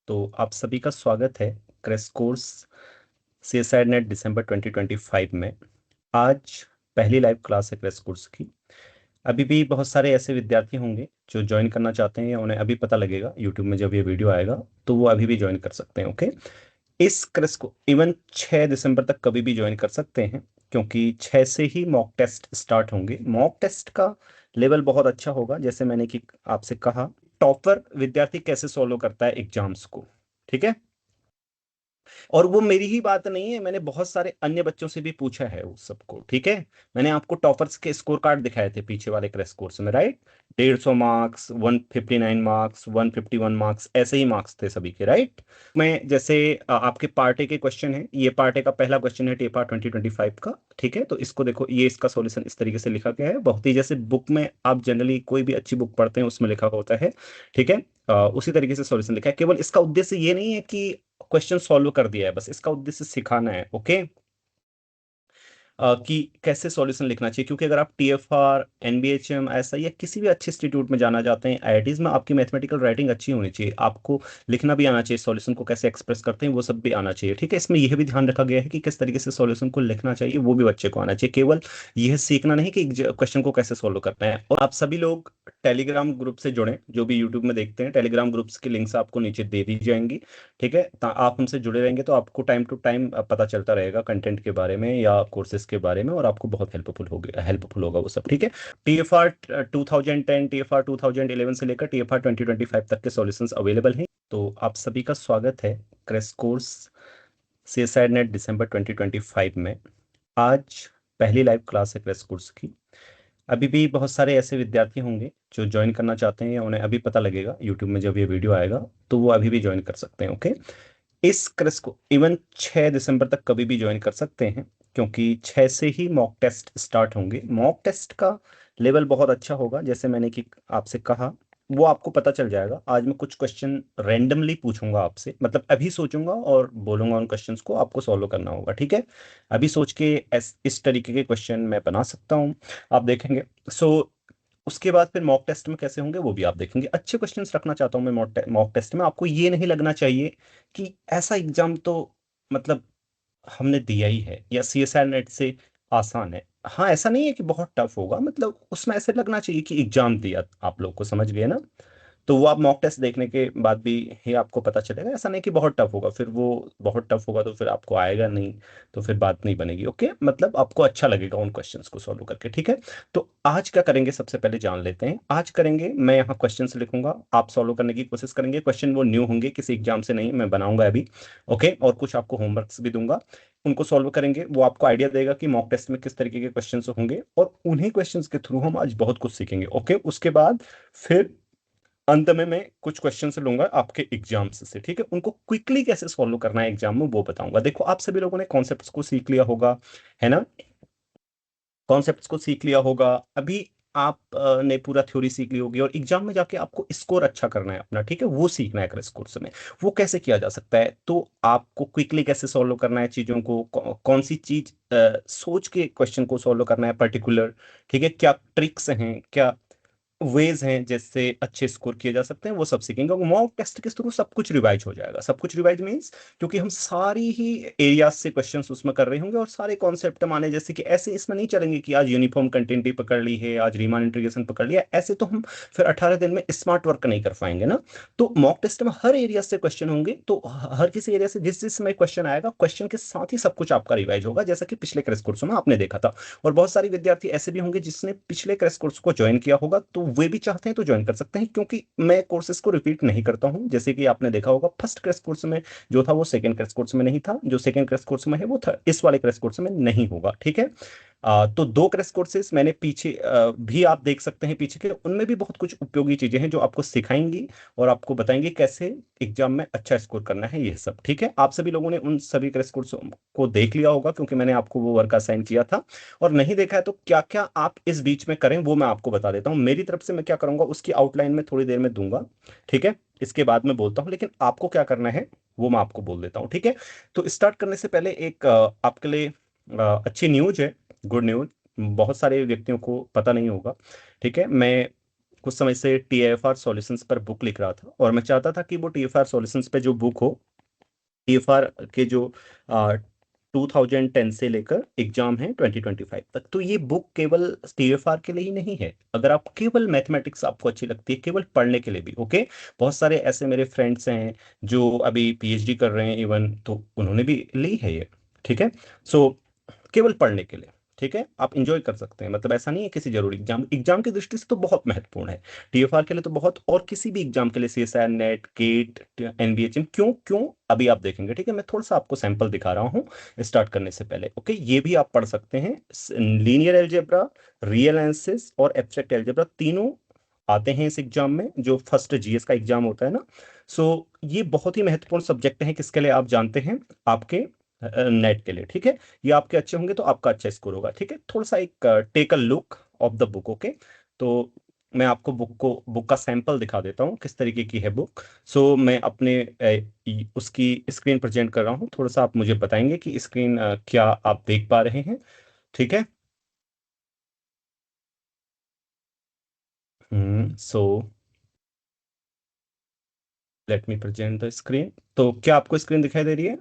तो आप सभी का स्वागत है क्रैश कोर्स सीएसआई नेट दिसंबर 2025 में। आज पहली लाइव क्लास है क्रैश कोर्स की। अभी भी बहुत सारे ऐसे विद्यार्थी होंगे जो ज्वाइन करना चाहते हैं या उन्हें अभी पता लगेगा यूट्यूब में जब ये वीडियो आएगा, तो वो अभी भी ज्वाइन कर सकते हैं। ओके, इस क्रैश को इवन 6 दिसंबर तक कभी भी ज्वाइन कर सकते हैं, क्योंकि 6 से ही मॉक टेस्ट स्टार्ट होंगे। मॉक टेस्ट का लेवल बहुत अच्छा होगा, जैसे मैंने कि आपसे कहा, टॉपर विद्यार्थी कैसे सोल्व करता है एग्जाम्स को। ठीक है, और वो मेरी ही बात नहीं है, मैंने बहुत सारे अन्य बच्चों से भी पूछा है उस सबको। ठीक है, मैंने आपको टॉपर्स के स्कोर कार्ड दिखाए थे पीछे वाले क्रैश कोर्स में, राइट। 150 मार्क्स, 159 मार्क्स, 151 मार्क्स, ऐसे ही मार्क्स थे सभी के, राइट। मैं जैसे आपके पार्ट ए के क्वेश्चन है, ये पार्ट ए का पहला क्वेश्चन है टेपा 2025 का। ठीक है, तो इसको देखो, ये इसका सॉल्यूशन इस तरीके से लिखा गया है, बहुत ही जैसे बुक में आप जनरली कोई भी अच्छी बुक पढ़ते हैं उसमें लिखा होता है। ठीक है, उसी तरीके से सॉल्यूशन लिखा है। केवल इसका उद्देश्य ये नहीं है कि क्वेश्चन सॉल्व कर दिया है, बस इसका उद्देश्य सिखाना है। ओके, कि कैसे सॉल्यूशन लिखना चाहिए, क्योंकि अगर आप टीएफआर, एनबीएचएम ऐसा या किसी भी अच्छे इंस्टीट्यूट में जाना चाहते हैं, आईआईटीज में, आपकी मैथमेटिकल राइटिंग अच्छी होनी चाहिए, आपको लिखना भी आना चाहिए, सॉल्यूशन को कैसे एक्सप्रेस करते हैं वो सब भी आना चाहिए। ठीक है, इसमें यह भी ध्यान रखा गया है कि किस तरीके से सॉल्यूशन को लिखना चाहिए वो भी बच्चे को आना चाहिए, केवल यह सीखना नहीं कि क्वेश्चन को कैसे सॉल्व करना है। और आप सभी लोग टेलीग्राम ग्रुप से जुड़े, जो भी यूट्यूब में देखते हैं, टेलीग्राम ग्रुप्स की लिंक्स आपको नीचे दे दी जाएंगी। ठीक है, आप हमसे जुड़े रहेंगे तो आपको टाइम टू टाइम पता चलता रहेगा कंटेंट के बारे में या कोर्सेज के बारे में, और आपको बहुत हेल्पफुल होगा वो सब। ठीक है, टीएफआर 2010, टीएफआर 2011 से लेकर टीएफआर 2025 तक के सॉल्यूशंस अवेलेबल हैं। तो आप सभी का स्वागत है क्रैश कोर्स सीएसआई नेट दिसंबर 2025 में। आज पहली लाइव क्लास है क्रैश कोर्स की। अभी भी बहुत सारे ऐसे विद्यार्थी होंगे जो ज्वाइन करना चाहते हैं या उन्हें अभी पता लगेगा यूट्यूब में जब ये वीडियो आएगा, तो वो अभी भी ज्वाइन कर सकते हैं। ओके, इस क्रस को इवन 6 दिसंबर तक कभी भी ज्वाइन कर सकते हैं, क्योंकि 6 से ही मॉक टेस्ट स्टार्ट होंगे। मॉक टेस्ट का लेवल बहुत अच्छा होगा, जैसे मैंने कि आपसे कहा, वो आपको पता चल जाएगा। आज मैं कुछ क्वेश्चन रैंडमली पूछूंगा आपसे, मतलब अभी सोचूंगा और बोलूंगा, उन क्वेश्चंस को आपको सॉल्व करना होगा। ठीक है, अभी सोच के इस तरीके के क्वेश्चन मैं बना सकता हूँ, आप देखेंगे। सो उसके बाद फिर मॉक टेस्ट में कैसे होंगे वो भी आप देखेंगे। अच्छे क्वेश्चंस रखना चाहता हूँ मैं मॉक टेस्ट में। आपको ये नहीं लगना चाहिए कि ऐसा एग्जाम तो मतलब हमने दिया ही है, या सीएसआई नेट से आसान है। हाँ, ऐसा नहीं है कि बहुत टफ होगा, मतलब उसमें ऐसे लगना चाहिए कि एग्जाम दिया। आप लोग को समझ गए ना? तो वो आप मॉक टेस्ट देखने के बाद भी ही आपको पता चलेगा। ऐसा नहीं कि बहुत टफ होगा, फिर वो बहुत टफ होगा तो फिर आपको आएगा नहीं, तो फिर बात नहीं बनेगी। ओके, मतलब आपको अच्छा लगेगा उन क्वेश्चंस को सॉल्व करके। ठीक है, तो आज क्या करेंगे सबसे पहले जान लेते हैं। आज करेंगे, मैं यहाँ क्वेश्चन लिखूंगा, आप सॉल्व करने की कोशिश करेंगे। क्वेश्चन वो न्यू होंगे, किसी एग्जाम से नहीं, मैं बनाऊंगा अभी। ओके, और कुछ आपको होमवर्क्स भी दूंगा, उनको सॉल्व करेंगे। वो आपको आइडिया देगा कि मॉक टेस्ट में किस तरीके के क्वेश्चंस होंगे, और उन्हीं क्वेश्चंस के थ्रू हम आज बहुत कुछ सीखेंगे। ओके, उसके बाद फिर अंत में मैं कुछ क्वेश्चन लूंगा आपके एग्जाम्स से। ठीक है, उनको क्विकली कैसे सॉल्व करना है एग्जाम में वो बताऊंगा। देखो, आप सभी लोगों ने कॉन्सेप्ट्स को सीख लिया होगा, है ना? कॉन्सेप्ट्स को सीख लिया होगा अभी। आप ने पूरा थ्योरी सीख ली होगी, और एग्जाम में जाके आपको स्कोर अच्छा करना है अपना। ठीक है, वो सीखना है क्रैश कोर्स में। वो कैसे किया जा सकता है, तो आपको क्विकली कैसे सॉल्व करना है चीजों को, कौन सी चीज सोच के क्वेश्चन को सॉल्व करना है पर्टिकुलर। ठीक है, क्या ट्रिक्स हैं, क्या वेज हैं जिससे अच्छे स्कोर किए जा सकते हैं, वो सब सीखेंगे। मॉक टेस्ट के थ्रू सब कुछ रिवाइज हो जाएगा। सब कुछ रिवाइज मींस, क्योंकि हम सारी ही एरियाज से क्वेश्चंस उसमें कर रहे होंगे, और सारे कॉन्सेप्ट माने, जैसे कि ऐसे इसमें नहीं चलेंगे कि आज यूनिफॉर्म कंटिन्यूटी पकड़ ली है, आज रीमान इंटीग्रेशन पकड़ लिया, ऐसे तो हम फिर 18 दिन में स्मार्ट वर्क नहीं कर पाएंगे ना। तो मॉक टेस्ट में हर एरिया से क्वेश्चन होंगे, तो हर किसी एरिया से जिस जिस समय क्वेश्चन आएगा, क्वेश्चन के साथ ही सब कुछ आपका रिवाइज होगा, जैसा कि पिछले क्रैश कोर्स में आपने देखा था। और बहुत सारे विद्यार्थी ऐसे भी होंगे जिसने पिछले क्रैश कोर्स को ज्वाइन किया होगा, तो वे भी चाहते हैं तो ज्वाइन कर सकते हैं, क्योंकि मैं कोर्सेज को रिपीट नहीं करता हूं। जैसे कि आपने देखा होगा, फर्स्ट क्रैश कोर्स में जो था वो सेकंड क्रैश कोर्स में नहीं था, जो सेकंड क्रैश कोर्स में है वो था इस वाले क्रैश कोर्स में नहीं होगा। ठीक है, तो दो क्रैश कोर्सेज मैंने पीछे भी आप देख सकते हैं पीछे के, उनमें भी बहुत कुछ उपयोगी चीजें हैं जो आपको सिखाएंगी और आपको बताएंगे कैसे एग्जाम में अच्छा स्कोर करना है, ये सब। ठीक है, आप सभी लोगों ने उन सभी क्रैश कोर्स को देख लिया होगा, क्योंकि मैंने आपको वो वर्क असाइन किया था। और नहीं देखा है तो क्या क्या आप इस बीच में करें वो मैं आपको बता देता हूं। मेरी तरफ से मैं क्या करूंगा उसकी आउटलाइन में थोड़ी देर में दूंगा। ठीक है, इसके बाद मैं बोलता हूं, लेकिन आपको क्या करना है वो मैं आपको बोल देता हूं। ठीक है, तो स्टार्ट करने से पहले एक आपके लिए अच्छी न्यूज है, गुड न्यूज। बहुत सारे व्यक्तियों को पता नहीं होगा। ठीक है, मैं कुछ समय से टीएफआर सॉल्यूशंस पर बुक लिख रहा था, और मैं चाहता था कि वो टीएफआर सॉल्यूशंस पे जो बुक हो, टीएफआर के जो 2010 से लेकर एग्जाम है 2025 तक, तो ये बुक केवल टीएफआर के लिए ही नहीं है। अगर आप केवल मैथमेटिक्स आपको अच्छी लगती है केवल पढ़ने के लिए भी, ओके। बहुत सारे ऐसे मेरे फ्रेंड्स हैं जो अभी पीएचडी कर रहे हैं इवन, तो उन्होंने भी ली है ये, ठीक है। सो केवल पढ़ने के लिए, ठीक है, आप इंजॉय कर सकते हैं, मतलब ऐसा नहीं है किसी जरूरी एग्जाम एग्जाम की दृष्टि से तो बहुत महत्वपूर्ण है टीएफआर के लिए तो बहुत, और किसी भी एग्जाम के लिए, सीएसआर, नेट, गेट, एनबीएचएम, क्यों क्यों अभी आप देखेंगे, ठीक है। मैं थोड़ा सा आपको सैंपल दिखा रहा हूँ स्टार्ट करने से पहले, ओके। ये भी आप पढ़ सकते हैं, लीनियर एलजेब्रा, रियल एनालिसिस और एब्स्ट्रैक्ट एलजेब्रा तीनों आते हैं इस एग्जाम में, जो फर्स्ट जीएस का एग्जाम होता है ना। सो ये बहुत ही महत्वपूर्ण सब्जेक्ट हैं, किसके लिए आप जानते हैं, आपके नेट के लिए, ठीक है। ये आपके अच्छे होंगे तो आपका अच्छा स्कोर होगा, ठीक है। थोड़ा सा एक take a look of the book, okay. तो मैं आपको बुक का सैंपल दिखा देता हूँ किस तरीके की है बुक। सो मैं अपने उसकी स्क्रीन प्रेजेंट कर रहा हूँ, थोड़ा सा आप मुझे बताएंगे कि स्क्रीन क्या आप देख पा रहे हैं, ठीक है। सो let me present the screen. तो क्या आपको स्क्रीन दिखाई दे रही है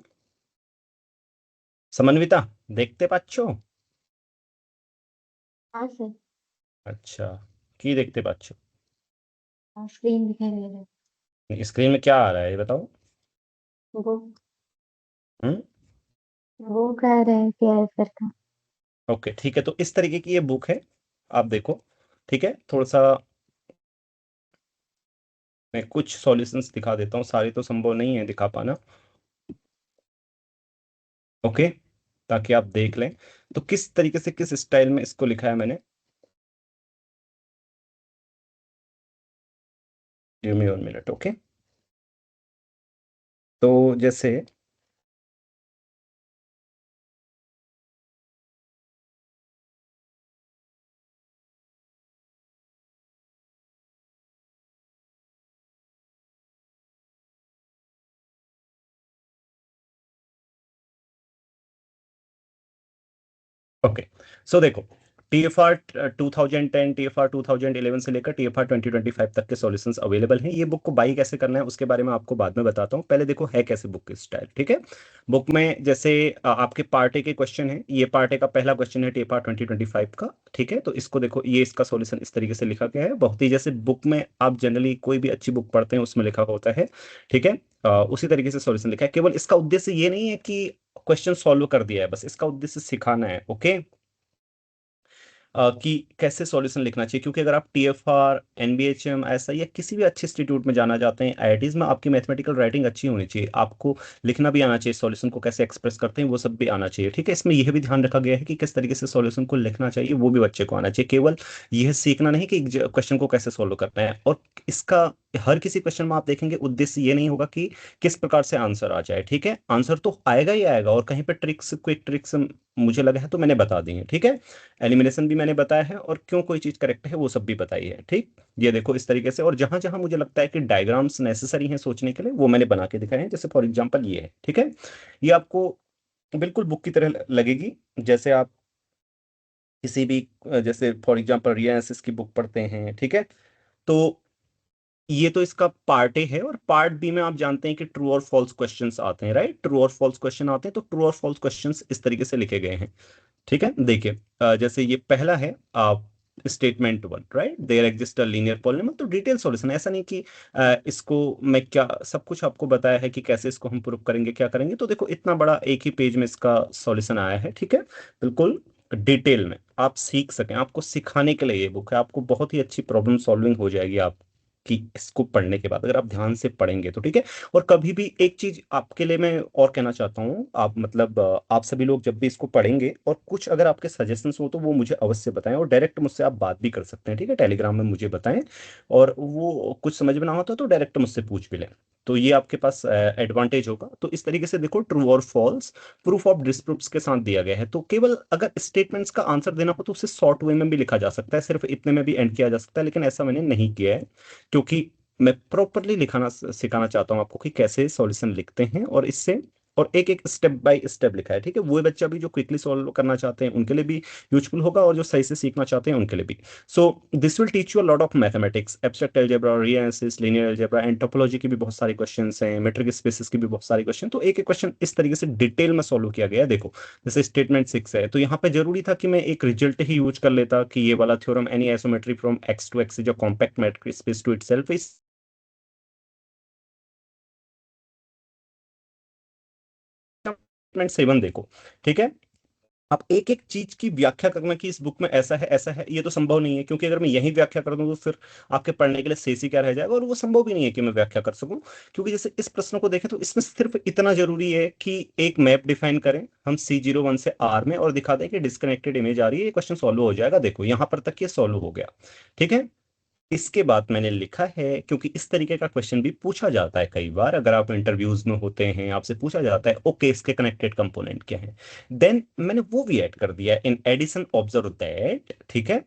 समन्विता, देखते पाচ্ছো? हाँ सर। अच्छा, की देखते पाচ্ছো? स्क्रीन दिखाई दे रहा है। स्क्रीन में क्या आ रहा है ये बताओ। वो हम्म। वो कह रहे हैं कि सर का। ओके, ठीक है, तो इस तरीके की ये बुक है, आप देखो, ठीक है। थोड़ा सा मैं कुछ सॉल्यूशंस दिखा देता हूँ, सारे तो संभव नहीं है दिखा पाना, ओके, ताकि आप देख लें तो किस तरीके से किस स्टाइल में इसको लिखा है मैंने। Give me 1 minute, okay. तो जैसे ओके, सो देखो, टीएफआर 2010, टीएफआर 2011 से लेकर टीएफआर 2025 तक के सॉल्यूशंस अवेलेबल हैं। ये बुक को बाई कैसे करना है उसके बारे में आपको बाद में बताता हूँ, पहले देखो है कैसे बुक की स्टाइल, ठीक है। बुक में जैसे आपके पार्ट ए के क्वेश्चन है, ये पार्ट ए का पहला क्वेश्चन है टीएफआर 2025 का, ठीक है। तो इसको देखो, ये इसका सॉल्यूशन इस तरीके से लिखा गया है, बहुत ही जैसे बुक में आप जनरली कोई भी अच्छी बुक पढ़ते हैं उसमें लिखा होता है, ठीक है। उसी तरीके से सॉल्यूशन लिखा है, केवल इसका उद्देश्य ये नहीं है कि क्वेश्चन सॉल्व कर दिया है, बस इसका उद्देश्य सिखाना है, ओके। कि कैसे सॉल्यूशन लिखना चाहिए, क्योंकि अगर आप टीएफआर, एनबीएचएम ऐसा या किसी भी अच्छे इंस्टीट्यूट में जाना चाहते हैं, आईआईटीज में, आपकी मैथमेटिकल राइटिंग अच्छी होनी चाहिए, आपको लिखना भी आना चाहिए, सॉल्यूशन को कैसे एक्सप्रेस करते हैं वो सब भी आना चाहिए, ठीक है। इसमें यह भी ध्यान रखा गया है कि किस तरीके से सॉल्यूशन को लिखना चाहिए वो भी बच्चे को आना चाहिए, केवल यह सीखना नहीं कि क्वेश्चन को कैसे सॉल्व करना है। और इसका हर किसी क्वेश्चन में आप देखेंगे उद्देश्य ये नहीं होगा कि किस प्रकार से आंसर आ जाए, ठीक है। आंसर तो आएगा ही आएगा, और कहीं पे ट्रिक्स, क्विक ट्रिक्स मुझे लगा है तो मैंने बता दी है, ठीक है। एलिमिनेशन भी मैंने बताया है, और क्यों कोई चीज करेक्ट है वो सब भी बताई है, ठीक। ये देखो इस तरीके से, और जहां जहां मुझे लगता है कि डायग्राम्स नेसेसरी हैं सोचने के लिए वो मैंने बना के दिखाए हैं, जैसे फॉर एग्जांपल ये है, ठीक है। ये आपको बिल्कुल बुक की तरह लगेगी, जैसे आप किसी भी जैसे फॉर एग्जांपल रियासिस की बुक पढ़ते हैं, ठीक है। तो ये तो इसका पार्ट ए है, और पार्ट बी में आप जानते हैं कि ट्रू और फॉल्स क्वेश्चंस आते हैं, राइट, ट्रू और फॉल्स क्वेश्चन आते हैं, तो ट्रू और फॉल्स क्वेश्चंस इस तरीके से लिखे गए हैं, ठीक है। देखिए जैसे ये पहला है statement one, right, there exist a linear polynomial, तो डिटेल सॉल्यूशन, ऐसा नहीं कि इसको मैं क्या सब कुछ आपको बताया है कि कैसे इसको हम प्रूव करेंगे क्या करेंगे। तो देखो इतना बड़ा एक ही पेज में इसका सॉल्यूशन आया है, ठीक है, बिल्कुल डिटेल में आप सीख सकें, आपको सिखाने के लिए ये बुक है, आपको बहुत ही अच्छी प्रॉब्लम सॉल्विंग हो जाएगी आप कि इसको पढ़ने के बाद, अगर आप ध्यान से पढ़ेंगे तो, ठीक है। और कभी भी एक चीज आपके लिए मैं और कहना चाहता हूँ, आप मतलब आप सभी लोग जब भी इसको पढ़ेंगे और कुछ अगर आपके सजेशंस हो तो वो मुझे अवश्य बताएं, और डायरेक्ट मुझसे आप बात भी कर सकते हैं, ठीक है, टेलीग्राम में मुझे बताएं। और वो कुछ समझ में ना होता तो डायरेक्ट मुझसे पूछ भी लें, तो ये आपके पास एडवांटेज होगा। तो इस तरीके से देखो, ट्रू और फॉल्स, प्रूफ ऑफ डिसप्रूफ्स के साथ दिया गया है, तो केवल अगर स्टेटमेंट्स का आंसर देना हो तो उसे शॉर्ट वे में भी लिखा जा सकता है, सिर्फ इतने में भी एंड किया जा सकता है, लेकिन ऐसा मैंने नहीं किया है, क्योंकि मैं प्रॉपरली लिखाना सिखाना चाहता हूँ आपको कि कैसे सॉल्यूशन लिखते हैं, और इससे और एक एक स्टेप बाय स्टेप लिखा है, ठीक है। वो बच्चा भी जो क्विकली सॉल्व करना चाहते हैं उनके लिए भी यूजफुल होगा, और जो सही से सीखना चाहते हैं उनके लिए भी। So this will teach you a lot of mathematics, abstract algebra, real linear algebra and topology की भी बहुत सारे क्वेश्चंस हैं, मेट्रिक स्पेसेस की भी बहुत सारे क्वेश्चन। तो एक एक क्वेश्चन इस तरीके से डिटेल में सॉल्व किया गया है। देखो जैसे स्टेटमेंट 6 है, तो यहाँ पे जरूरी था कि मैं एक रिजल्ट ही यूज कर लेता कि ये वाला theorem, any isometry from X to X is a compact matrix space to itself is. 7 देखो, ठीक है। अब एक एक चीज की व्याख्या करना कि इस बुक में ऐसा है, ये तो संभव नहीं है, क्योंकि अगर मैं यही व्याख्या कर दूं तो फिर आपके पढ़ने के लिए शेष ही क्या रह जाएगा, और वो संभव भी नहीं है कि मैं व्याख्या कर सकूं। क्योंकि जैसे इस प्रश्न को देखें तो इसमें सिर्फ इतना जरूरी है कि एक मैप डिफाइन करें हम C01 से R में, और दिखा दें कि डिस्कनेक्टेड इमेज आ रही है, ये क्वेश्चन सॉल्व हो जाएगा। देखो यहां पर तक ये सॉल्व हो गया, ठीक है। इसके बाद मैंने लिखा है, क्योंकि इस तरीके का क्वेश्चन भी पूछा जाता है कई बार, अगर आप इंटरव्यूज में होते हैं आपसे पूछा जाता है ओके इसके कनेक्टेड कंपोनेंट क्या है, देन मैंने वो भी ऐड कर दिया इन एडिशन ऑब्जर्व दैट, ठीक है।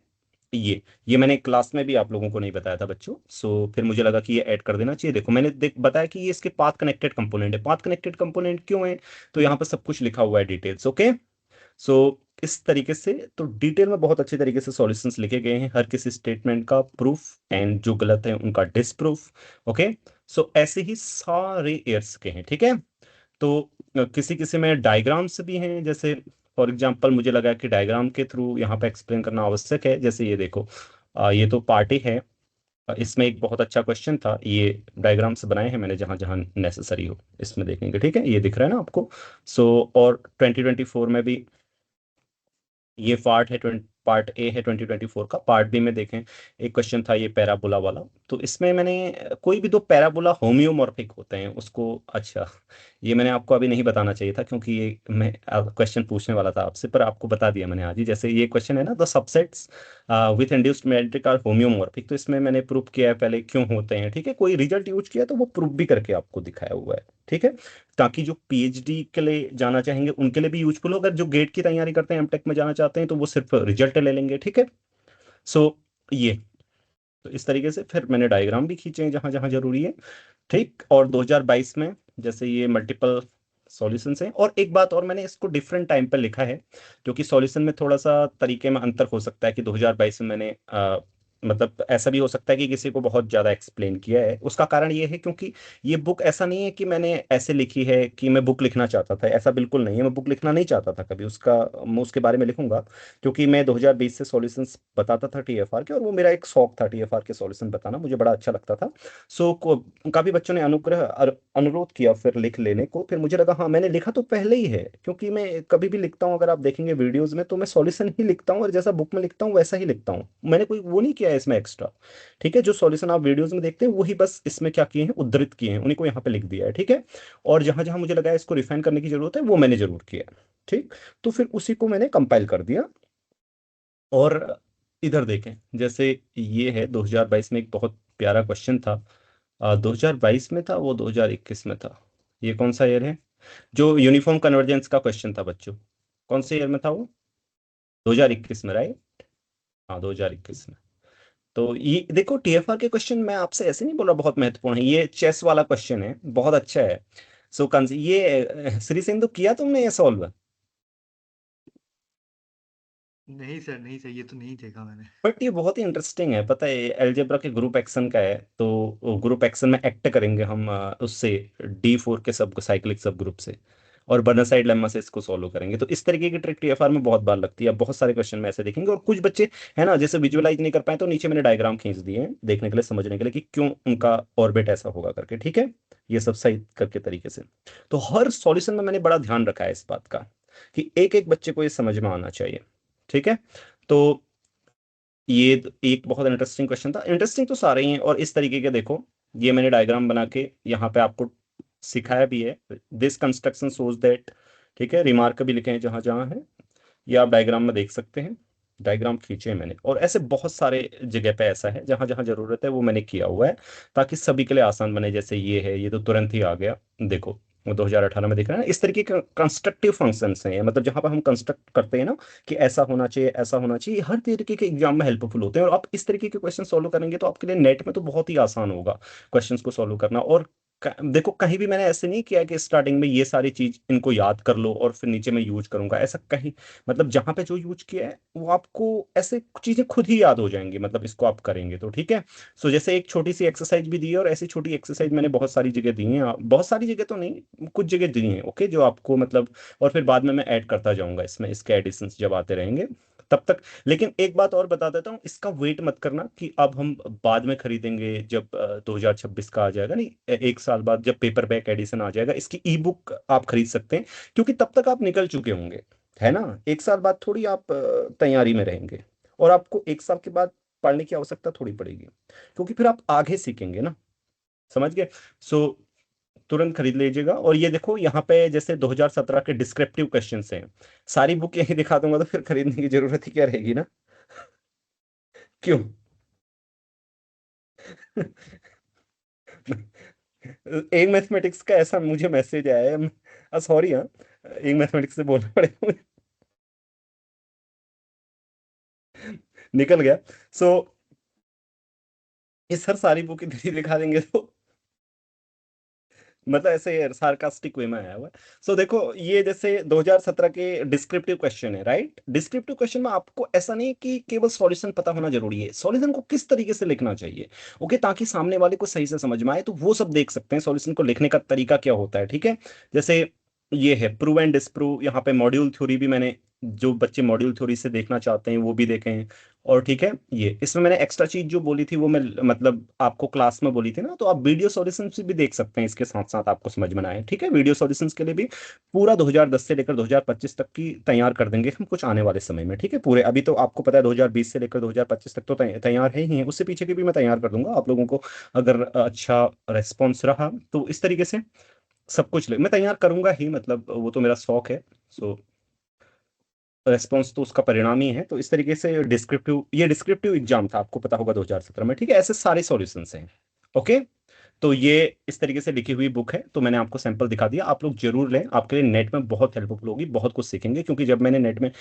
ये मैंने क्लास में भी आप लोगों को नहीं बताया था बच्चों, सो फिर मुझे लगा कि ये ऐड कर देना चाहिए। देखो मैंने बताया कि ये इसके पाथ कनेक्टेड कंपोनेंट है। पाथ कनेक्टेड कंपोनेंट क्यों है, तो यहाँ पर सब कुछ लिखा हुआ है डिटेल्स, ओके। सो इस तरीके से तो डिटेल में बहुत अच्छे तरीके से सॉल्यूशंस लिखे गए हैं, हर किसी स्टेटमेंट का प्रूफ एंड जो गलत है उनका डिसप्रूफ, ओके। सो ऐसे ही सारे एयर्स के हैं, ठीक है। तो किसी किसी में डायग्राम्स भी हैं, जैसे फॉर एग्जांपल मुझे लगा कि डायग्राम के थ्रू यहाँ पे एक्सप्लेन करना आवश्यक है। जैसे ये देखो, ये तो पार्टी है, इसमें एक बहुत अच्छा क्वेश्चन था, ये डायग्राम्स बनाए हैं मैंने जहां जहां नेसेसरी हो इसमें देखेंगे, ठीक है। ये दिख रहा है ना आपको। सो और 2024 में भी ये पार्ट ए है, 2024 का। पार्ट बी में देखें, एक क्वेश्चन था ये पैराबोला वाला। तो इसमें मैंने कोई भी दो पैराबोला होम्योमॉर्फिक होते हैं उसको, अच्छा ये मैंने आपको अभी नहीं बताना चाहिए था, क्योंकि ये मैं क्वेश्चन पूछने वाला था आपसे, पर आपको बता दिया मैंने आज ही। जैसे ये क्वेश्चन है ना, the subsets with induced metric are homeomorphic, तो इसमें मैंने प्रूव किया है पहले क्यों होते हैं, ठीक है। कोई रिजल्ट यूज किया तो वो प्रूव भी करके आपको दिखाया हुआ है, ठीक है। ताकि जो पीएचडी के लिए जाना चाहेंगे उनके लिए भी यूजफुल हो, अगर जो गेट की तैयारी करते हैं एमटेक में जाना चाहते हैं तो वो सिर्फ रिजल्ट ले लेंगे, ठीक है। सो ये तो इस तरीके से फिर मैंने डायग्राम भी खींचे हैं जहां जहां जरूरी है, ठीक। और 2022 में जैसे ये मल्टीपल सॉल्यूशंस हैं, और एक बात और मैंने इसको डिफरेंट टाइम पर लिखा है, क्योंकि सॉल्यूशन में थोड़ा सा तरीके में अंतर हो सकता है कि 2022 में मैंने मतलब ऐसा भी हो सकता है कि किसी को बहुत ज्यादा एक्सप्लेन किया है। उसका कारण ये है क्योंकि ये बुक ऐसा नहीं है कि मैंने ऐसे लिखी है कि मैं बुक लिखना चाहता था, ऐसा बिल्कुल नहीं है। मैं बुक लिखना नहीं चाहता था कभी, उसका मैं उसके बारे में लिखूंगा, क्योंकि मैं 2020 से सॉल्यूशंस बताता था टीएफआर के, और वो मेरा एक शौक था टीएफआर के सॉल्यूशन बताना, मुझे बड़ा अच्छा लगता था। सो काफी बच्चों ने अनुरोध किया फिर लिख लेने को, फिर मुझे लगा हाँ मैंने लिखा तो पहले ही है, क्योंकि मैं कभी भी लिखता हूँ अगर आप देखेंगे वीडियोस में तो मैं सॉल्यूशन ही लिखता हूँ, और जैसा बुक में लिखता हूँ वैसा ही लिखता हूँ, मैंने कोई वो नहीं किया है इसमें एक्स्ट्रा, ठीक है। जो सॉल्यूशन आप वीडियोस में देखते हैं वही बस इसमें क्या किए हैं, उद्धृत किए हैं, उन्हीं को यहाँ पे लिख दिया है, ठीक है। और जहां जहां मुझे लगा है इसको रिफाइन करने की जरूरत है वो मैंने जरूर किया है, ठीक। तो फिर उसी को मैंने कंपाइल कर दिया। और इधर देखें, जैसे ये है 2022 में एक बहुत प्यारा क्वेश्चन था, 2022 में था वो 2021 में था, ये कौन सा ईयर है, जो यूनिफॉर्म कन्वर्जेंस का क्वेश्चन था बच्चों, कौन से ईयर में था वो, 2021 में, राइट। हाँ 2021 में। तो ये देखो टीएफआर के क्वेश्चन मैं आपसे ऐसे नहीं बोल रहा बहुत महत्वपूर्ण है, ये चेस वाला क्वेश्चन है, बहुत अच्छा है। सो ये श्री सिंधु किया तुमने ये सॉल्व, नहीं सर, नहीं सर, ये तो नहीं देखा मैंने। बट ये बहुत ही इंटरेस्टिंग है, पता है एलजेब्रा के ग्रुप एक्शन का है, तो ग्रुप एक्शन में एक्ट करेंगे हम उससे D4 के सब साइक्लिक सब ग्रुप से, और बर्नसाइड लेम्मा से इसको सॉल्व करेंगे। तो इस तरीके की ट्रिक टीएफआर में बहुत बार लगती है, बहुत सारे क्वेश्चन में ऐसे देखेंगे। और कुछ बच्चे है ना जैसे विजुअलाइज नहीं कर पाए, तो नीचे मैंने डायग्राम खींच दिए हैं देखने के लिए, समझने के लिए कि क्यों उनका ऑर्बिट ऐसा होगा करके, ठीक है। ये सब सही करके तरीके से। तो हर सॉल्यूशन में मैंने बड़ा ध्यान रखा है इस बात का कि एक एक बच्चे को ये समझ में आना चाहिए, ठीक है। तो ये एक बहुत इंटरेस्टिंग क्वेश्चन था, इंटरेस्टिंग तो सारे ही हैं। और इस तरीके के देखो, ये मैंने डायग्राम बना के यहाँ पे आपको सिखाया भी है, दिस कंस्ट्रक्शन सोज दैट, ठीक है। रिमार्क भी लिखे हैं जहां जहां है, ये आप डायग्राम में देख सकते हैं, डायग्राम खींचे हैं मैंने। और ऐसे बहुत सारे जगह पे ऐसा है जहां जहां जरूरत है वो मैंने किया हुआ है, ताकि सभी के लिए आसान बने। जैसे ये है, ये तो तुरंत ही आ गया, देखो वो 2018 में दिख रहा है ना। इस तरीके के कंस्ट्रक्टिव फंक्शंस हैं ये, मतलब जहां पर हम कंस्ट्रक्ट करते हैं ना कि ऐसा होना चाहिए ऐसा होना चाहिए, हर तरीके के एग्जाम में हेल्पफुल होते हैं। और आप इस तरीके के क्वेश्चन सॉल्व करेंगे तो आपके लिए नेट में तो बहुत ही आसान होगा क्वेश्चंस को सॉल्व करना। और देखो कहीं भी मैंने ऐसे नहीं किया कि स्टार्टिंग में ये सारी चीज इनको याद कर लो और फिर नीचे मैं यूज करूंगा, ऐसा कहीं, मतलब जहां पे जो यूज किया है वो आपको ऐसे चीजें खुद ही याद हो जाएंगी, मतलब इसको आप करेंगे तो ठीक है। सो जैसे एक छोटी सी एक्सरसाइज भी दी है, और ऐसी छोटी एक्सरसाइज मैंने बहुत सारी जगह दी है, बहुत सारी जगह तो नहीं, कुछ जगह दी है, ओके, जो आपको मतलब, और फिर बाद में मैं ऐड करता जाऊंगा इसमें, इसके एडिशंस जब आते रहेंगे तब तक। लेकिन एक बात और बता देता हूँ, इसका वेट मत करना कि अब हम बाद में खरीदेंगे जब 2026 का आ जाएगा, नहीं, एक साल बाद जब पेपर बैक एडिशन आ जाएगा इसकी ई बुक आप खरीद सकते हैं, क्योंकि तब तक आप निकल चुके होंगे, है ना। एक साल बाद थोड़ी आप तैयारी में रहेंगे, और आपको एक साल के बाद पढ़ने की आवश्यकता थोड़ी पड़ेगी, क्योंकि फिर आप आगे सीखेंगे ना, समझ गए। सो तुरंत खरीद लीजिएगा। और ये देखो यहाँ पे जैसे 2017 के डिस्क्रिप्टिव क्वेश्चंस हैं, सारी बुक यही दिखा दूंगा तो फिर खरीदने की जरूरत ही क्या रहेगी ना, क्यों? एक मैथमेटिक्स का ऐसा मुझे मैसेज आया है, सॉरी हाँ, एक मैथमेटिक्स से बोलना पड़ेगा मुझे, निकल गया। सो ये सर सारी बुक इधर ही दिखा देंगे तो, मतलब ऐसे सार्कास्टिक वे में आया हुआ है। सो देखो ये जैसे 2017 के डिस्क्रिप्टिव क्वेश्चन है, राइट। डिस्क्रिप्टिव क्वेश्चन में आपको ऐसा नहीं कि केवल सॉल्यूशन पता होना जरूरी है, सॉल्यूशन को किस तरीके से लिखना चाहिए, ओके, ताकि सामने वाले को सही से समझ में आए, तो वो सब देख सकते हैं, सॉल्यूशन को लिखने का तरीका क्या होता है, ठीक है। जैसे ये है प्रूव एंड डिस्प्रूव, यहाँ पे मॉड्यूल थ्योरी भी मैंने, जो बच्चे मॉड्यूल थ्योरी से देखना चाहते हैं वो भी देखें। और ठीक है, ये इसमें मैंने एक्स्ट्रा चीज जो बोली थी वो मैं मतलब आपको क्लास में बोली थी ना, तो आप वीडियो सॉल्यूशंस भी देख सकते हैं इसके साथ साथ, आपको समझ में आए, ठीक है। वीडियो सॉल्यूशंस के लिए भी पूरा 2010 से लेकर 2025 तक की तैयार कर देंगे हम कुछ आने वाले समय में, ठीक है। पूरे अभी तो आपको पता है 2020 से लेकर 2025 तक तो तैयार है ही है, उससे पीछे की भी मैं तैयार कर दूंगा आप लोगों को, अगर अच्छा रेस्पॉन्स रहा तो इस तरीके से सब कुछ मैं तैयार करूंगा ही, मतलब वो तो मेरा शौक है। सो रेस्पॉन्स तो उसका परिणाम ही है, तो इस तरीके से डिस्क्रिप्टिव, ये डिस्क्रिप्टिव एग्जाम था, आपको पता होगा 2017 में, ठीक है। ऐसे सारे सॉल्यूशंस हैं, ओके। तो ये इस तरीके से लिखी हुई बुक है, तो मैंने आपको सैंपल दिखा दिया, आप लोग जरूर लें, आपके लिए नेट में बहुत हेल्पफुल होगी, बहुत कुछ सीखेंगे, क्योंकि जब मैंने नेट में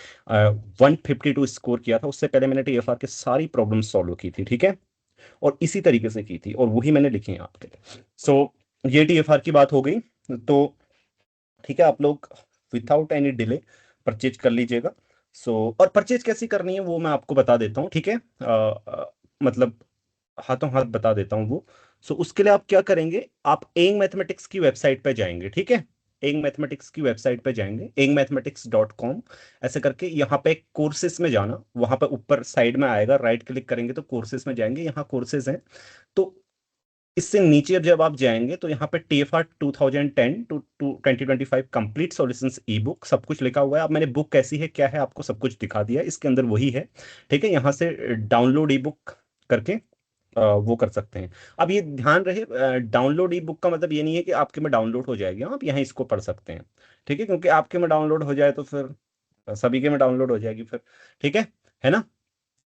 152 स्कोर किया था उससे पहले मैंने टीएफआर की सारी प्रॉब्लम सॉल्व की थी, ठीक है, और इसी तरीके से की थी, और वही मैंने लिखी है आपके लिए। सो ये टीएफआर की बात हो गई, तो ठीक है, आप लोग विदाउट एनी डिले परचेज कर लीजिएगा। सो और परचेज कैसी करनी है वो मैं आपको बता देता हूँ, ठीक है, मतलब हाथों हाथ बता देता हूँ वो। सो उसके लिए आप क्या करेंगे, आप एंग मैथमेटिक्स की वेबसाइट पे जाएंगे, ठीक है। एंग मैथमेटिक्स की वेबसाइट पे जाएंगे, engmathematics.com, ऐसे करके यहाँ पे कोर्सेज में जाना, वहां पे ऊपर साइड में आएगा, राइट क्लिक करेंगे तो कोर्सेज में जाएंगे, यहाँ कोर्सेज हैं। तो इससे नीचे जब आप जाएंगे तो यहाँ पे TFR 2010 to 2025 complete solutions ebook सब कुछ लिखा हुआ है। अब मैंने बुक कैसी है क्या है आपको सब कुछ दिखा दिया है, इसके अंदर वही है, ठीक है। यहाँ से डाउनलोड ई बुक करके वो कर सकते हैं। अब ये ध्यान रहे, डाउनलोड ई बुक का मतलब ये नहीं है कि आपके में डाउनलोड हो जाएगी, आप यहाँ इसको पढ़ सकते हैं, ठीक है, क्योंकि आपके में डाउनलोड हो जाए तो फिर सभी के में डाउनलोड हो जाएगी फिर, ठीक है ना।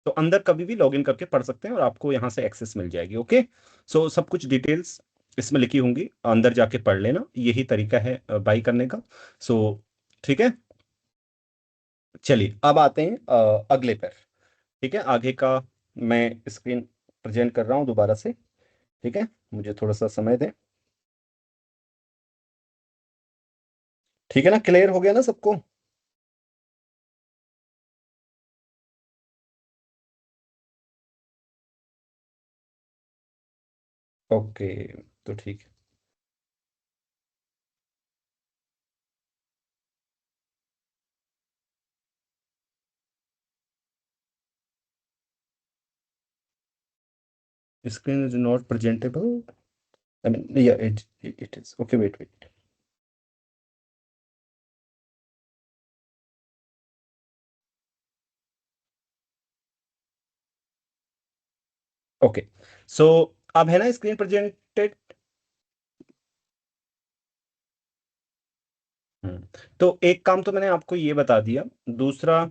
तो अंदर कभी भी लॉगिन करके पढ़ सकते हैं और आपको यहाँ से एक्सेस मिल जाएगी, ओके। सो सब कुछ डिटेल्स इसमें लिखी होंगी, अंदर जाके पढ़ लेना, यही तरीका है बाई करने का। सो ठीक है, चलिए अब आते हैं अगले पर, ठीक है, आगे का मैं स्क्रीन प्रेजेंट कर रहा हूँ दोबारा से, ठीक है, मुझे थोड़ा सा समय दें, ठीक है ना, क्लियर हो गया ना सबको? ओके, तो ठीक है, screen is not presentable, I mean या it is okay, wait wait, okay. So अब है ना स्क्रीन प्रेजेंटेड। तो एक काम तो मैंने आपको ये बता दिया, दूसरा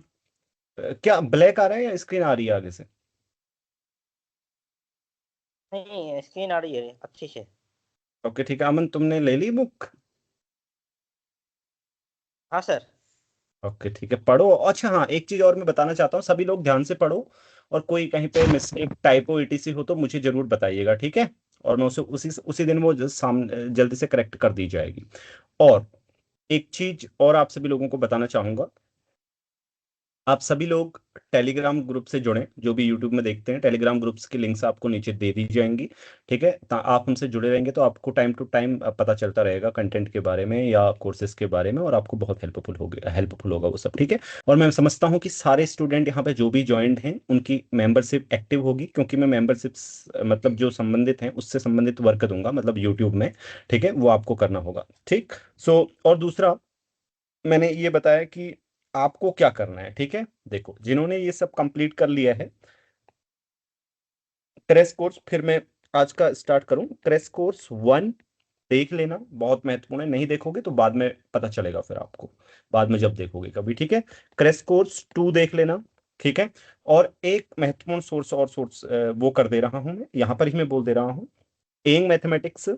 क्या ब्लैक आ रहा है या स्क्रीन आ रही है आगे से? नहीं, स्क्रीन आ रही है अच्छी से। ओके ठीक है, अमन तुमने ले ली बुक? हाँ सर। ओके ठीक है, पढ़ो। अच्छा हाँ, एक चीज और मैं बताना चाहता हूँ, सभी लोग ध्यान से पढ़ो, और कोई कहीं पे मिस्टेक टाइपो ईटीसी हो तो मुझे जरूर बताइएगा, ठीक है। और मैं उसे उसी दिन वो जल्दी से करेक्ट कर दी जाएगी। और एक चीज और आप सभी लोगों को बताना चाहूंगा, आप सभी लोग टेलीग्राम ग्रुप से जुड़ें। जो भी यूट्यूब में देखते हैं, टेलीग्राम ग्रुप्स की लिंक्स आपको नीचे दे दी जाएंगी, ठीक है। आप हमसे जुड़े रहेंगे तो आपको टाइम टू टाइम पता चलता रहेगा कंटेंट के बारे में या कोर्सेज के बारे में, और आपको बहुत हेल्पफुल होगा वो सब, ठीक है। और मैं समझता हूँ कि सारे स्टूडेंट यहाँ पे जो भी ज्वाइंट हैं उनकी मेंबरशिप एक्टिव होगी, क्योंकि मैं मेंबरशिप मतलब जो संबंधित हैं उससे संबंधित वर्क दूंगा, मतलब यूट्यूब में, ठीक है, वो आपको करना होगा, ठीक। सो और दूसरा, मैंने ये बताया कि आपको क्या करना है, ठीक है। देखो, जिन्होंने ये सब कंप्लीट कर लिया है क्रैश कोर्स, फिर मैं आज का स्टार्ट करूं। क्रैश कोर्स 1 देख लेना, बहुत महत्वपूर्ण है। नहीं देखोगे तो बाद में पता चलेगा फिर आपको, बाद में जब देखोगे कभी, ठीक है। क्रैश कोर्स 2 देख लेना, ठीक है। और एक महत्वपूर्ण सोर्स वो कर दे रहा हूं, मैं यहां पर ही मैं बोल दे रहा हूं, एंग मैथमेटिक्स,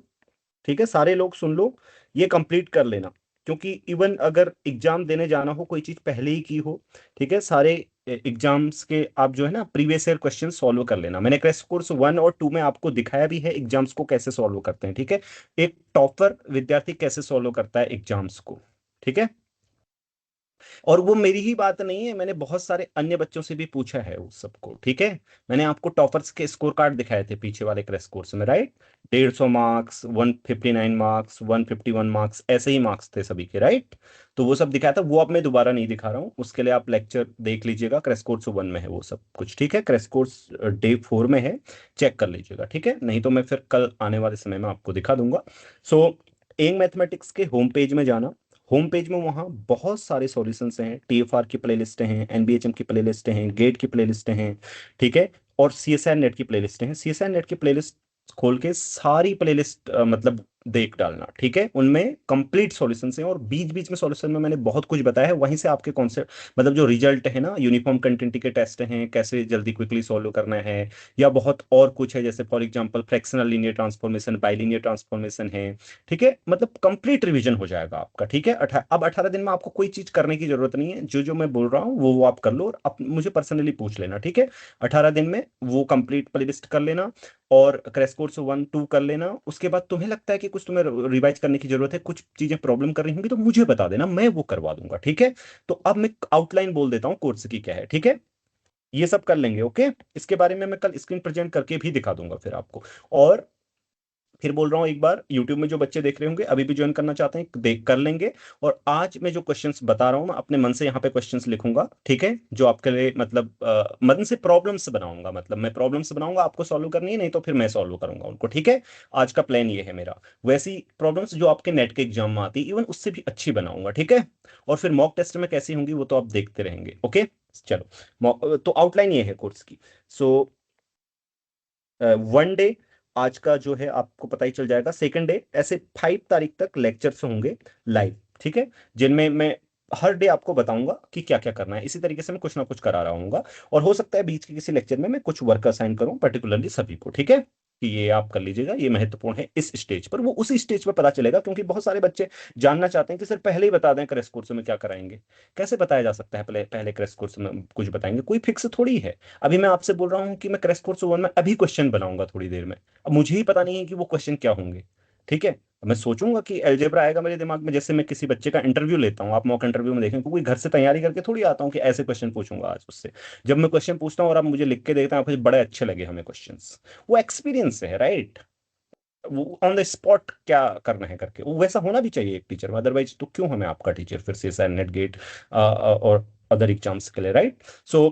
ठीक है। सारे लोग सुन लो, ये कंप्लीट कर लेना, क्योंकि इवन अगर एग्जाम देने जाना हो, कोई चीज पहले ही की हो, ठीक है, सारे एग्जाम्स के आप जो है ना प्रीवियस ईयर क्वेश्चन सॉल्व कर लेना। मैंने क्रैश कोर्स 1 और 2 में आपको दिखाया भी है एग्जाम्स को कैसे सॉल्व करते हैं, ठीक है। एक टॉपर विद्यार्थी कैसे सॉल्व करता है एग्जाम्स को, ठीक है। और वो मेरी ही बात नहीं है, मैंने बहुत सारे अन्य बच्चों से भी पूछा है उस सबको, ठीक है। मैंने आपको टॉपर्स के स्कोर कार्ड दिखाए थे पीछे वाले क्रैश कोर्स में, राइट। 150 मार्क्स, 159 मार्क्स, 151 मार्क्स, ऐसे ही मार्क्स थे सभी के, राइट। तो वो सब दिखाया था, वो अब मैं दोबारा नहीं दिखा रहा हूँ, उसके लिए आप लेक्चर देख लीजिएगा, क्रैश कोर्स 1 में है वो सब कुछ, ठीक है। क्रैश कोर्स डे 4 में है, चेक कर लीजिएगा, ठीक है। नहीं तो मैं फिर कल आने वाले समय में आपको दिखा दूंगा। सो एंग मैथमेटिक्स के होम पेज में जाना। होम पेज में वहाँ बहुत सारे सॉल्यूशंस हैं, टीएफआर की प्लेलिस्ट हैं, एनबीएचएम की प्लेलिस्ट हैं, गेट की प्लेलिस्ट हैं, ठीक है। और सीएसआर नेट की प्लेलिस्ट हैं। सीएसआर नेट की प्लेलिस्ट खोल के सारी प्लेलिस्ट मतलब देख डालना, ठीक है। उनमें कंप्लीट सॉल्यूशंस हैं, और बीच बीच में सॉल्यूशन में मैंने बहुत कुछ बताया है, वहीं से आपके कॉन्सेप्ट मतलब जो रिजल्ट है ना, यूनिफॉर्म कंटिन्यूटी के टेस्ट हैं, कैसे जल्दी क्विकली सॉल्व करना है, या बहुत और कुछ है, जैसे for example fractional linear transformation, bilinear transformation है, ठीक है। मतलब कंप्लीट रिवीजन हो जाएगा आपका, ठीक है। अब 18 दिन में आपको कोई चीज करने की जरूरत नहीं है, जो जो मैं बोल रहा हूँ वो आप कर लो, और मुझे पर्सनली पूछ लेना, ठीक है। 18 दिन में वो कंप्लीट प्लेलिस्ट कर लेना, और क्रैश कोर्स 1 2 कर लेना। उसके बाद तुम्हें लगता है कि कुछ तुम्हें रिवाइज करने की जरूरत है, कुछ चीजें प्रॉब्लम कर रही होंगी, तो मुझे बता देना, मैं वो करवा दूंगा, ठीक है। तो अब मैं आउटलाइन बोल देता हूँ कोर्स की क्या है, ठीक है। ये सब कर लेंगे, ओके। इसके बारे में मैं कल स्क्रीन प्रेजेंट करके भी दिखा दूंगा फिर आपको। और फिर बोल रहा हूँ, एक बार यूट्यूब में जो बच्चे देख रहे होंगे, अभी भी ज्वाइन करना चाहते हैं, देख कर लेंगे। और आज मैं जो क्वेश्चंस बता रहा हूँ, मैं अपने मन से यहाँ पे क्वेश्चंस लिखूंगा, ठीक है, जो आपके लिए मतलब मन से प्रॉब्लम्स बनाऊंगा, मतलब मैं प्रॉब्लम्स बनाऊंगा, आपको सॉल्व करनी है, नहीं तो फिर मैं सॉल्व करूंगा उनको, ठीक है। आज का प्लान ये है मेरा। वैसी प्रॉब्लम्स जो आपके नेट के एग्जाम में आती है, इवन उससे भी अच्छी बनाऊंगा, ठीक है। और फिर मॉक टेस्ट में कैसी होंगी वो तो आप देखते रहेंगे, ओके। चलो, तो आउटलाइन ये है कोर्स की। सो 1 डे आज का जो है आपको पता ही चल जाएगा। सेकंड डे ऐसे 5 तारीख तक लेक्चर्स होंगे लाइव, ठीक है, जिनमें मैं हर डे आपको बताऊंगा कि क्या क्या करना है। इसी तरीके से मैं कुछ ना कुछ करा रहा हूँ, और हो सकता है बीच के किसी लेक्चर में मैं कुछ वर्क असाइन करूं पर्टिकुलरली सभी को, ठीक है, कि ये आप कर लीजिएगा, ये महत्वपूर्ण है इस स्टेज पर। वो उसी स्टेज पर पता चलेगा, क्योंकि बहुत सारे बच्चे जानना चाहते हैं कि सर पहले ही बता दें क्रैश कोर्स में क्या कराएंगे। कैसे बताया जा सकता है पहले पहले क्रैश कोर्स में कुछ बताएंगे? कोई फिक्स थोड़ी है। अभी मैं आपसे बोल रहा हूँ कि मैं क्रैश कोर्स 1 में अभी क्वेश्चन बनाऊंगा थोड़ी देर में, अब मुझे ही पता नहीं है कि वो क्वेश्चन क्या होंगे, ठीक है। मैं सोचूंगा कि अलजेब्रा आएगा मेरे दिमाग में, जैसे मैं किसी बच्चे का इंटरव्यू लेता हूँ, आप मॉक इंटरव्यू में देखें, क्योंकि घर से तैयारी करके थोड़ी आता हूँ कि ऐसे क्वेश्चन पूछूंगा आज उससे। जब मैं क्वेश्चन पूछता हूँ और आप मुझे लिख के देते हैं, फिर बड़े अच्छे लगे हमें क्वेश्चंस, वो एक्सपीरियंस है, राइट। वो ऑन द स्पॉट क्या करना है करके, वो वैसा होना भी चाहिए एक टीचर में, अदरवाइज तो क्यों हमें आपका टीचर फिर से नेट गेट और अदर एग्जाम्स के लिए, राइट। सो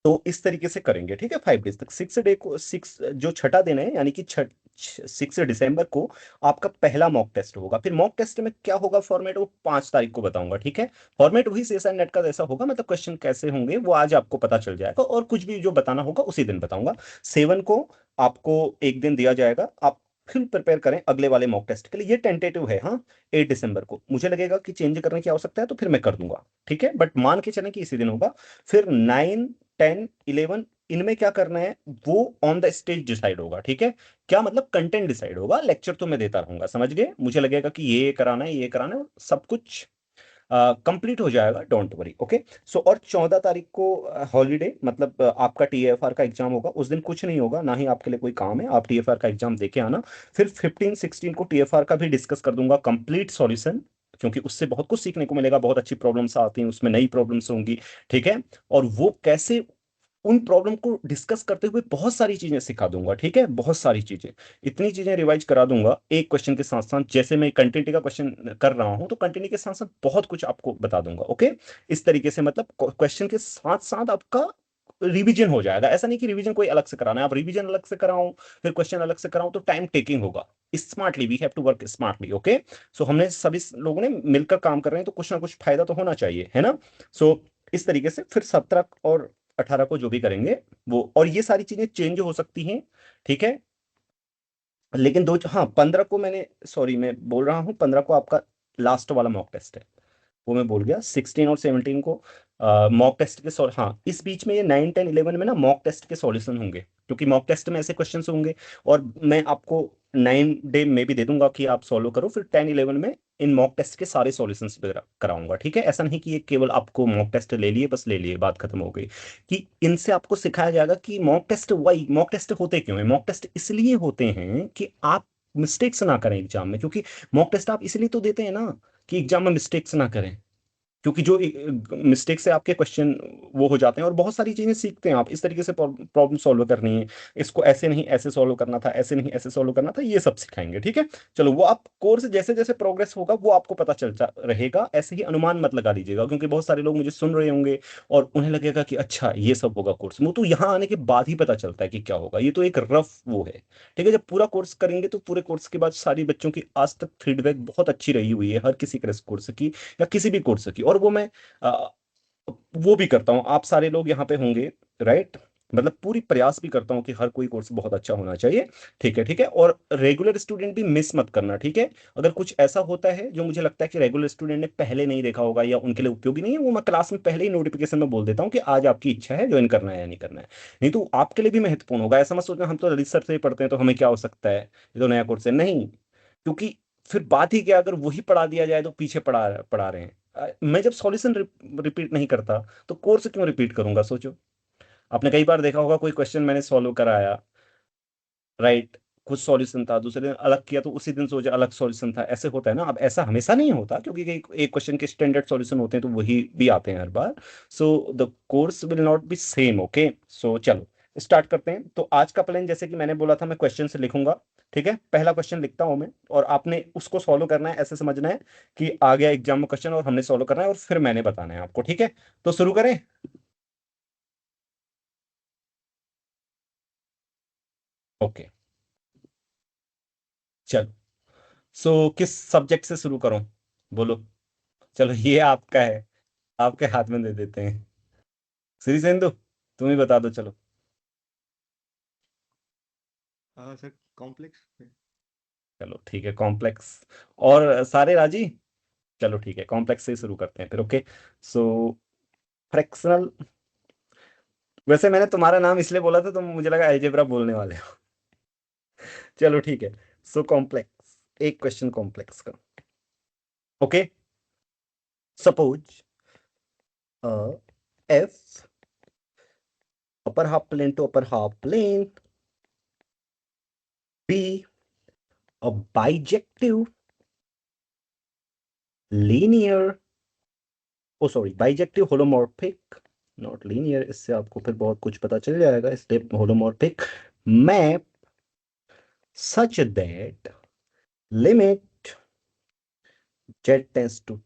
तो इस तरीके से करेंगे, ठीक है। 5 डेज तक, 6 डे को, 6 जो छठा दिन है, यानी कि 6 दिसंबर को आपका पहला मॉक टेस्ट होगा। फिर मॉक टेस्ट में क्या होगा फॉर्मेट, वो 5 तारीख को बताऊंगा, ठीक है। फॉर्मेट वही सीएसआई नेट का जैसा होगा, मतलब क्वेश्चन कैसे होंगे वो आज आपको पता चल जाएगा, और कुछ भी जो बताना होगा उसी दिन बताऊंगा। 7 को आपको एक दिन दिया जाएगा, आप फिर प्रिपेयर करें अगले वाले मॉक टेस्ट के लिए। ये टेंटेटिव है, हाँ। 8 दिसंबर को मुझे लगेगा कि चेंज करने की आवश्यकता है तो फिर मैं कर दूंगा, ठीक है, बट मान के चलें कि इसी दिन होगा। फिर 9 10 11 इनमें क्या करना है वो ऑन द स्टेज डिसाइड होगा, ठीक है। क्या मतलब, कंटेंट डिसाइड होगा, लेक्चर तो मैं देता रहूंगा, समझ गए। मुझे लगेगा कि ये कराना है, ये कराना है, सब कुछ कंप्लीट हो जाएगा, डोंट वरी। ओके, सो और 14 तारीख को हॉलीडे, मतलब आपका टीएफआर का एग्जाम होगा, उस दिन कुछ नहीं होगा, ना ही आपके लिए कोई काम है, आप टीएफआर का एग्जाम देके आना। फिर 15-16 को टीएफआर का भी डिस्कस कर दूंगा कंप्लीट सॉल्यूशन, क्योंकि उससे बहुत कुछ सीखने को मिलेगा, बहुत अच्छी प्रॉब्लम्स आती हैं उसमें, नई प्रॉब्लम्स होंगी, ठीक है। और वो कैसे, उन प्रॉब्लम को डिस्कस करते हुए बहुत सारी चीजें सिखा दूंगा, ठीक है, बहुत सारी चीजें, इतनी चीजें रिवाइज करा दूंगा एक क्वेश्चन के साथ साथ। जैसे मैं कंटिन्यूटी का क्वेश्चन कर रहा हूं, तो कंटिन्यूटी के साथ साथ बहुत कुछ आपको बता दूंगा। ओके, इस तरीके से मतलब क्वेश्चन के साथ साथ आपका रिवीजन हो जाएगा। ऐसा नहीं कि रिवीजन कोई अलग से कराना है, आप रिवीजन अलग से कराओ फिर क्वेश्चन अलग से कराओ, तो टाइम टेकिंग होगा। Smartly, we have to work smartly. Okay, so हमने सभी लोगों ने मिलकर काम कर रहे हैं, तो कुछ ना कुछ फायदा तो होना चाहिए, है ना। सो इस तरीके से फिर 17 और 18 को जो भी करेंगे वो, और ये सारी चीजें चेंज हो सकती हैं, ठीक है। लेकिन दो, हाँ 15 को मैंने, सॉरी मैं बोल रहा हूँ 15 को आपका लास्ट वाला मॉक टेस्ट है, वो मैं बोल गया। 16 और 17 को मॉक टेस्ट के हाँ, इस बीच में ये 9, 10, 11 में ना मॉक टेस्ट के सॉल्यूशन होंगे, क्योंकि मॉक टेस्ट में ऐसे क्वेश्चंस होंगे, और मैं आपको 9 डे में भी दे दूंगा कि आप सॉल्व करो, फिर 10, 11 में इन मॉक टेस्ट के सारे सॉल्यूशंस कराऊंगा, ठीक है। ऐसा नहीं कि ये केवल आपको मॉक टेस्ट ले लिए बस ले लिए बात खत्म हो गई, कि इनसे आपको सिखाया जाएगा कि mock test, why mock test होते क्यों है। मॉक टेस्ट इसलिए होते हैं कि आप मिस्टेक्स ना करें एग्जाम में, क्योंकि मॉक टेस्ट आप इसलिए तो देते हैं ना कि एग्जाम में मिस्टेक्स ना करें, क्योंकि जो मिस्टेक से आपके क्वेश्चन वो हो जाते हैं, और बहुत सारी चीजें सीखते हैं आप, इस तरीके से प्रॉब्लम सॉल्व करनी है, इसको ऐसे नहीं ऐसे सॉल्व करना था, ऐसे नहीं ऐसे सॉल्व करना था, ये सब सिखाएंगे, ठीक है। चलो, वो आप कोर्स जैसे जैसे प्रोग्रेस होगा वो आपको पता चलता रहेगा, ऐसे ही अनुमान मत लगा लीजिएगा, क्योंकि बहुत सारे लोग मुझे सुन रहे होंगे और उन्हें लगेगा कि अच्छा ये सब होगा कोर्स में, तो यहाँ आने के बाद ही पता चलता है कि क्या होगा, ये तो एक रफ वो है, ठीक है। जब पूरा कोर्स करेंगे तो पूरे कोर्स के बाद सारी बच्चों की आज तक फीडबैक बहुत अच्छी रही हुई है, हर किसी कोर्स की या किसी भी कोर्स की, और वो मैं अ, वो भी करता हूँ, आप सारे लोग यहाँ पे होंगे, राइट, मतलब पूरी प्रयास भी करता हूँ कि हर कोई कोर्स बहुत अच्छा होना चाहिए, ठीक है, ठीक है। और रेगुलर स्टूडेंट भी मिस मत करना, ठीक है। अगर कुछ ऐसा होता है जो मुझे लगता है कि रेगुलर स्टूडेंट ने पहले नहीं देखा होगा या उनके लिए उपयोगी नहीं है, वो मैं क्लास में पहले ही नोटिफिकेशन में बोल देता हूँ कि आज आपकी इच्छा है ज्वाइन करना है या नहीं करना है, नहीं तो आपके लिए भी महत्वपूर्ण होगा। ऐसा मत सोचना हम तो रिसर्च से ही पढ़ते हैं तो हमें क्या हो सकता है, ये तो नया कोर्स है, नहीं, क्योंकि फिर बात ही क्या, अगर वही पढ़ा दिया जाए तो पीछे पढ़ा पढ़ा रहे हैं। मैं जब सॉल्यूशन रिपीट नहीं करता तो कोर्स क्यों रिपीट करूंगा, सोचो। आपने कई बार देखा होगा कोई क्वेश्चन मैंने सॉल्व कराया, राइट, कुछ सॉल्यूशन था, दूसरे दिन अलग किया तो उसी दिन सोचा अलग सॉल्यूशन था, ऐसे होता है ना। अब ऐसा हमेशा नहीं होता, क्योंकि एक क्वेश्चन के स्टैंडर्ड सॉल्यूशन होते हैं तो वही भी आते हैं हर बार, so the course will not be same. Okay, so चलो स्टार्ट करते हैं। तो आज का प्लान जैसे कि मैंने बोला था, मैं क्वेश्चन से लिखूंगा, ठीक है। पहला क्वेश्चन लिखता हूं मैं, और आपने उसको सॉल्व करना है, ऐसे समझना है कि आ गया एग्जाम में क्वेश्चन और हमने सॉल्व करना है और फिर मैंने बताना है आपको, ठीक है। तो शुरू करें। ओके, चलो, सो किस सब्जेक्ट से शुरू करूं, बोलो। चलो ये आपका है, आपके हाथ में दे देते हैं। श्री सेंधु, तुम ही बता दो, चलो। हाँ सर, कॉम्प्लेक्स। चलो ठीक है, कॉम्प्लेक्स। और सारे राजी, चलो ठीक है, कॉम्प्लेक्स से ही शुरू करते हैं फिर। ओके, सो फ्रैक्शनल, वैसे मैंने तुम्हारा नाम इसलिए बोला था तो मुझे लगा अलजेब्रा बोलने वाले हो। चलो ठीक है, सो कॉम्प्लेक्स, एक क्वेश्चन कॉम्प्लेक्स का। Okay, suppose f upper half plane to upper half plane be a bijective linear, oh sorry, bijective holomorphic, not linear, इससे आपको फिर बहुत कुछ पता चल जाएगा, इसलिए holomorphic map such that limit z tends to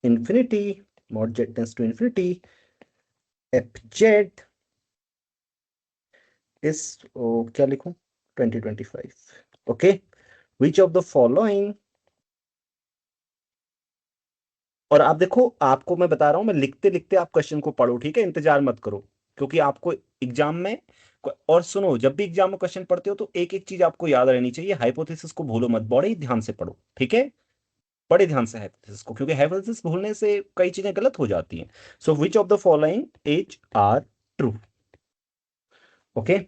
infinity, not z tends to infinity, f z is, क्या लिखूं, 2025। Okay, which of the following, और आप देखो, आपको मैं बता रहा हूं, मैं लिखते लिखते आप क्वेश्चन को पढ़ो, ठीक है, इंतजार मत करो, क्योंकि आपको एग्जाम में, और सुनो, जब भी एग्जाम में क्वेश्चन पढ़ते हो तो एक एक चीज आपको याद रहनी चाहिए, हाइपोथेसिस को भूलो मत, बड़े ही ध्यान से पढ़ो, ठीक है, बड़े ध्यान से हाइपोथेसिस को, क्योंकि हाइपोथेसिस भूलने से कई चीजें गलत हो जाती हैं। So which of the following is are true. Okay,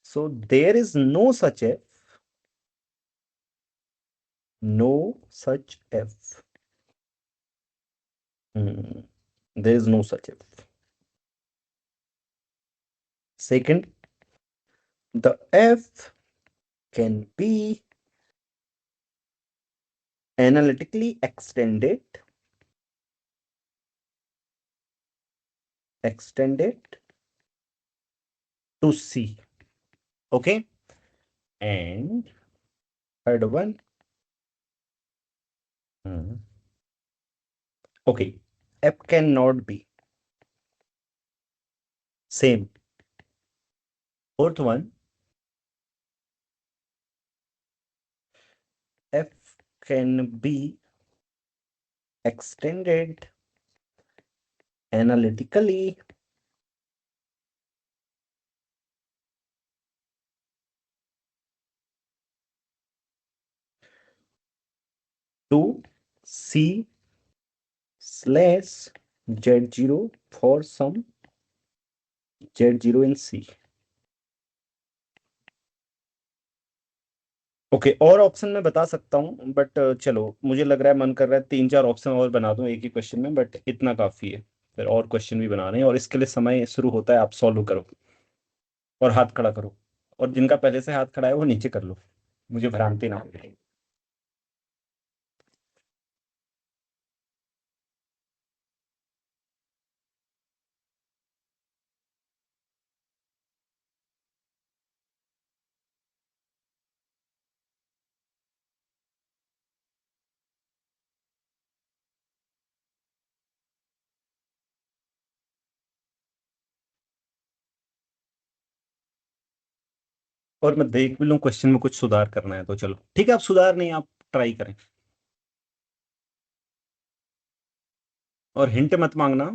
so there is no such f, no such f, There is no such if. Second, the f can be analytically extended to C. Okay. And third one. Okay. F cannot be. Same. Fourth one. F can be extended analytically to C slash Z0 for some Z0 in C. Okay और option मैं बता सकता हूँ but चलो मुझे लग रहा है मन कर रहा है 3-4 ऑप्शन और बना दूं एक ही क्वेश्चन में बट इतना काफी है फिर और क्वेश्चन भी बनाने हैं और इसके लिए समय शुरू होता है आप सॉल्व करो और हाथ खड़ा करो और जिनका पहले से हाथ खड़ा है वो नीचे कर लो मुझे भ्रांति ना हो। और मैं देख भी लूं क्वेश्चन में कुछ सुधार करना है तो चलो ठीक है आप सुधार नहीं आप ट्राई करें और हिंट मत मांगना।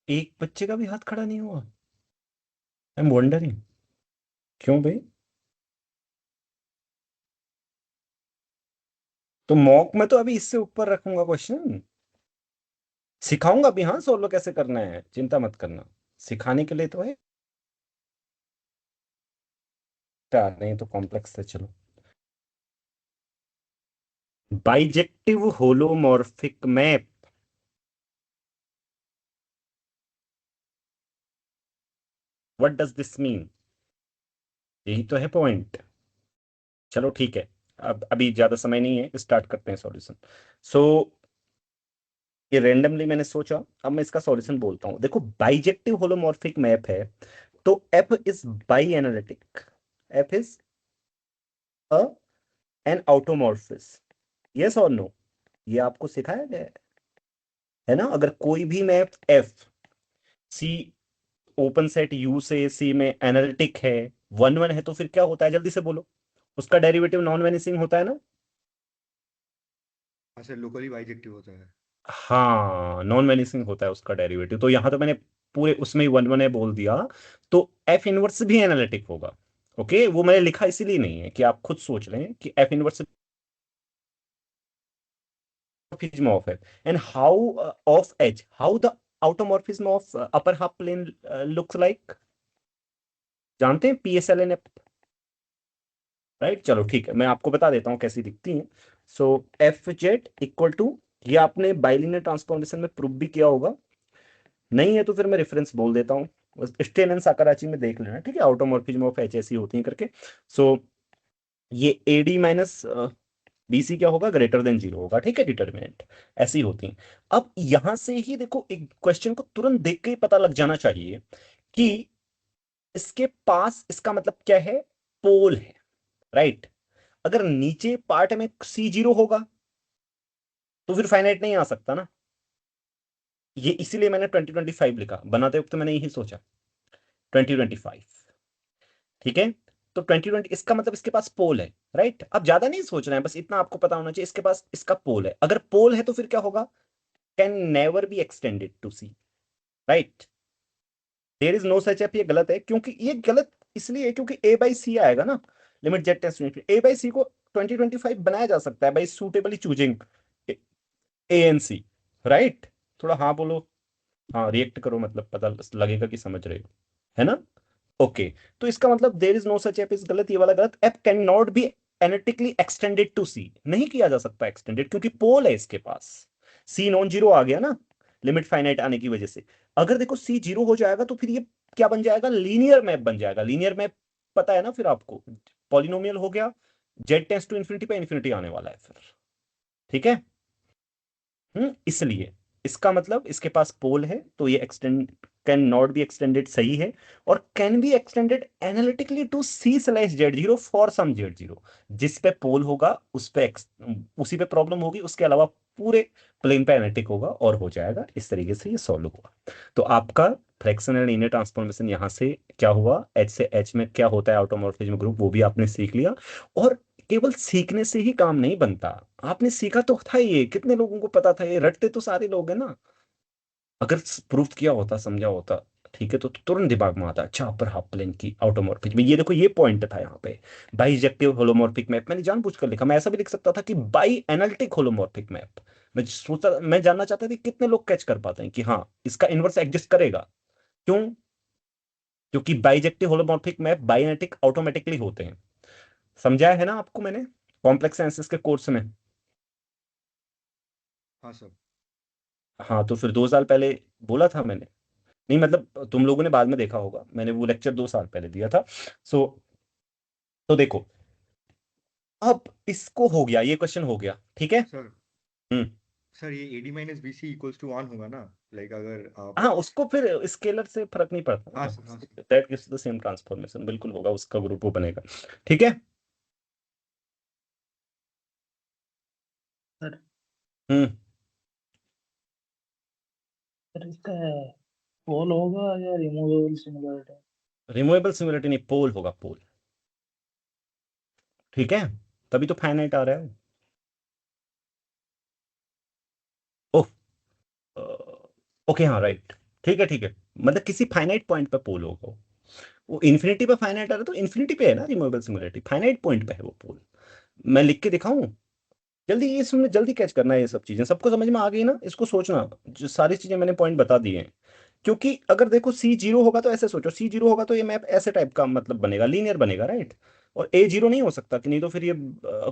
एक बच्चे का भी हाथ खड़ा नहीं हुआ। आई एम वंडरिंग क्यों भाई। तो मॉक में तो अभी इससे ऊपर रखूंगा क्वेश्चन सिखाऊंगा भी हाँ सोलो कैसे करना है चिंता मत करना सिखाने के लिए तो है नहीं तो कॉम्प्लेक्स है चलो। Bijective holomorphic map what does this mean यही तो है पॉइंट। चलो ठीक है अब अभी ज्यादा समय नहीं है स्टार्ट करते हैं सॉल्यूशन। सो ये रेंडमली मैंने सोचा अब मैं इसका सॉल्यूशन बोलता हूँ देखो बाइजेक्टिव होलोमॉर्फिक मैप है तो f is bi analytic f is a an automorphism yes और नो ये आपको सिखाया गया है ना अगर कोई भी map f C open set U से सी में एनालिटिक है 1-1 है तो फिर क्या होता है जल्दी से बोलो उसका डेरिवेटिव नॉन वेनिसिंग होता है ना। हाँ सर लोकली बाइजेक्टिव होता है। हाँ नॉन वेनिसिंग होता है उसका डेरिवेटिव तो यहां तो मैंने पूरे उसमें ही 1-1 है बोल दिया तो एफ इनवर्स भी एनालिटिक होगा। ओके वो मैंने लिखा इसीलिए नहीं है कि आप खुद सोच रहे हैं कि F inverse morphism of f and how of h how the automorphism of upper half plane looks like जानते हैं PSLN राइट चलो ठीक है मैं आपको बता देता हूँ कैसी दिखती है। सो एफ जेड इक्वल टू ये आपने बाइलिनियर ट्रांसफॉर्मेशन में प्रूव भी किया होगा नहीं है तो फिर मैं रेफरेंस बोल देता हूँ स्टेन एंड साकाराची में देख लेना ठीक है ऑटोमॉर्फिज्म ऑफ एच ऐसी होती है करके। सो ये एडी माइनस बीसी क्या होगा ग्रेटर देन 0 होगा ठीक है डिटर्मिनेंट ऐसी होती हैं। अब यहां से ही देखो एक क्वेश्चन को तुरंत देख के ही पता लग जाना चाहिए कि इसके पास इसका मतलब क्या है पोल है राइट। अगर नीचे पार्ट में सी जीरो होगा तो फिर फाइनाइट नहीं आ सकता ना। ये इसीलिए मैंने 2025 लिखा, बनाते वक्त मैंने यही सोचा 2025। ठीक है, तो 2020 इसका मतलब इसके पास पोल है, राइट। अब ज्यादा नहीं सोचना है, बस इतना आपको पता होना चाहिए इसके पास इसका पोल है। अगर पोल है तो फिर क्या होगा, can never be extended to C, right. There is no such app, ये गलत है। क्योंकि ये गलत इसलिए है क्योंकि ए बाई सी आएगा ना, limit z tends a by C को 2025 बनाया जा सकता है by suitably choosing a and C, right. थोड़ा हाँ बोलो, हाँ रिएक्ट करो, मतलब पता लगेगा कि समझ रहे हो, है ना। ओके, तो इसका मतलब there is no such f is गलत, ये वाला गलत। F can not be analytically extended to C, नहीं किया जा सकता एक्सटेंडेड क्योंकि पोल है इसके पास। सी नॉन जीरो आ गया ना, लिमिट फाइनाइट आने की वजह से। अगर देखो सी जीरो हो जाएगा तो फिर ये क्या बन जाएगा, लीनियर मैप बन जाएगा। लीनियर मैप पता है ना फिर आपको, पॉलिनोमियल हो गया, जेड टेंस टू इन्फिनिटी पे इन्फिनिटी आने वाला है फिर। ठीक है, इसलिए इसका मतलब इसके पास पोल है तो ये extend can not be extended सही है। और can be extended analytically to C slash Z zero for some Z zero. जिस पे पोल होगा उस पे उसी पे प्रॉब्लम होगी, उसके अलावा पूरे प्लेन पे एनालिटिक होगा और हो जाएगा। इस तरीके से ये सॉल्व हुआ। तो आपका फ्रैक्शन एंड लीनियर ट्रांसफॉर्मेशन यहाँ से क्या हुआ, एच से एच में क्या होता है ऑटोमॉर्फिज्म ग्रुप, वो भी आपने सीख लिया। और केवल सीखने से ही काम नहीं बनता, आपने सीखा तो था, ये कितने लोगों को पता था, ये रटते तो सारे लोग हैं ना। अगर प्रूफ किया होता, समझा होता, ठीक है, तो तुरंत दिमाग में आता अच्छा अपर हाफ प्लेन की ऑटोमॉर्फिक में। ये देखो ये पॉइंट था यहाँ पे, बाइजेक्टिव होलोमॉर्फिक मैप। मैंने जानबूझकर लिखा, मैं ऐसा भी लिख सकता था कि बाई एनालिटिक होलोमॉर्फिक मैप। मैं सोचता, मैं जानना चाहता था कितने लोग कैच कर पाते हैं कि हाँ इसका इनवर्स एग्जिस्ट करेगा। क्यों, क्योंकि बाइजेक्टिव होलोमॉर्फिक मैप बाइनेटिक ऑटोमेटिकली होते हैं। समझाया है ना आपको मैंने कॉम्प्लेक्स साइंसेस के कोर्स में। हाँ सर। हाँ, तो फिर 2 साल पहले बोला था मैंने, नहीं मतलब तुम लोगों ने बाद में देखा होगा, मैंने वो लेक्चर 2 साल पहले दिया था। सो तो देखो, अब इसको हो गया, ये क्वेश्चन हो गया, ठीक है। Sir hmm. सर ये AD minus BC equals to 1 होगा ना, लाइक अगर आप। हाँ, उसको फिर स्केलर से फर्क नहीं पड़ता हाँ ना, सर, हाँ sir. That gives the same transformation, बिल्कुल होगा, उसका ग्रुप वो बनेगा। ठीक है। Sir hmm. सर इसका पोल होगा या रिमूवेबल सिंगुलरिटी? रिमूवेबल सिमिलरिटी नहीं, पोल होगा, पोल। ठीक है, तभी तो फाइनाइट आ रहा है। ओह, ओके, हाँ राइट, ठीक है ठीक है। मतलब किसी फाइनाइट पॉइंट पे पोल होगा वो इन्फिनिटी पे फाइनाइट आ रहा है तो इन्फिनिटी पे है ना रिमूवेबल सिंगुलरिटी, फाइनाइट पॉइंट पे है वो पोल। मैं लिख के दिखाऊं, जल्दी ये सुनने, जल्दी कैच करना है, ये सब चीजें सबको समझ में आ गई ना, इसको सोचना, जो सारी चीजें मैंने पॉइंट बता दिए हैं। क्योंकि अगर देखो सी जीरो होगा तो ऐसे सोचो, सी जीरो होगा तो ये मैप ऐसे टाइप का मतलब बनेगा, लीनियर बनेगा, राइट। और ए जीरो नहीं हो सकता, कि नहीं तो फिर ये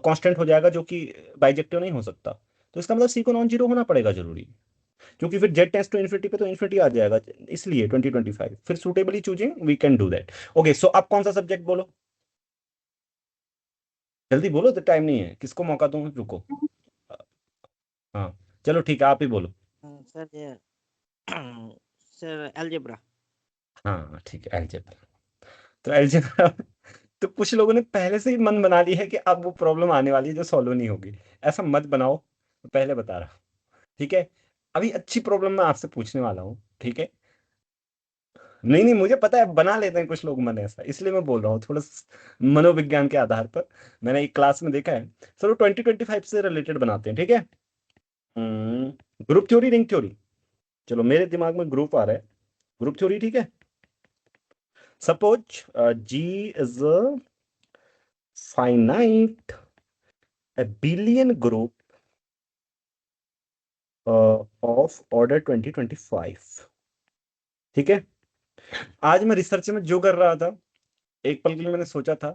कांस्टेंट हो जाएगा जो कि बाइजेक्टिव नहीं हो सकता। तो इसका मतलब सी को नॉन जीरो होना पड़ेगा जरूरी, क्योंकि फिर जेड टेंस टू इन्फिनिटी पे तो इन्फिनिटी आ जाएगा। इसलिए 2025 फिर suitably choosing we can do that. Okay, so आप कौन सा सब्जेक्ट बोलो, जल्दी बोलो, तो टाइम नहीं है, किसको मौका दूं, रुको। हाँ, चलो ठीक है, आप ही बोलो। सर ये सर अलजेब्रा। हाँ ठीक है, अलजेब्रा। तो अलजेब्रा तो कुछ लोगों ने पहले से ही मन बना ली है कि अब वो प्रॉब्लम आने वाली है जो सॉल्व नहीं होगी। ऐसा मत बनाओ, मैं पहले बता रहा हूँ, ठीक है। अभी अच्छी प्रॉब्लम मैं आपसे पूछने वाला हूँ, ठीक है। नहीं नहीं, मुझे पता है बना लेते हैं कुछ लोग मन ऐसा, इसलिए मैं बोल रहा हूँ थोड़ा मनोविज्ञान के आधार पर। मैंने एक क्लास में देखा है। चलो 2025 से रिलेटेड बनाते हैं, ठीक है। Group theory, ring theory. चलो मेरे दिमाग में ग्रुप आ रहा है, ग्रुप थ्योरी, ठीक है। Suppose G is a finite abelian group of order 2025। ठीक है, आज मैं रिसर्च में जो कर रहा था, एक पल के लिए मैंने सोचा था,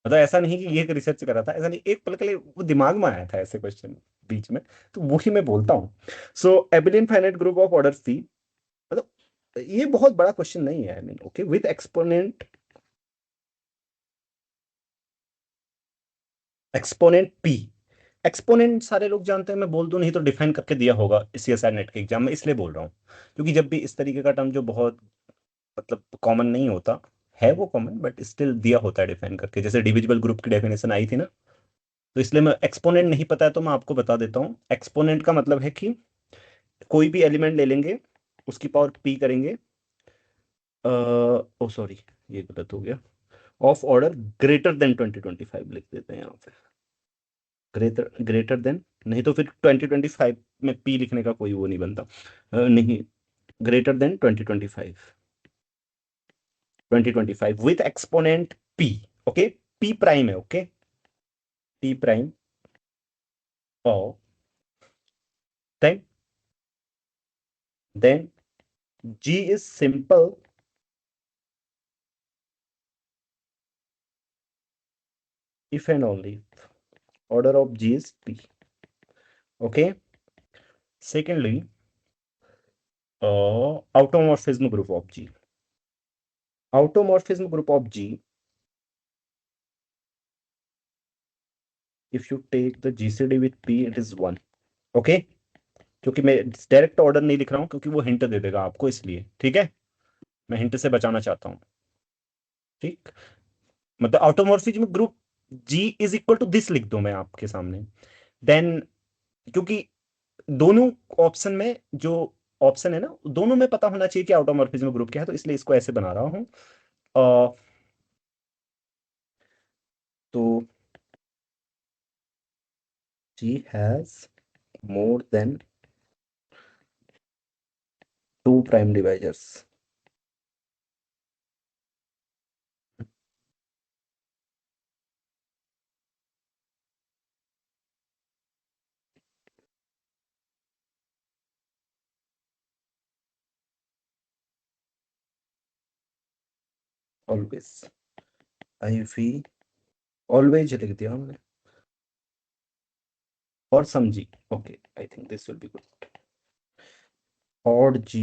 मतलब ऐसा नहीं कि ये रिसर्च कर रहा था, ऐसा नहीं, एक पल के लिए वो दिमाग में आया था ऐसे क्वेश्चन बीच में, तो वही मैं बोलता हूँ। So abelian finite group of order C, मतलब ये बहुत बड़ा क्वेश्चन नहीं है, I mean okay, with exponent, exponent p. Exponent सारे लोग जानते हैं, मैं बोल दूं नहीं तो डिफाइन करके दिया होगा CSIR नेट के एग्जाम में, इसलिए बोल रहा हूँ। क्योंकि जब भी इस तरीके का टर्म जो बहुत मतलब कॉमन नहीं होता है वो कॉमन, बट स्टिल दिया होता है डिफाइन करके, जैसे डिविजिबल ग्रुप की डेफिनेशन आई थी ना। तो इसलिए मैं एक्सपोनेंट नहीं पता है तो मैं आपको बता देता हूँ। एक्सपोनेंट का मतलब है कि कोई भी एलिमेंट ले लेंगे, उसकी पावर पी करेंगे, ओ सॉरी ये गलत हो गया, ऑफ ऑर्डर ग्रेटर देन 2025 लिख देते हैं यहाँ पे। ग्रेटर ग्रेटर देन, नहीं तो फिर 2025 में पी लिखने का कोई वो नहीं बनता। नहीं, greater than 2025 with exponent p. Okay, p prime है, okay, p prime of then g is simple if and only if order of g is p. Okay, secondly, automorphism group of g. Automorphism group of g, if you take the gcd with p, it is 1. Okay, क्योंकि मैं direct order नहीं लिख रहा हूं क्योंकि वो hint दे देगा आपको, इसलिए ठीक है, मैं हिंट से बचाना चाहता हूं। ठीक, मतलब automorphism group G is equal to this लिख दूं मैं आपके सामने, देन क्योंकि दोनों ऑप्शन में जो ऑप्शन है ना, दोनों में पता होना चाहिए कि ऑटोमॉर्फिज्म ग्रुप क्या है, तो इसलिए इसको ऐसे बना रहा हूं। तो G has more than 2 prime divisors. Always, I we, always लिख दिया हमने, और some G. Okay, I think this will be good. और जी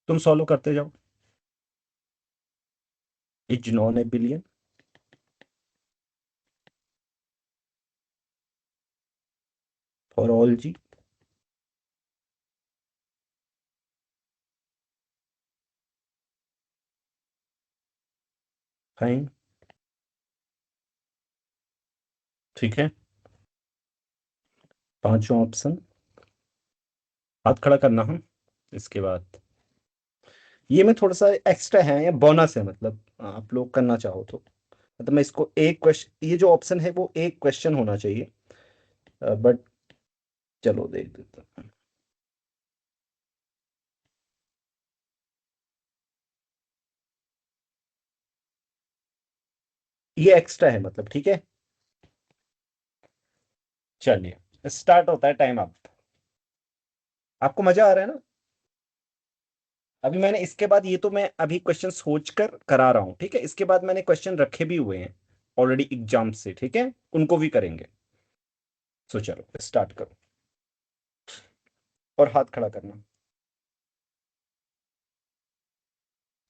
तुम सॉल्व करते जाओ। Is non abelian for all G. Fine, ठीक है, पांचों ऑप्शन हाथ खड़ा करना हम। इसके बाद ये में थोड़ा सा एक्स्ट्रा है या बोनस है, मतलब आप लोग करना चाहो तो, मतलब मैं इसको एक क्वेश्चन, ये जो ऑप्शन है वो एक क्वेश्चन होना चाहिए, बट चलो देख देते हैं। ये एक्स्ट्रा है मतलब, ठीक है, चलिए स्टार्ट होता है टाइम अब। आपको मजा आ रहा है ना? अभी मैंने इसके बाद, ये तो मैं अभी क्वेश्चन सोच कर करा रहा हूं, ठीक है, इसके बाद मैंने क्वेश्चन रखे भी हुए हैं ऑलरेडी एग्जाम से, ठीक है, उनको भी करेंगे। सो चलो स्टार्ट करो, और हाथ खड़ा करना।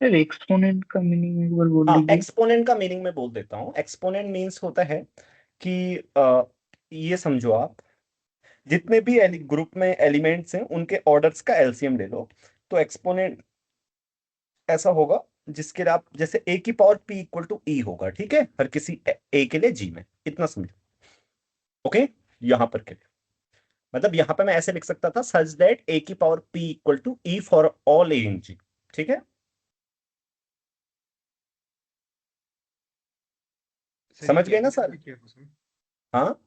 यार एक्सपोनेंट का मीनिंग एक बार बोल हाँ, दीजिए। एक्सपोनेंट का मीनिंग मैं बोल देता हूँ। एक्सपोनेंट मीन्स होता है कि ये समझो आप, जितने भी ग्रुप में एलिमेंट्स हैं उनके ऑर्डर्स का एलसीएम ले लो, तो एक्सपोनेंट ऐसा होगा जिसके लिए आप, जैसे ए की पावर पी इक्वल टू ई होगा, ठीक है, हर किसी ए के लिए जी में, इतना समझो। ओके, यहां पर के लिए मतलब यहां पे मैं ऐसे लिख सकता था, सच दैट ए की power p equal to e for all a in G, ठीक है, सर ये समझ गए ना कैपिटल सर? पी क्या है उसमें? हाँ,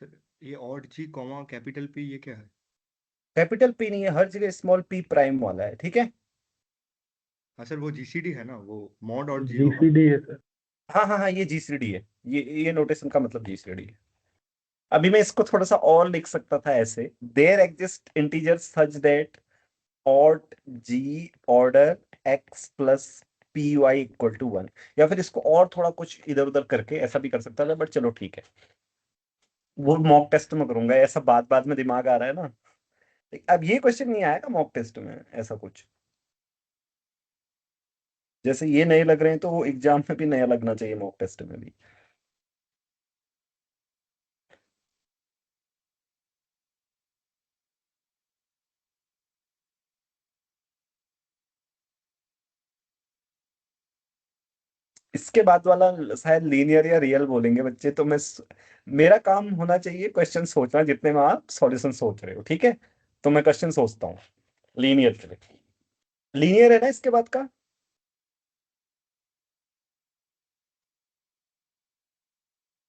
सर ये ऑड जी कॉमा कैपिटल पी ये क्या है? कैपिटल पी नहीं है, हर जगह स्मॉल पी प्राइम वाला है, ठीक है। हाँ सर वो जीसीडी है ना, वो मॉड ऑड जी होगा। जीसीडी है सर। हाँ हाँ हाँ, ये जीसीडी है, ये नोटेशन का मतलब जीसीडी है। अभी मैं इसको थोड़ा सा और लिख सकता था ऐसे, there exist integers such that odd G order X plus P Y equal to 1, या फिर इसको और थोड़ा कुछ इधर उधर करके ऐसा भी कर सकता था, बट चलो ठीक है, वो मॉक टेस्ट में करूंगा, ऐसा बात बात में दिमाग आ रहा है ना। अब ये क्वेश्चन नहीं आएगा मॉक टेस्ट में ऐसा कुछ, जैसे ये नए लग रहे हैं तो वो एग्जाम में भी नया लगना चाहिए, मॉक टेस्ट में भी। इसके बाद वाला शायद लीनियर या रियल बोलेंगे बच्चे, तो मेरा काम होना चाहिए क्वेश्चन सोचना जितने में आप सॉल्यूशन सोच रहे हो, ठीक है। तो मैं क्वेश्चन सोचता हूँ लीनियर के लिए। लीनियर है ना इसके बाद का?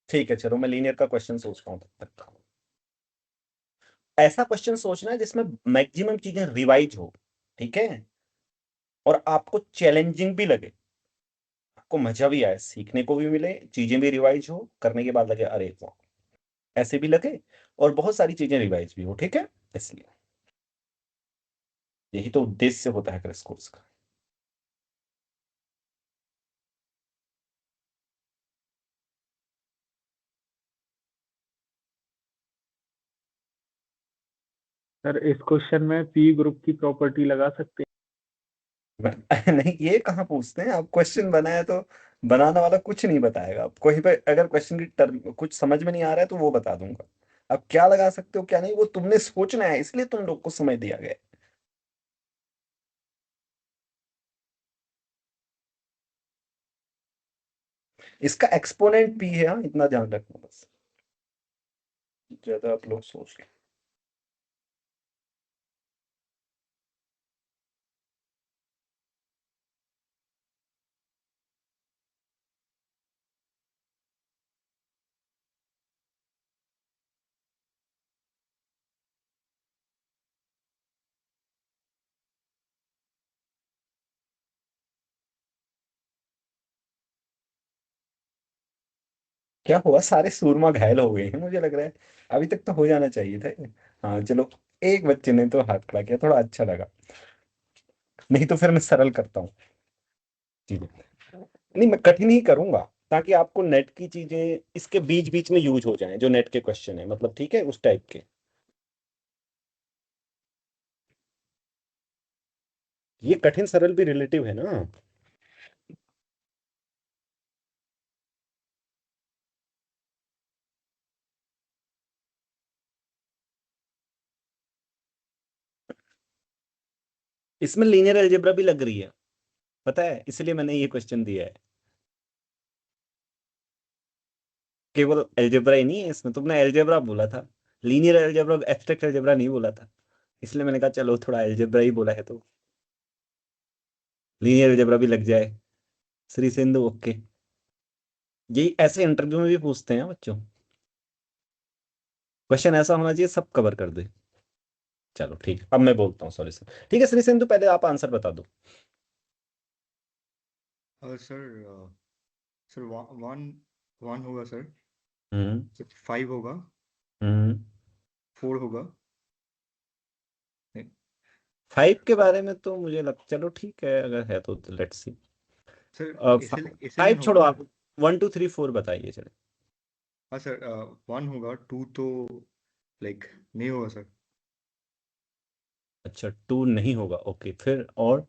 ठीक है, चलो मैं लीनियर का क्वेश्चन सोचता हूँ तब तक। ऐसा क्वेश्चन सोचना है जिसमें मैक्सिमम चीजें रिवाइज हो, ठीक है, और आपको चैलेंजिंग भी लगे, आपको मजा भी आए, सीखने को भी मिले, चीजें भी रिवाइज हो, करने के बाद लगे अरे वाह, ऐसे भी लगे, और बहुत सारी चीजें रिवाइज भी हो, ठीक है। इसलिए यही तो उद्देश्य होता है क्रैश कोर्स का। सर इस क्वेश्चन में पी ग्रुप की प्रॉपर्टी लगा सकते नहीं, ये कहाँ पूछते हैं, आप क्वेश्चन बनाया तो बनाने वाला कुछ नहीं बताएगा, आप कोई पे अगर क्वेश्चन की टर्म कुछ समझ में नहीं आ रहा है तो वो बता दूंगा। आप क्या लगा सकते हो क्या नहीं, वो तुमने सोचना है, इसलिए तुम लोग को समय दिया गया है। इसका एक्सपोनेंट पी है, हाँ, इतना ध्यान रखना बस, ज्यादा आप लोग सोच लो। क्या हुआ, सारे सूरमा घायल हो गए हैं मुझे लग रहा है, अभी तक तो हो जाना चाहिए था। हाँ चलो, एक बच्चे ने तो हाथ खड़ा किया, थोड़ा अच्छा लगा। नहीं तो फिर मैं सरल करता हूँ चीजें, नहीं मैं कठिन ही करूंगा, ताकि आपको नेट की चीजें इसके बीच बीच में यूज हो जाएं, जो नेट के क्वेश्चन है, मतलब ठीक है उस टाइप के। ये कठिन सरल भी रिलेटिव है ना। इसमें लीनियर अलजेब्रा भी लग रही है, पता है, इसलिए मैंने ये क्वेश्चन दिया है। केवल अलजेब्रा ही नहीं है इसमें, तुमने अलजेब्रा बोला था, लीनियर अलजेब्रा एब्स्ट्रैक्ट अलजेब्रा नहीं बोला था, इसलिए मैंने कहा चलो थोड़ा अलजेब्रा ही बोला है तो लीनियर अलजेब्रा भी लग जाए। श्री सिंधु ओके, यही ऐसे इंटरव्यू में भी पूछते हैं बच्चों, क्वेश्चन ऐसा होना चाहिए सब कवर कर दे। चलो ठीक, अब मैं बोलता हूँ सॉल्यूशन, ठीक है श्री सिंधु पहले आप आंसर बता दो। सर सर वन वन होगा सर, हम्म 5 होगा, हम्म 4 होगा। 5 के बारे में तो मुझे लग, चलो ठीक है अगर है तो लेट्स सी। सर एसएलएन 5 होगा छोड़ो ना? आप, 1 2 3 4 बताइए चलो। हाँ सर, 1 होगा, 2 तो लाइक नहीं होगा सर। अच्छा 2 नहीं होगा, ओके फिर और?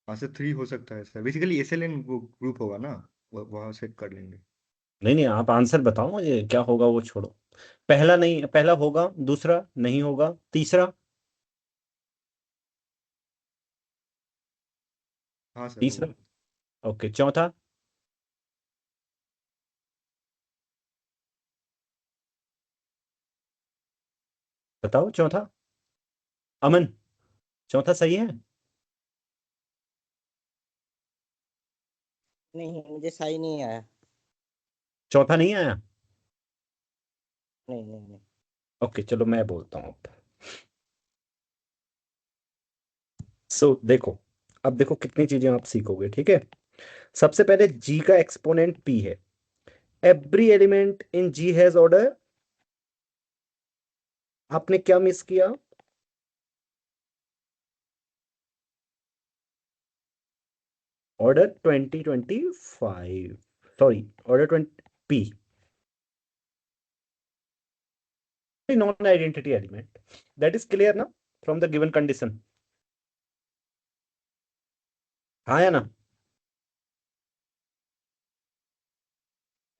हाँ सर, 3 हो सकता है सर, बेसिकली एसएलएन ग्रुप होगा ना, वहाँ से कर लेंगे। नहीं नहीं, आप आंसर बताओ मुझे क्या होगा वो छोड़ो। पहला नहीं, पहला होगा, दूसरा नहीं होगा, तीसरा? हाँ सर तीसरा, होगा। ओके, चौथा? बताओ चौथा, अमन, चौथा सही है? नहीं मुझे सही नहीं आया। चौथा नहीं आया? नहीं नहीं नहीं। ओके चलो मैं बोलता हूँ अब। देखो, अब देखो कितनी चीजें आप सीखोगे, ठीक है। सबसे पहले जी का एक्सपोनेंट पी है, every element in G has order, आपने क्या मिस किया? Order 2025, sorry order 20 P, non identity element, that is clear ना फ्रॉम द गिवन कंडीशन? हाँ या ना?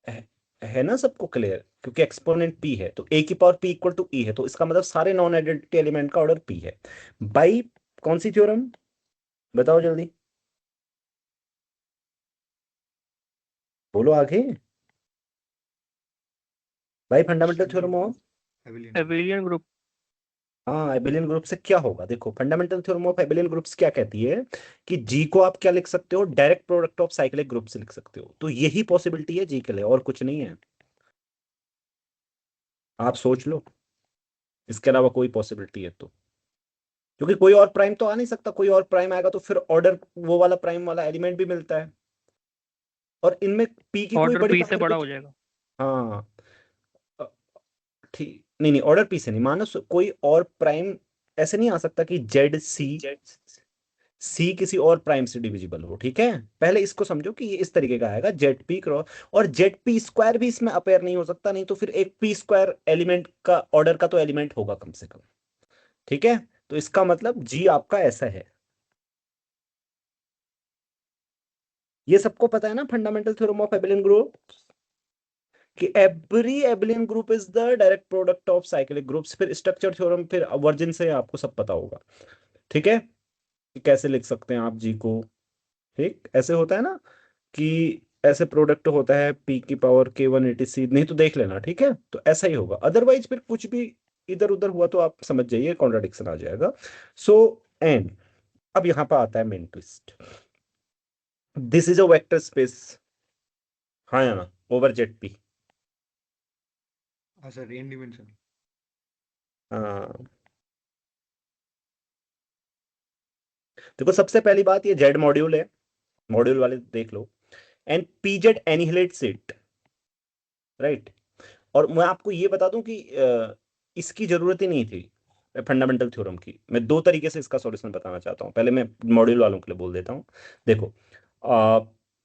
है, है ना सबको क्लियर, क्योंकि एक्सपोनेंट पी है तो ए की पावर पी इक्वल टू ई है, तो इसका मतलब सारे नॉन आइडेंटिटी एलिमेंट का ऑर्डर पी है। बाई कौन सी थ्योरम, बताओ जल्दी। बोलो आगे भाई। Fundamental theorem of एबिलियन abelian group. हाँ एबिलियन ग्रुप से क्या होगा? देखो फंडामेंटल थ्योरम ऑफ एबिलियन ग्रुप्स क्या कहती है कि जी को आप क्या लिख सकते हो? Direct product of cyclic group से लिख सकते हो। तो यही पॉसिबिलिटी है जी के लिए, और कुछ नहीं है। आप सोच लो, इसके अलावा कोई पॉसिबिलिटी है तो? क्योंकि कोई और प्राइम तो आ नहीं सकता। कोई और प्राइम आएगा तो फिर ऑर्डर वो वाला प्राइम वाला एलिमेंट भी मिलता है, और इनमें पी की कोई ऑर्डर बड़ी पी से बड़ा हो प्रॉपर्टी। जाएगा। हाँ ठीक, नहीं नहीं, ऑर्डर पी से नहीं मानो, कोई और प्राइम ऐसे नहीं आ सकता कि जेड सी किसी और प्राइम से डिविजिबल हो। ठीक है, पहले इसको समझो कि ये इस तरीके का आएगा जेड पी क्रॉस, और जेड पी स्क्वायर भी इसमें अपेयर नहीं हो सकता, नहीं तो फिर एक पी स्क्वायर एलिमेंट का ऑर्डर का तो एलिमेंट होगा कम से कम। ठीक है, तो इसका मतलब जी आपका ऐसा है। ये सबको पता है ना fundamental theorem of abelian group, कि every abelian group is the direct product of cyclic groups. फिर स्ट्रक्चर थ्योरम, फिर वर्जिन से आपको सब पता होगा। ठीक है, कि कैसे लिख सकते हैं आप जी को। ठीक, ऐसे होता है ना कि ऐसे प्रोडक्ट होता है पी की पावर के वन एटी सी, नहीं तो देख लेना। ठीक है, तो ऐसा ही होगा। अदरवाइज फिर कुछ भी इधर उधर हुआ तो आप समझ जाइए कॉन्ट्राडिक्शन आ जाएगा। सो एंड अब यहां पर आता है main twist. This is a vector space, हाँ या ना, ओवर जेड पी। हाँ सर, n डिमेंशन। हाँ देखो, सबसे पहली बात ये जेड मॉड्यूल है, मॉड्यूल वाले देख लो, and p Z annihilates it, right. और मैं आपको ये बता दूं कि इसकी जरूरत ही नहीं थी फंडामेंटल थ्योरम की। मैं दो तरीके से इसका सॉल्यूशन बताना चाहता हूँ। पहले मैं मॉड्यूल वालों के लिए बोल देता हूँ। देखो,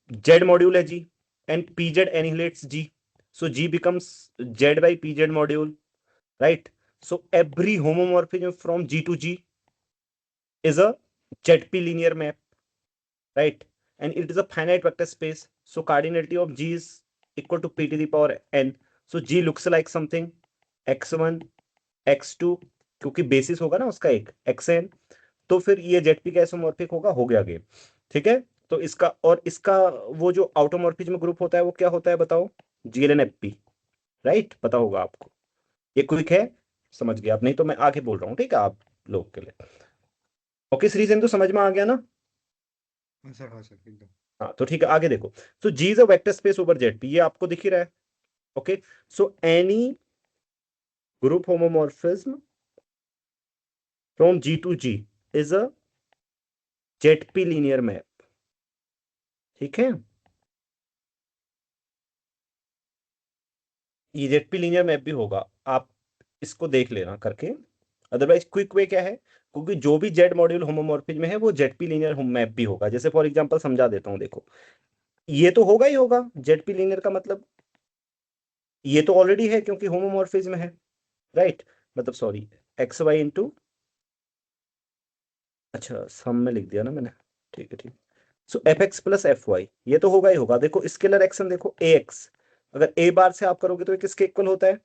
जेड मॉड्यूल है G, and p Z annihilates G, so G becomes Z by p Z module, right. So every homomorphism from G to G is a ZP linear map, right? And it is a finite vector space. So cardinality of G is equal to P to the power n. So G looks like something x1, x2, क्योंकि basis होगा ना उसका एक xn, तो फिर ये ZP का isomorphic होगा, हो गया गेम। ठीक है, तो इसका और इसका वो जो आउटोमॉर्फिज्म ग्रुप होता है वो क्या होता है बताओ? GLN-FP, राइट, पता होगा आपको। ये क्विक है, समझ गया आप, नहीं तो मैं आगे बोल रहा हूँ। ठीक है, आप लोग के लिए ओके, रीजन तो समझ में आ गया ना? हाँ सर, हाँ सर, एकदम। हाँ तो ठीक है, आगे देखो। So G is a vector space over Z P, ये आपको दिख ही रहा है। Okay, so any group homomorphism from G to G is a Z P linear map. ठीक है, ये जेड पी लीनियर मैप भी होगा, आप इसको देख लेना करके। अदरवाइज क्विक वे क्या है, क्योंकि जो भी जेड मॉड्यूल होमोमॉर्फिज्म है वो जेड पी लीनियर मैप भी होगा। जैसे फॉर एग्जांपल समझा देता हूँ, देखो ये तो होगा ही होगा जेड पी लीनियर का मतलब, ये तो ऑलरेडी है क्योंकि होमोमॉर्फिज्म है, राइट। मतलब सॉरी, एक्स वाई इंटू, अच्छा सम में लिख दिया ना मैंने, ठीक है ठीक। So f x plus f y, ये तो होगा ही होगा। देखो स्केलर एक्शन, देखो ए एक्स, अगर ए बार से आप करोगे तो ये किसके इक्वल होता है?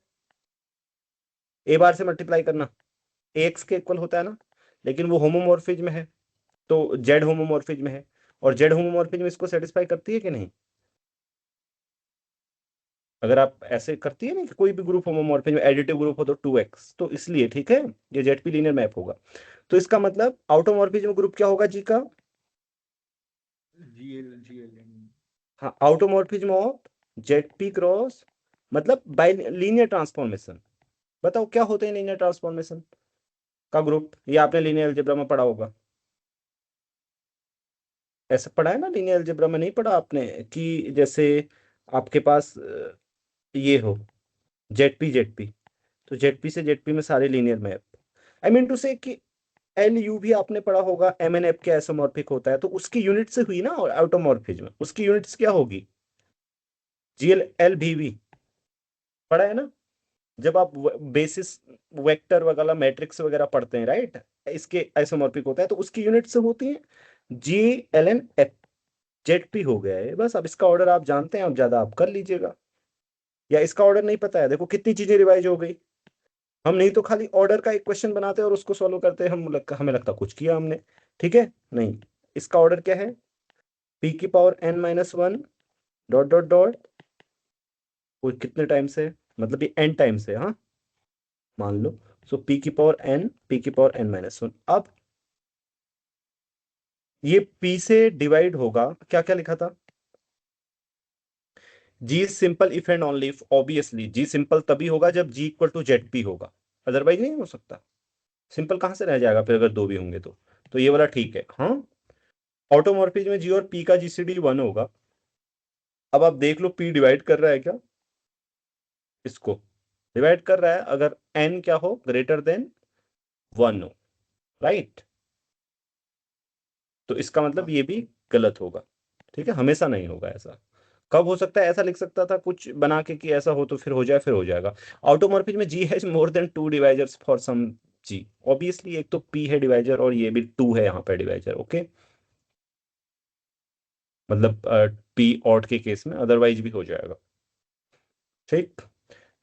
ए बार से मल्टीप्लाई करना ए एक्स के इक्वल होता है ना। लेकिन वो होमोमॉर्फिज्म है, तो जेड होमोमॉर्फिज्म है, और जेड होमोमॉर्फिज्म इसको सेटिस्फाई करती है कि नहीं? अगर आप ऐसे करती है ना कि कोई भी ग्रुप होमोमॉर्फिज्म एडिटिव ग्रुप हो तो 2x, तो इसलिए ठीक है ये जेड पी लीनियर मैप होगा। तो इसका मतलब आउटोमॉर्फिज्म ग्रुप क्या होगा जी का? GLN। हाँ, आउटोमॉर्फिज्म ऑफ जेड पी क्रॉस, मतलब बाय लीनियर ट्रांसफॉर्मेशन। बताओ क्या होते हैं लीनियर ट्रांसफॉर्मेशन का ग्रुप? ये आपने लीनियर अलजेब्रा में पढ़ा होगा। ऐसा पढ़ा है ना लीनियर अलजेब्रा में? नहीं पढ़ा आपने कि जैसे आपके पास ये हो जेड पी, तो जेड पी से जेड पी में सारे linear map. I mean to से कि एल यू भी आपने पढ़ा होगा, एम एन एफ के आइसोमॉर्फिक होता है, तो उसकी यूनिट से हुई ना आउटोमॉर्फिज्म, उसकी यूनिट्स क्या होगी? जीएल एल भी पढ़ा है ना जब आप बेसिस वेक्टर वगैरह मैट्रिक्स वगैरह पढ़ते हैं, राइट। इसके आइसोमॉर्फिक होता है तो उसकी यूनिट से होती है G L N F. Z P हो गया है बस। अब इसका ऑर्डर आप जानते हैं, अब ज्यादा आप कर लीजिएगा, या इसका ऑर्डर नहीं पता है, देखो कितनी चीजें रिवाइज हो गई। हम नहीं तो खाली ऑर्डर का एक क्वेश्चन बनाते हैं और उसको सॉल्व करते हैं, हमें लगता कुछ किया हमने। ठीक है, नहीं, इसका ऑर्डर क्या है? पी की power n-1 dot dot dot, वो कितने टाइम से, मतलब ये n टाइम से, हाँ मान लो। सो p की पावर n, p की पावर n माइनस वन। अब ये p से डिवाइड होगा, क्या क्या लिखा था, g is simple if and only if. Obviously g simple तभी होगा जब g equal to Z P होगा, अदरवाइज नहीं हो सकता। सिंपल कहां से रह जाएगा फिर अगर दो भी होंगे तो ये वाला ठीक है, हाँ। ऑटोमॉर्फिज्म में g और p का जीसीडी 1 होगा। अब आप देख लो p डिवाइड कर रहा है क्या, इसको डिवाइड कर रहा है अगर n क्या हो, ग्रेटर देन 1 हो, राइट। तो इसका मतलब ये भी गलत होगा, ठीक है, हमेशा नहीं होगा ऐसा। कब हो सकता है, ऐसा लिख सकता था कुछ बना के कि ऐसा हो तो फिर हो जाए, फिर हो जाएगा। ऑटोमॉर्फिज्म में G has more than two divisors for some G. Obviously एक तो पी है डिवाइजर और ये भी टू है यहाँ पे डिवाइजर, ओके। मतलब पी ऑड के केस में, अदरवाइज भी हो जाएगा, ठीक।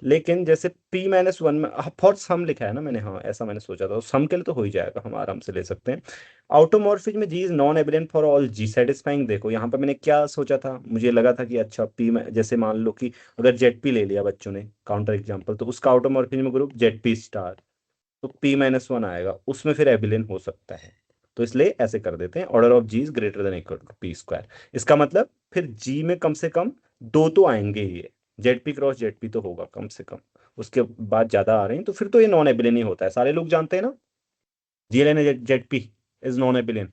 लेकिन जैसे p माइनस वन में फॉर सम लिखा है ना मैंने, हाँ ऐसा मैंने सोचा था, सम के लिए तो हो ही जाएगा, हम आराम से ले सकते हैं। ऑटोमॉर्फिज्म में g is non abelian for all g satisfying. देखो यहाँ पे मैंने क्या सोचा था, मुझे लगा था कि अच्छा p में जैसे मान लो कि अगर जेड पी ले लिया बच्चों ने काउंटर एग्जाम्पल, तो उसका automorphism group Z P star, तो p माइनस वन आएगा, उसमें फिर एबिलियन हो सकता है। तो इसलिए ऐसे कर देते हैं, order of G is greater than equal to P square. इसका मतलब फिर जी में कम से कम दो तो आएंगे ही, ये Z P cross Z P तो होगा कम से कम। उसके बाद ज्यादा आ रहे हैं तो फिर तो ये नॉन एबिलियन ही होता है, सारे लोग जानते हैं ना, GLN Z P is non abelian.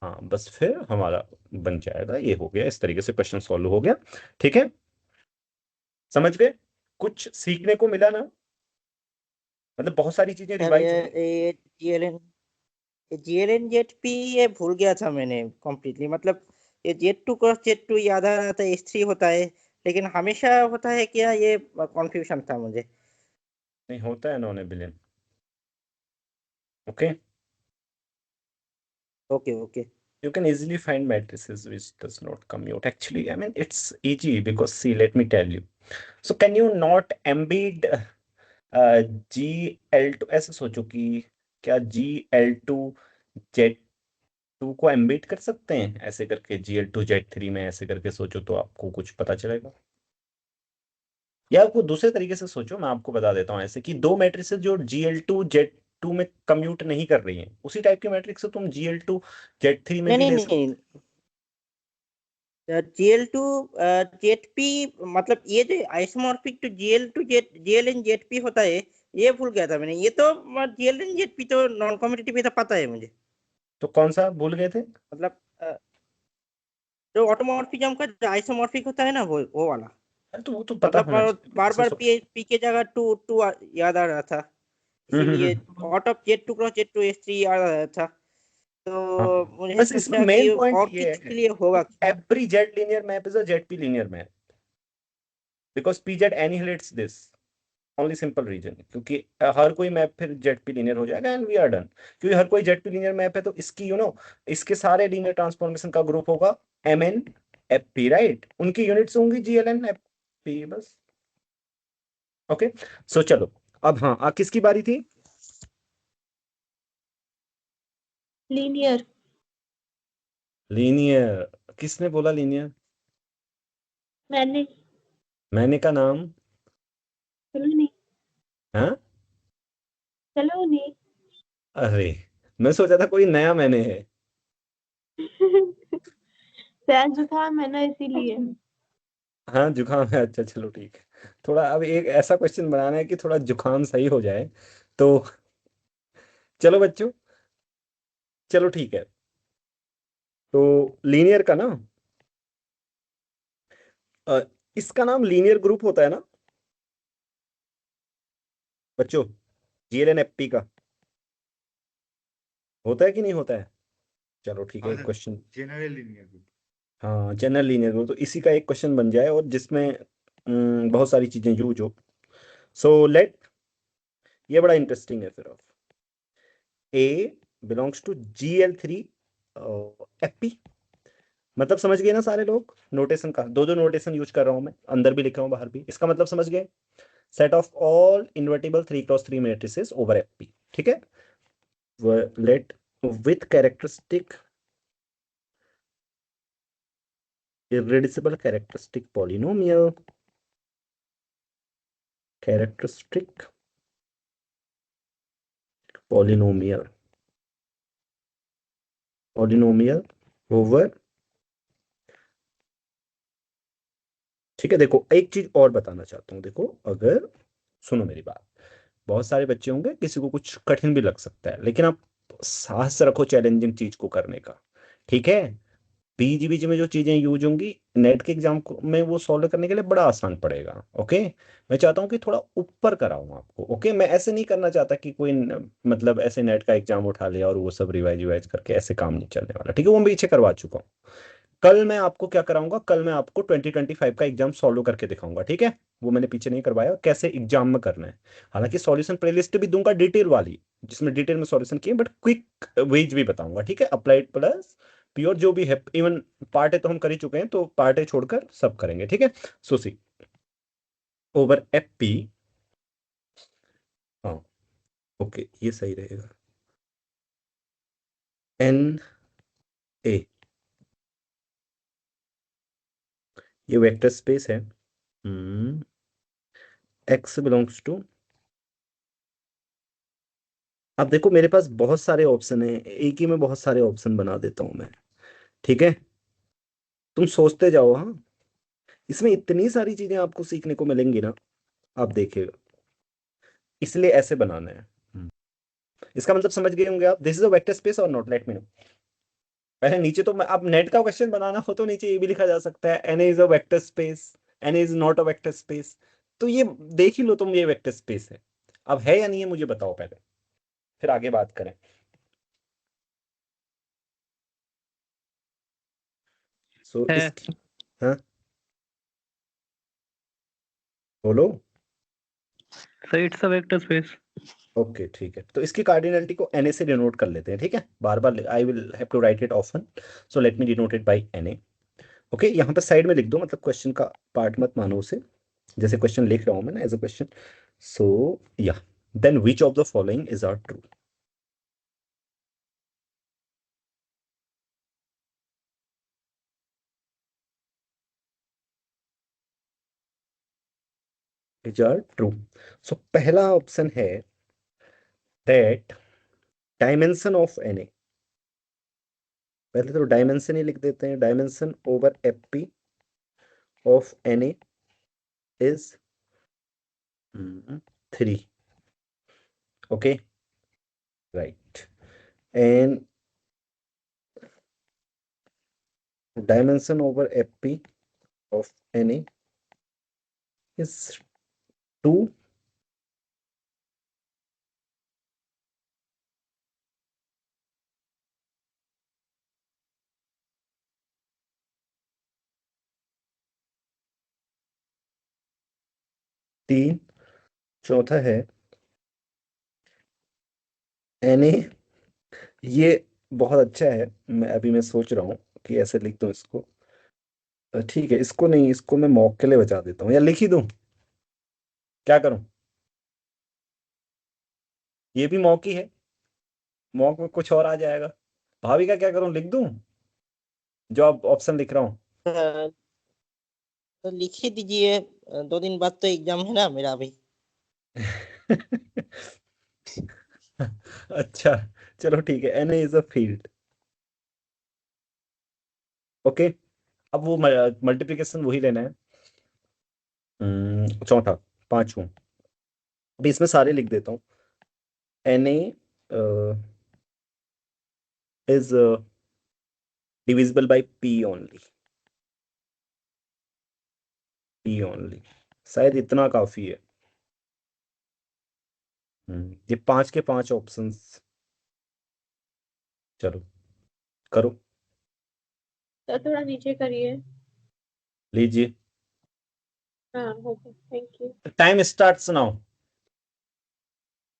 हाँ बस फिर हमारा बन जाएगा, ये हो गया, इस तरीके से क्वेश्चन सॉल्व हो गया, ठीक है। समझ गए, कुछ सीखने को मिला ना, मतलब बहुत सारी चीजें सर रिवाइज ये जीएलएन जेड पी ये भूल गया था मैंने कम्प्लीटली। मतलब ये Z two cross Z two याद आ रहा था, S3 होता है, लेकिन हमेशा होता है क्या, ये कंफ्यूजन था मुझे। नहीं होता है non एबिलियन, okay. Okay okay. You can easily find matrices which does not commute. Actually, I mean, it's easy because see, let me tell you. So can you not embed GL2, ऐसे सोचो कि क्या GL2 Z2 को embed कर सकते हैं ऐसे करके, GL2 Z3 में ऐसे करके सोचो तो आपको कुछ पता चलेगा। या आपको दूसरे तरीके से सोचो, मैं आपको बता देता हूँ ऐसे कि दो मैट्रिसेस जो GL2 Z2 में कम्यूट नहीं कर रही हैं, उसी टाइप की मैट्रिक्स से तुम GL2 Z3 में नहीं भी नहीं ले सकते। नहीं, GL2 जेड मतलब ये जो आइसोमॉर्फिक टू GLN जेड होता है, ये भूल गया था मैंने। ये तो GLN जेड तो नॉन कम्यूटेटिव था, पता है मुझे। तो कौन सा भूल गए थे? मतलब जो ऑटोमॉर्फिज्म का जो आइसोमॉर्फिक होता है ना, वो वाला। अरे तो वो तो पता मतलब होना चाहिए बार ऐसे बार पी के जगह टू टू याद आ रहा था, इसीलिए out of Z two cross Z two S3 याद आ रहा था। हाँ तो मुझे बस इसमें सोचा कि मेन पॉइंट और ये किस है के लिए होगा। कि every Z linear map is a Z P linear map because P Z annihilates this, only simple reason, क्योंकि हर कोई मैप फिर जेड पी लीनियर हो जाएगा एंड वी आर डन। क्योंकि हर कोई जेड पी लीनियर मैप है तो इसकी इसके सारे लीनियर ट्रांसफॉर्मेशन का ग्रुप होगा M N F P, right, उनकी यूनिट्स होंगी G L N F P, बस। ओके, सो चलो अब हाँ किसकी बारी थी? लीनियर। लीनियर, किसने बोला लीनियर? मैंने। मैंने का नाम, चलो नहीं। हाँ चलो नहीं। अरे मैं सोचा था कोई नया मैंने है। शायद जुकाम है ना, इसीलिए। हाँ जुकाम है, अच्छा चलो ठीक है। थोड़ा अब एक ऐसा क्वेश्चन बनाना है कि थोड़ा जुकाम सही हो जाए, तो चलो बच्चों, चलो ठीक है। तो लीनियर का ना, अ, इसका नाम लीनियर ग्रुप होता है ना बच्चों, जीएलएनएफटी का होता है कि नहीं होता है? चलो ठीक है, हाँ एक sir, question, general linear group. हाँ जनरल लीनियर ग्रुप, तो इसी का एक क्वेश्चन बन जाए और जिसमें बहुत सारी चीजें यूज हो। सो लेट, ये बड़ा इंटरेस्टिंग है फिर। ए बिलोंग्स टू GL3 एफपी, मतलब समझ गए ना सारे लोग नोटेशन का, दो दो नोटेशन यूज कर रहा हूं मैं, अंदर भी लिख रहा हूं बाहर भी, इसका मतलब समझ गए। Set of all invertible 3x3 matrices over FP, ठीक है। Let with characteristic, irreducible characteristic polynomial, characteristic polynomial, polynomial over, ठीक है। देखो एक चीज और बताना चाहता हूँ, देखो अगर, सुनो मेरी बात, बहुत सारे बच्चे होंगे, किसी को कुछ कठिन भी लग सकता है, लेकिन आप साहस रखो चैलेंजिंग चीज को करने का, ठीक है। बीच बीच में जो चीजें यूज होंगी नेट के एग्जाम में, वो सॉल्व करने के लिए बड़ा आसान पड़ेगा, ओके। मैं चाहता हूँ कि थोड़ा ऊपर कराऊं आपको, ओके। मैं ऐसे नहीं करना चाहता कि कोई मतलब ऐसे नेट का एग्जाम उठा लिया और वो सब रिवाइज रिवाइज करके, ऐसे काम नहीं चलने वाला, ठीक है। वो मैं पीछे करवा चुका हूँ। कल मैं आपको क्या कराऊंगा, कल मैं आपको 2025 का एग्जाम सॉल्व करके दिखाऊंगा, ठीक है। वो मैंने पीछे नहीं करवाया, कैसे एग्जाम में करना है। हालांकि सॉल्यूशन प्लेलिस्ट भी दूंगा डिटेल वाली, जिसमें डिटेल में सॉल्यूशन किए, बट क्विक वेज भी बताऊंगा, ठीक है। अप्लाइड प्लस प्योर जो भी है, इवन पार्ट ए तो हम कर ही चुके हैं, तो पार्ट ए छोड़कर सब करेंगे, ठीक है। सो सी ओवर एफ पी, हाँ ओके, ये सही रहेगा। एन ए, ये वेक्टर स्पेस है। एक्स बिलोंग्स टू, अब देखो मेरे पास बहुत सारे ऑप्शन है, एक ही में बहुत सारे ऑप्शन बना देता हूं मैं, ठीक है। तुम सोचते जाओ, हाँ। इसमें इतनी सारी चीजें आपको सीखने को मिलेंगी ना, आप देखिएगा। इसलिए ऐसे बनाना है। इसका मतलब समझ गए होंगे आप, this is a vector space और नॉट, लेट मी नो। पहले नीचे तो मैं, अब नेट का क्वेश्चन बनाना हो तो नीचे ये भी लिखा जा सकता है, N is a vector space, N is not a vector space. तो ये देख ही लो तुम, ये वेक्टर स्पेस है। अब है या नहीं है मुझे बताओ पहले, फिर आगे बात करें। सो है। इसकी, हाँ बोलो। So it's a vector space. Okay ठीक है, तो इसकी कार्डिनलिटी को एन ए से डिनोट कर लेते हैं, ठीक है। बार बार I will have to write it often, so let me denote it by N A. Okay, यहाँ पे साइड में लिख दो, मतलब क्वेश्चन का पार्ट मत मानो उसे, जैसे क्वेश्चन लिख रहा हूँ मैं ना as a question. So yeah then which of the following is are true. Is are true. So पहला ऑप्शन है that dimension of N A, पहले तो डायमेंशन ही लिख देते हैं, dimension over F P of N A is 3, okay right. And dimension over fp of Na is 2, तीन। चौथा है Na, ये बहुत अच्छा है, मैं सोच रहा हूँ कि ऐसे लिख दूं इसको। ठीक है, इसको नहीं, इसको मैं मॉक के लिए बचा देता हूँ, या लिख ही दूं, क्या करूं। ये भी मॉक ही है, मॉक में कुछ और आ जाएगा। भाभी का क्या करूं, लिख दूं जो आप ऑप्शन लिख रहा हूँ। तो लिख ही दीजिए, 2 दिन बाद तो एग्जाम है ना मेरा अभी। अच्छा चलो ठीक है, Na is a field, okay. अब वो मल्टीप्लिकेशन वही लेना है। चौथा, पांचवा, अभी इसमें सारे लिख देता हूँ। Na is divisible by P only, P only, शायद इतना काफी है। ये पांच के पांच ऑप्शंस, चलो करो, तो थोड़ा नीचे करिए। लीजिए। हाँ हो गया, thank you. Time starts now,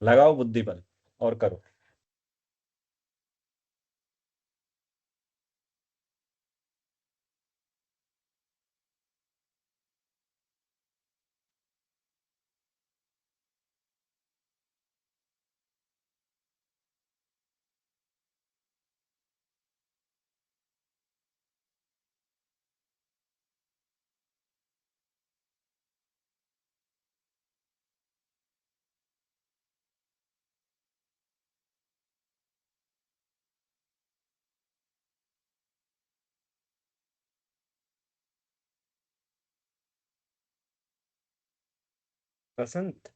लगाओ बुद्धि बल और करो। बसंत।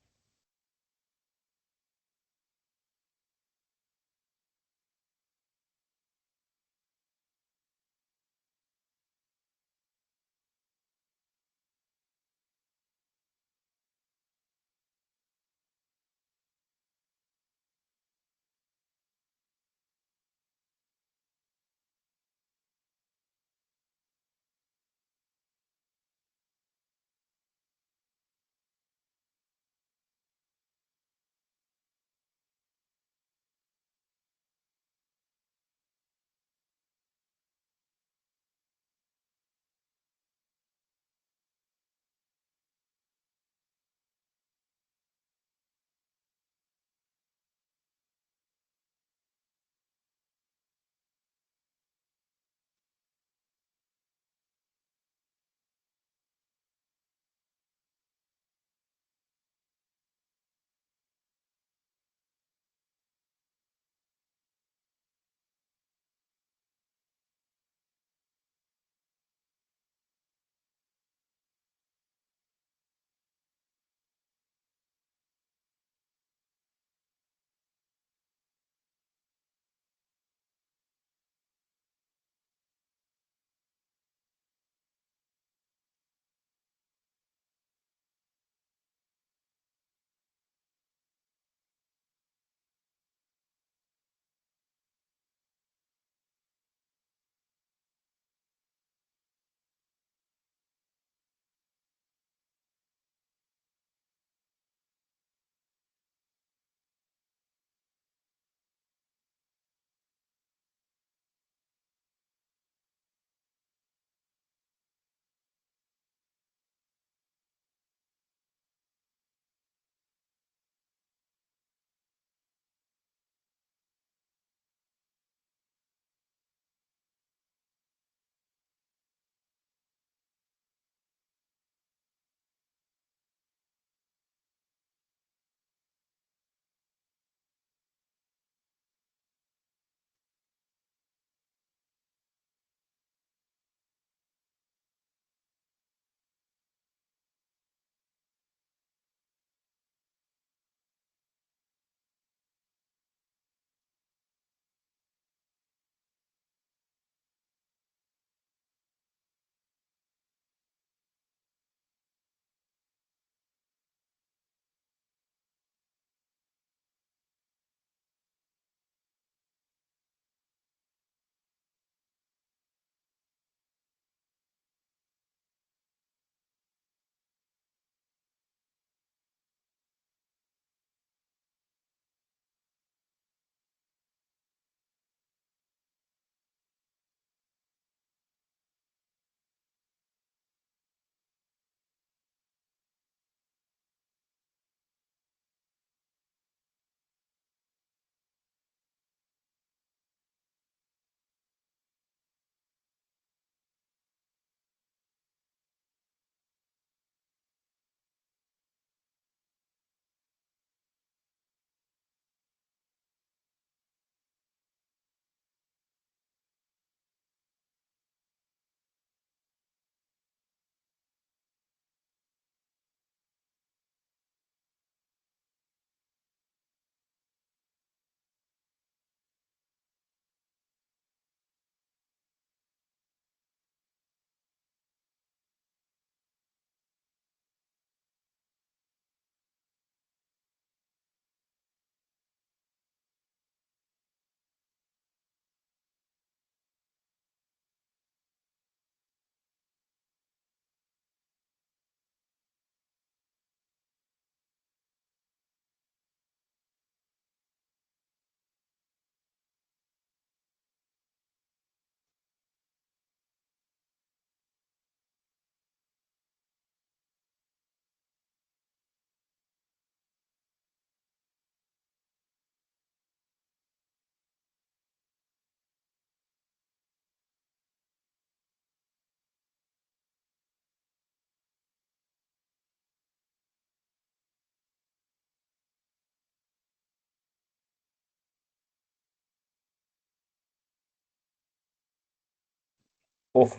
ओह,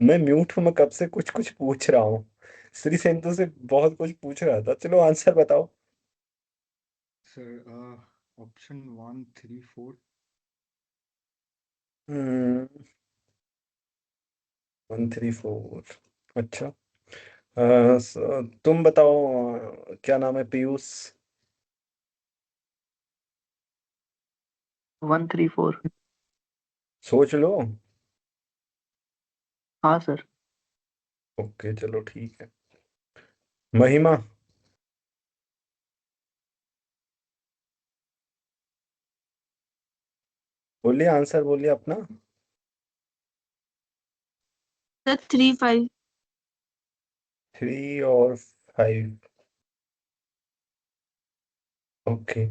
मैं म्यूट हूँ, मैं कब से कुछ कुछ पूछ रहा हूँ। श्री सेंतु से बहुत कुछ पूछ रहा था, चलो आंसर बताओ। सर ऑप्शन 1 3 4 हम्म 1 3 4। अच्छा, तुम बताओ, क्या नाम है, पीयूष? 134। सोच लो। हाँ सर। ओके चलो ठीक है। महिमा? बोलिए, आंसर बोलिए अपना। सर 3 5। 3 और 5। ओके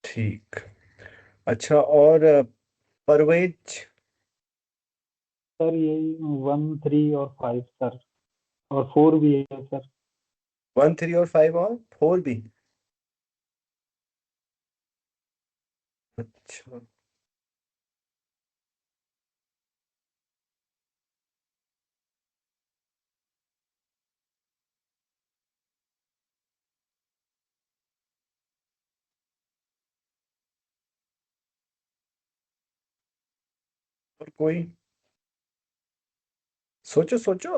ठीक। अच्छा, और परवेज? सर यही 1 3 और 5 सर, और 4 भी है सर। 1 3 और 5 और 4 भी? अच्छा, और कोई? सोचो सोचो,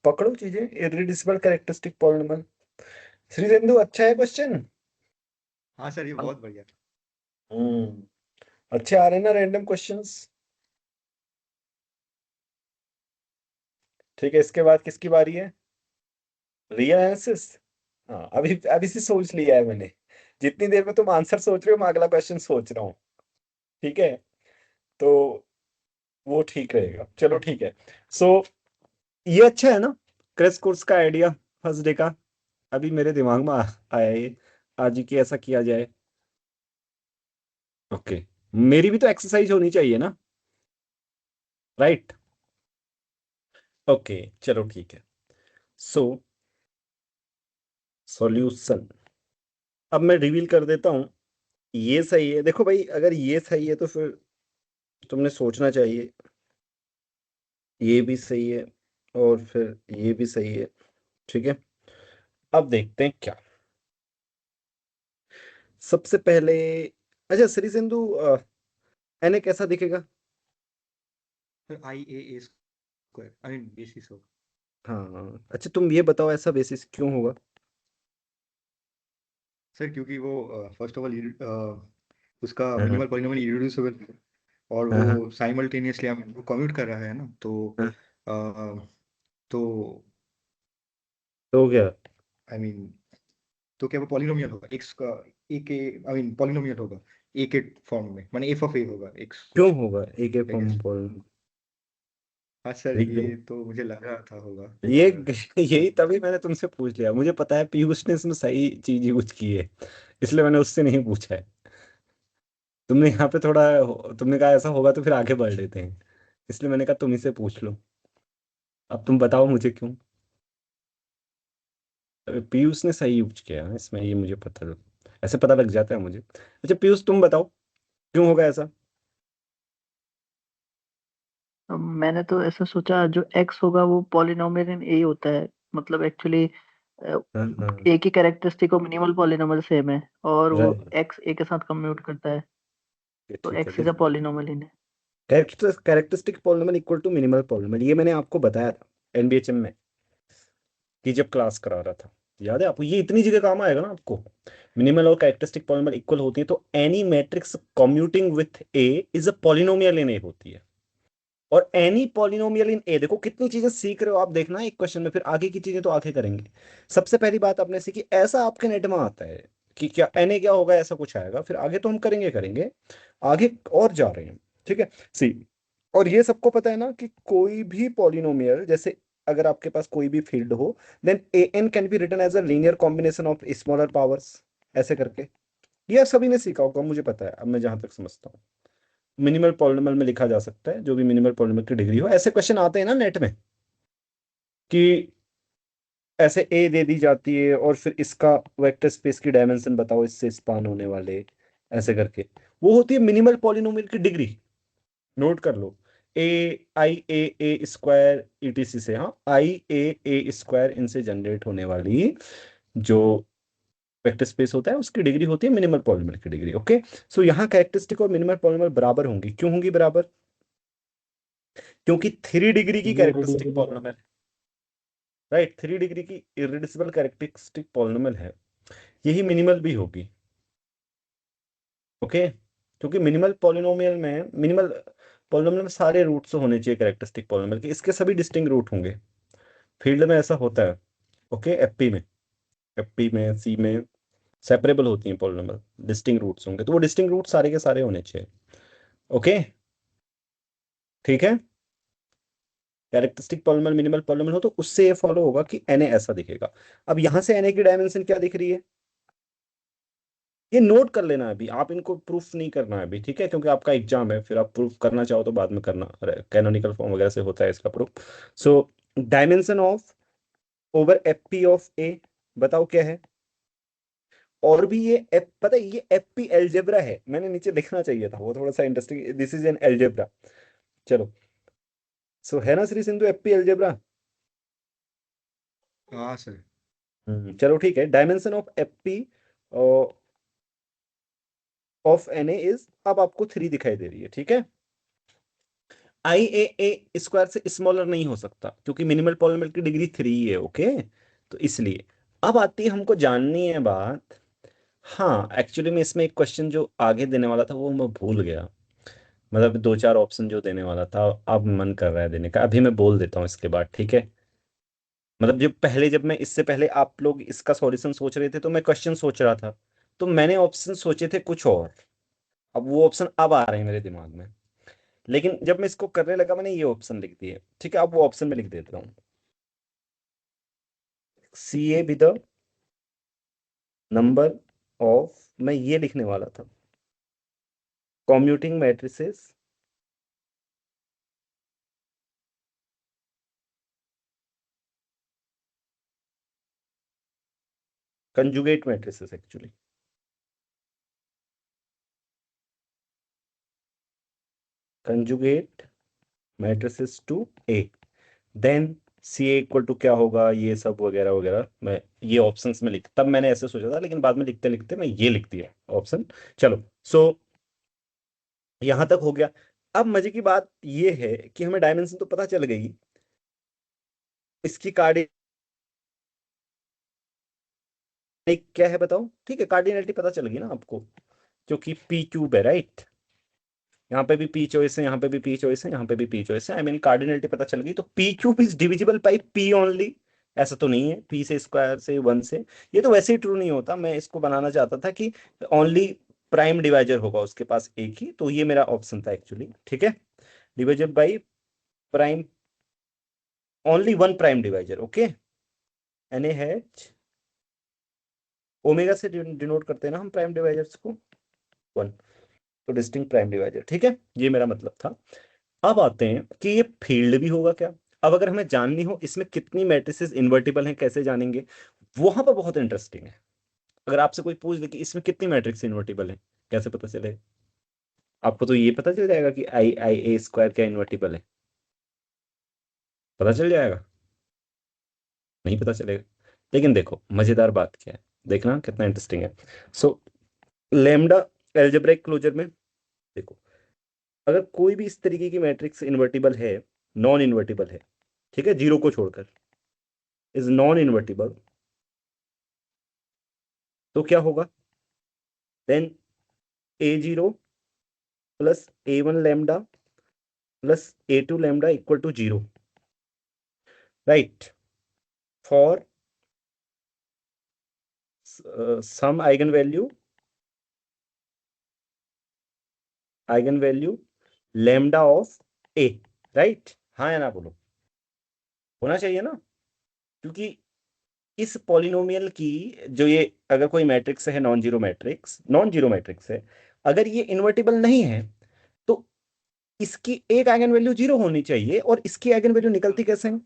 पकड़ो चीजें। Irreducible characteristic polynomial. श्री बिंदु, अच्छा है क्वेश्चन। हाँ सर, ये बहुत बढ़िया। अच्छे आ रहे हैं ना रैंडम क्वेश्चंस? ठीक है, इसके बाद किसकी बारी है? Real analysis. हाँ, अभी अभी से सोच लिया है मैंने। जितनी देर में तुम आंसर सोच रहे हो, मैं अगला क्वेश्चन सोच रहा हूँ। ठीक है, तो वो ठीक रहेगा। चलो ठीक है। सो ये अच्छा है ना, क्रैश कोर्स का आइडिया फर्स्ट डे का? अभी मेरे दिमाग में आया ये, आज ही की ऐसा किया जाए। ओके, मेरी भी तो एक्सरसाइज होनी चाहिए ना, राइट? ओके चलो ठीक है। सो सॉल्यूशन अब मैं रिवील कर देता हूँ। ये सही है, देखो भाई, अगर ये सही है तो फिर तुमने सोचना चाहिए ये भी सही है, और फिर ये भी सही है। ठीक है, अब देखते हैं क्या। सबसे पहले, अच्छा श्री सिंधु, एन कैसा दिखेगा? Sir IA square, I mean basis होगा। हाँ, अच्छा तुम ये बताओ, ऐसा बेसिस क्यों होगा? सर क्योंकि वो फर्स्ट ऑफ ऑल उसका हाँ हाँ मिनिमल पॉलिनोमियल इररिड्यूसिबल है, और हाँ हाँ वो साइमल्टेनियसली हम वो कम्यूट कर रहा है ना, हाँ। तो तो क्या? आई मीन, तो क्या वो पॉलिनोमियल होगा एक्स का, ए के, आई मीन पॉलिनोमियल होगा ए के फॉर्म में, माने एफ ऑफ ए होगा एक्स क्यों कुछ, होगा एक एक आई फॉर्म गेस। पर? हाँ सर, एकदम, ये तो मुझे लग रहा था होगा, ये पर यही तभी मैंने तुमसे पूछ लिया, मुझे पता है पीयूष ने इसमें सही चीज यूज की है, इसलिए मैंने उससे नहीं पूछा है। तुमने यहाँ पे थोड़ा, तुमने कहा ऐसा होगा तो फिर आगे बढ़ लेते हैं, इसलिए मैंने कहा तुम इसे पूछ लो। अब तुम बताओ मुझे क्यों। पीयूष ने सही यूज किया है इसमें, ये मुझे पता, ऐसे पता लग जाता है मुझे। अच्छा पीयूष, तुम बताओ क्यों होगा ऐसा? मैंने तो ऐसा सोचा, जो एक्स होगा वो पॉलिनोमियल इन ए होता है, मतलब एक्चुअली हाँ हाँ, ए की कैरेक्टरिस्टिक और मिनिमल पॉलिनोमियल सेम है, और वो राइट, एक्स ए के साथ कम्यूट करता है, तो ठीक है। X is a polynomial in है। Characteristic polynomial equal to minimal polynomial, ये मैंने आपको बताया था एनबीएचएम में, कि जब क्लास करा रहा था। याद है आपको? ये इतनी जगह काम आएगा ना आपको। मिनिमल और कैरेक्टरिस्टिक पॉलिनॉमियल इक्वल होती है तो any matrix commuting with A is a polynomial in A होती है। और एनी पॉलिनोमियल इन ए, देखो कितनी चीजें सीख रहे हो आप, देखना एक क्वेश्चन में, फिर आगे की चीजें तो आगे करेंगे। सबसे पहली बात आपने सीखी, ऐसा आपके नेट में आता है कि क्या एन ए क्या होगा, ऐसा कुछ आएगा, फिर आगे तो हम करेंगे करेंगे, आगे और जा रहे हैं। ठीक है, सी, और ये सबको पता है ना कि कोई भी पॉलिनोमियल, जैसे अगर आपके पास कोई भी फील्ड हो, then A N can be written as a linear combination of smaller powers, ऐसे करके। ये आप सभी ने सीखा होगा, मुझे पता है, अब मैं जहां तक समझता हूँ मिनिमल पॉलिनोमियल में लिखा जा सकता है जो भी मिनिमल पॉलिनोमियल की डिग्री हो। ऐसे क्वेश्चन आते हैं ना नेट में, कि ऐसे ए दे दी जाती है और फिर इसका वेक्टर स्पेस की डायमेंशन बताओ इससे स्पान होने वाले, ऐसे करके। वो होती है मिनिमल पॉलिनोमियल की डिग्री, नोट कर लो। ए स्क्वायर ईटीसी से, हाँ ए स्क्वायर इनसे जनरेट होने वाली जो वेक्टर स्पेस होता है उसकी डिग्री होती है मिनिमल पॉलिनॉमियल की डिग्री। ओके, सो यहाँ कैरेक्टरिस्टिक और मिनिमल पॉलिनॉमियल बराबर होंगी। क्यों होंगी बराबर? क्योंकि 3 डिग्री की ये characteristic reducible polynomial, right, 3 degree की इररिड्यूसिबल कैरेक्टरिस्टिक पॉलिनॉमियल है, यही मिनिमल भी होगी। ओके, क्योंकि मिनिमल पॉलिनॉमियल में सारे रूट्स होने चाहिए कैरेक्टरिस्टिक पॉलिनॉमियल के, इसके सभी डिस्टिंक्ट रूट होंगे। फील्ड में ऐसा होता है। ओके, एफपी में सी में सेपरेबल होती हैं पॉलिनॉमियल, डिस्टिंक्ट रूट्स होंगे, तो वो डिस्टिंक्ट रूट सारे के सारे होने चाहिए। ओके, ठीक है, कैरेक्टरिस्टिक पॉलिनॉमियल मिनिमल पॉलिनॉमियल हो तो उससे ये फॉलो होगा कि एन ऐसा दिखेगा। अब यहां से एन की डायमेंशन क्या दिख रही है, ये नोट कर लेना है अभी, आप इनको प्रूफ नहीं करना है अभी, ठीक है, क्योंकि आपका एग्जाम है, फिर आप प्रूफ करना चाहो तो बाद में करना, कैनोनिकल फॉर्म वगैरह से होता है इसका proof. So dimension of over F P of A, बताओ क्या है? और भी ये पता है ये एफ पी एल्जेब्रा है, मैंने नीचे लिखना चाहिए था, वो थोड़ा सा interesting, this is an algebra. चलो, सो है ना Shri Sindhu F P algebra? हाँ सर। चलो ठीक है, dimension of F P of N is, अब आपको 3 दिखाई दे रही है, ठीक है। आई ए स्क्वायर से स्मॉलर नहीं हो सकता क्योंकि मिनिमल पॉलिनॉमियल की डिग्री 3 है। ओके, तो इसलिए अब आती है हमको जाननी है बात, हाँ एक्चुअली में इसमें एक क्वेश्चन जो आगे देने वाला था वो मैं भूल गया, मतलब 2-4 ऑप्शन जो देने वाला था, अब मन कर रहा है देने का, अभी मैं बोल देता हूँ इसके बाद, ठीक है। मतलब जब मैं इससे पहले आप लोग इसका सॉल्यूशन सोच रहे थे तो मैं क्वेश्चन सोच रहा था, तो मैंने ऑप्शन सोचे थे कुछ और, अब वो ऑप्शन अब आ रहे हैं मेरे दिमाग में, लेकिन जब मैं इसको करने लगा मैंने ये ऑप्शन लिख दिए, ठीक है। अब वो ऑप्शन में लिख देता हूँ, C A with the number of, मैं ये लिखने वाला था, commuting matrices conjugate matrices actually, conjugate matrices to A, then C A equal to क्या होगा, ये सब वगैरह वगैरह, मैं ये ऑप्शंस में लिख, तब मैंने ऐसे सोचा था लेकिन बाद में लिखते लिखते मैं ये लिख दिया ऑप्शन। चलो, सो यहां तक हो गया। अब मजे की बात ये है कि हमें डायमेंशन तो पता चल गई, इसकी क्या है बताओ? ठीक है, कार्डिनलिटी पता चल गई ना आपको, क्योंकि पी क्यूब है, राइट, यहाँ पे भी पी चॉइस है, यहाँ पे भी पी चॉइस है, यहाँ पे भी पी चॉइस है, आई मीन कार्डिनलिटी पता चल गई, तो P cube is divisible by P only, ऐसा तो नहीं है पी से स्क्वायर से 1 से, ये तो वैसे ही ट्रू नहीं होता, मैं इसको बनाना चाहता था कि ओनली प्राइम डिवाइजर होगा उसके पास एक ही, तो ये मेरा ऑप्शन था एक्चुअली, ठीक है, divisible by prime, only 1 prime divisor. Okay, N A H omega से डिनोट करते हैं ना हम प्राइम डिवाइजर्स को, 1, तो डिस्टिंक्ट प्राइम डिवाइजर, ठीक है, ये मेरा मतलब था। अब आते हैं कि ये फील्ड भी होगा क्या। अब अगर हमें जाननी हो इसमें कितनी मैट्रिसेस इन्वर्टिबल हैं, कैसे जानेंगे, वहां पर बहुत इंटरेस्टिंग है। अगर आपसे कोई पूछ दे कि इसमें कितनी मैट्रिक्स इन्वर्टिबल है, कैसे पता चले? आपको तो ये पता चल जाएगा कि आई आई ए स्क्वायर क्या इन्वर्टिबल है, पता चल जाएगा, नहीं पता चलेगा। लेकिन देखो मजेदार बात क्या है, देखना कितना इंटरेस्टिंग है। सो लेमडा एल्जेब्रिक क्लोजर में देखो, अगर कोई भी इस तरीके की मैट्रिक्स इन्वर्टिबल है, नॉन इन्वर्टिबल है, ठीक है, जीरो को छोड़कर इज नॉन इन्वर्टिबल, तो क्या होगा? Then a0 plus a1 lambda plus a2 lambda equal to 0, right, for some eigenvalue lambda of a, right, हाँ या ना बोलो, होना चाहिए ना, क्योंकि इस पॉलिनोमियल की जो ये अगर कोई मैट्रिक्स है, नॉन जीरो मैट्रिक्स है, अगर ये इन्वर्टिबल नहीं है तो इसकी एक आइगन वैल्यू 0 होनी चाहिए, और इसकी आइगन वैल्यू निकलती कैसे है?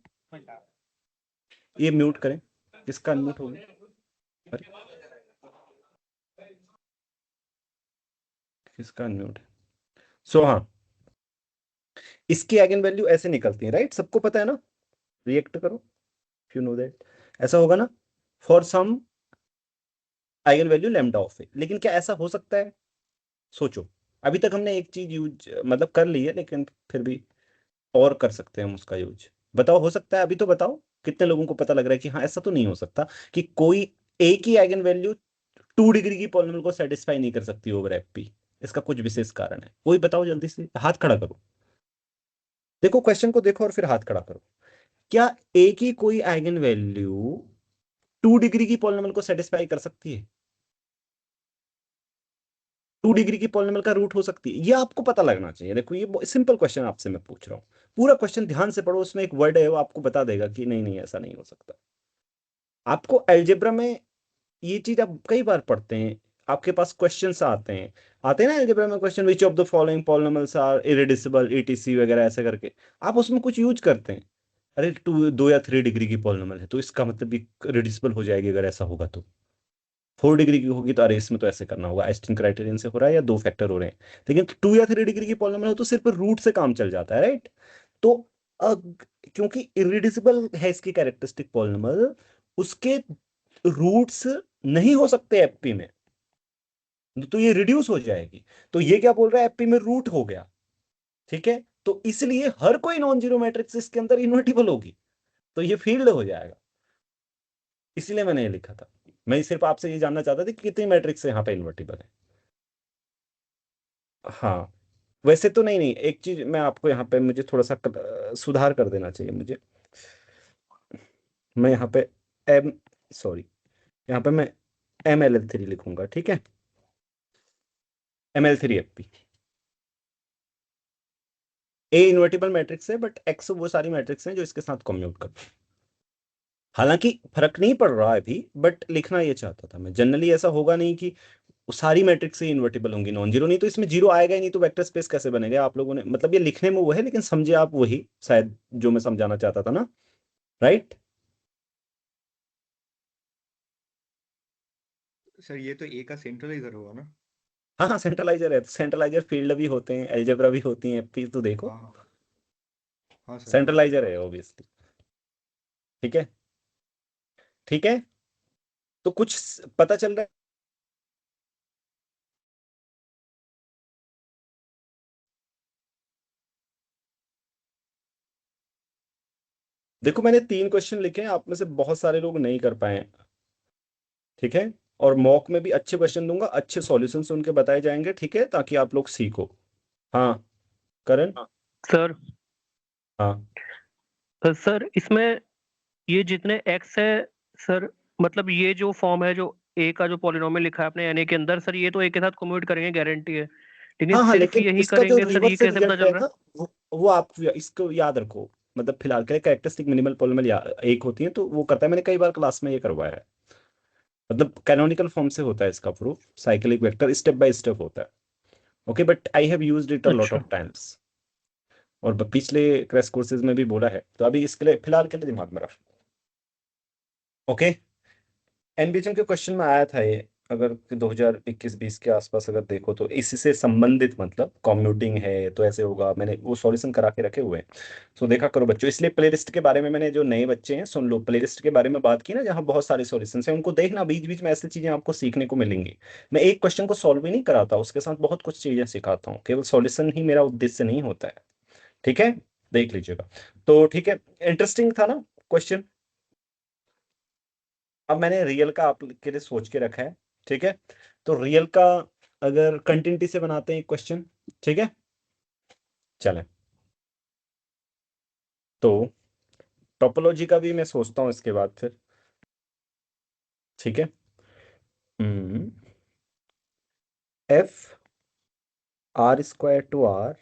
ये म्यूट करें, इसका अनम्यूट हो गया, अरे किसका अनम्यूट है? सो हाँ, इसकी आइगन वैल्यू ऐसे निकलती है, राइट? सबको पता है ना? रिएक्ट करो इफ यू नो दैट। ऐसा होगा ना, for some eigenvalue lambda of A. लेकिन क्या ऐसा हो सकता है? सोचो, अभी तक हमने एक चीज यूज मतलब कर ली है, लेकिन फिर भी और कर सकते हैं हम उसका यूज। बताओ, हो सकता है? अभी तो बताओ कितने लोगों को पता लग रहा है कि हाँ ऐसा तो नहीं हो सकता कि कोई एक ही आइगन वैल्यू 2 डिग्री की पॉलिनॉमियल को सेटिस्फाई नहीं कर सकती ओवर एफपी। इसका कुछ विशेष कारण है, कोई बताओ जल्दी से, हाथ खड़ा करो। देखो क्वेश्चन को देखो और फिर हाथ खड़ा करो। क्या एक ही कोई आइगन वैल्यू 2 डिग्री की पॉलिनॉमियल को सेटिस्फाई कर सकती है? 2 डिग्री की पॉलिनॉमियल का रूट हो सकती है, ये आपको पता लगना चाहिए। देखो ये सिंपल क्वेश्चन आपसे मैं पूछ रहा हूँ, पूरा क्वेश्चन ध्यान से पढ़ो, उसमें एक वर्ड है वो आपको बता देगा कि नहीं नहीं ऐसा नहीं हो सकता। आपको अलजेब्रा में ये चीज आप कई बार पढ़ते हैं, आपके पास क्वेश्चंस आते हैं ना अलजेब्रा में question, which of the following polynomials are irreducible etc वगैरह ऐसे करके। आप उसमें कुछ यूज करते हैं, अरे 2 या 3 डिग्री की पॉलिनॉमियल है तो इसका मतलब भी रिड्यूसिबल हो जाएगी, अगर ऐसा होगा तो 4 डिग्री की होगी तो अरे इसमें तो ऐसे करना होगा, आइंस्टीन क्राइटेरियन से हो रहा है या 2 फैक्टर हो रहे हैं। लेकिन 2 या 3 डिग्री की पॉलिनॉमियल हो तो सिर्फ रूट से काम चल जाता है, राइट? तो क्योंकि इरिड्यूसिबल है इसकी कैरेक्टरिस्टिक पॉलिनॉमियल, उसके रूट्स नहीं हो सकते एफपी में, तो ये रिड्यूस हो जाएगी। तो ये क्या बोल रहा है, एफपी में रूट हो गया, ठीक है? तो इसलिए हर कोई नॉन जीरो मैट्रिक्स इसके अंदर इन्वर्टिबल होगी, तो ये फील्ड हो जाएगा। इसलिए मैंने ये लिखा था, मैं सिर्फ आपसे ये जानना चाहता था कि कितनी मैट्रिक्स यहाँ पे इन्वर्टिबल है। हाँ, वैसे तो नहीं नहीं, एक चीज मैं आपको यहाँ पे, मुझे थोड़ा सा सुधार कर देना चाहिए मुझे। मैं यहाँ पे एम सॉरी, यहाँ पे मैं ML3 लिखूंगा, ठीक है? ML3 FP ए इन्वर्टिबल मैट्रिक्स है, बट एक्स वो सारी मैट्रिक्स हैं जो इसके साथ कम्यूट करते हैं। हालांकि फर्क नहीं पड़ रहा है अभी, बट लिखना ये चाहता था मैं। जनरली ऐसा होगा नहीं कि सारी मैट्रिक्स ही इन्वर्टिबल होंगी, नॉन जीरो नहीं, तो इसमें जीरो आएगा ही नहीं, तो वेक्टर स्पेस कैसे बनेगा? आप लोगों ने मतलब ये लिखने में वो है, लेकिन समझे आप वही शायद जो मैं समझाना चाहता था ना, राइट? सर ये तो ए का सेंट्रलाइजर होगा ना? हाँ हाँ, सेंट्रलाइजर है, सेंट्रलाइजर फील्ड भी होते हैं, अलजेब्रा भी होती है, एफपी तो देखो हाँ हाँ हाँ सर। सेंट्रलाइजर है ऑब्वियसली। ठीक है, ठीक है, तो कुछ पता चल रहा है? देखो मैंने 3 क्वेश्चन लिखे हैं, आप में से बहुत सारे लोग नहीं कर पाए हैं, ठीक है? और मॉक में भी अच्छे क्वेश्चन दूंगा, अच्छे सॉल्यूशंस उनके बताए जाएंगे, ठीक है, ताकि आप लोग सीखो। हाँ करण। सर हाँ सर इसमें ये जितने एक्स है सर, मतलब ये जो फॉर्म है, जो ए का जो पॉलिनोमियल लिखा है आपने एन के अंदर, सर ये तो ए के साथ कम्यूट करेंगे, गारंटी है। लेकिन हाँ हाँ, सिर्फ लेकिन यही इसका जो करेंगे सर, ये रिवर्स से कैसे पता रिजल्ट चल रहा रहेगा वो आप इसको याद रखो। मतलब फिलहाल के लिए कैरेक्टरिस्टिक मिनिमल पॉलिनोमियल एक होती है तो वो करता है, मैंने कई बार क्लास में ये करवाया है। मतलब कैनोनिकल फॉर्म से होता है इसका proof, cyclic vector step by step होता है। Okay, but I have used it a है? लॉट अच्छा। ऑफ टाइम्स, और पिछले क्रैश कोर्सेज में भी बोला है, तो अभी इसके लिए फिलहाल के लिए दिमाग में रख। ओके, एनबीएचएम के क्वेश्चन में आया था ये, अगर 2021-20 के आसपास अगर देखो तो इससे संबंधित मतलब कम्यूटिंग है तो ऐसे होगा, मैंने वो सॉल्यूशन करा के रखे हुए हैं। तो देखा करो बच्चों, इसलिए प्लेलिस्ट के बारे में मैंने, जो नए बच्चे हैं सुन लो, प्लेलिस्ट के बारे में बात की ना, जहाँ बहुत सारे सॉल्यूशन हैं उनको देखना, बीच बीच में ऐसी चीजें आपको सीखने को मिलेंगी। मैं एक क्वेश्चन को सॉल्व ही नहीं कराता, उसके साथ बहुत कुछ चीजें सिखाता हूँ, केवल सॉल्यूशन ही मेरा उद्देश्य नहीं होता है, ठीक है? देख लीजिएगा। तो ठीक है, इंटरेस्टिंग था ना क्वेश्चन? अब मैंने रियल का आपके लिए सोच के रखा है, ठीक है? तो रियल का अगर कंटिन्यूटी से बनाते हैं एक क्वेश्चन, ठीक है? चलें, तो टोपोलॉजी का भी मैं सोचता हूँ इसके बाद फिर, ठीक है? एफ R²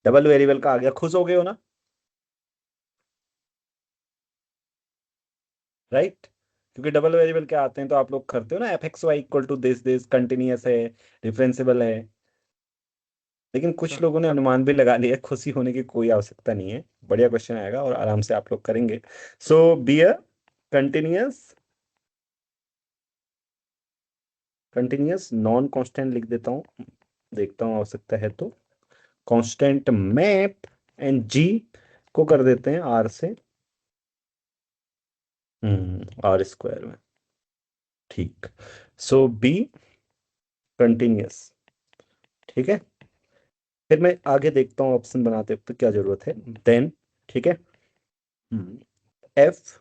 डबल वेरिएबल का आ गया, खुश हो गए हो ना? राइट, क्योंकि डबल वेरिएबल क्या आते हैं तो आप लोग करते हो ना, fxy = दिस दिस, कंटिन्यूअस है, डिफरेंशिएबल है। लेकिन कुछ सर लोगों ने अनुमान भी लगा लिया, खुशी होने की कोई आवश्यकता नहीं है, बढ़िया क्वेश्चन आएगा और आराम से आप लोग करेंगे। So B a continuous, continuous non constant लिख देता हूँ, देखता हूँ आवश्यकता है तो कांस्टेंट मैप एंड जी को कर देते हैं आर से, आर स्क्वायर में। ठीक, सो बी कंटिन्यूअस। ठीक है, फिर मैं आगे देखता हूँ ऑप्शन बनाते वक्त क्या जरूरत है देन। ठीक है, F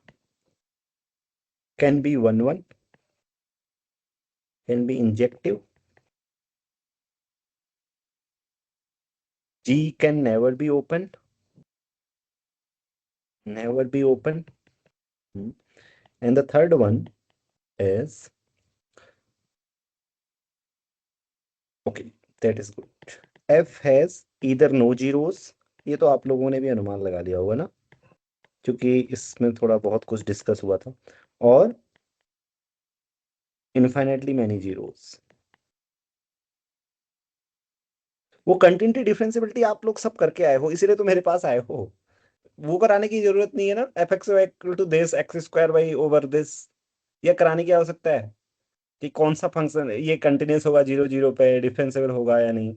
can be one one, can be injective, G can never be open, never be open. And the third one is okay, that is good. F has either no zeros, ये तो आप लोगों ने भी अनुमान लगा लिया होगा ना, क्योंकि इसमें थोड़ा बहुत कुछ डिस्कस हुआ था, और इनफाइनेटली मैनी जीरोस। वो कंटिन्यूटी डिफरेंशिएबिलिटी आप लोग सब करके आए हो, इसीलिए तो मेरे पास आए हो। वो कराने की जरूरत नहीं है ना, F X equal to this X square Y over this, ये कराने की आवश्यकता है कि कौन सा फंक्शन ये कंटिन्यूस होगा 0 0 पे, डिफरेंशिएबल होगा या नहीं,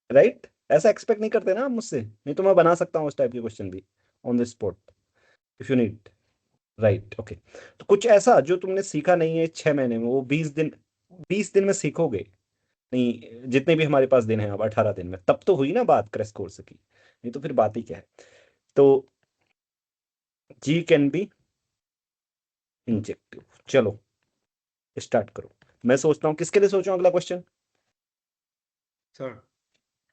राइट? ऐसा एक्सपेक्ट नहीं करते ना आप मुझसे, नहीं तो मैं बना सकता हूँ उस टाइप के क्वेश्चन भी on the spot if you need, right? Okay, तो कुछ ऐसा जो तुमने सीखा नहीं है 6 महीने में, वो 20 दिन, 20 दिन में सीखोगे। नहीं, जितने भी हमारे पास दिन है अब 18 दिन में, तब तो हुई ना बात क्रैश कोर्स की, नहीं तो फिर बात ही क्या है। तो जी कैन बी इंजेक्टिव। चलो स्टार्ट करो। मैं सोचता हूँ किसके लिए सोचूं अगला क्वेश्चन। सर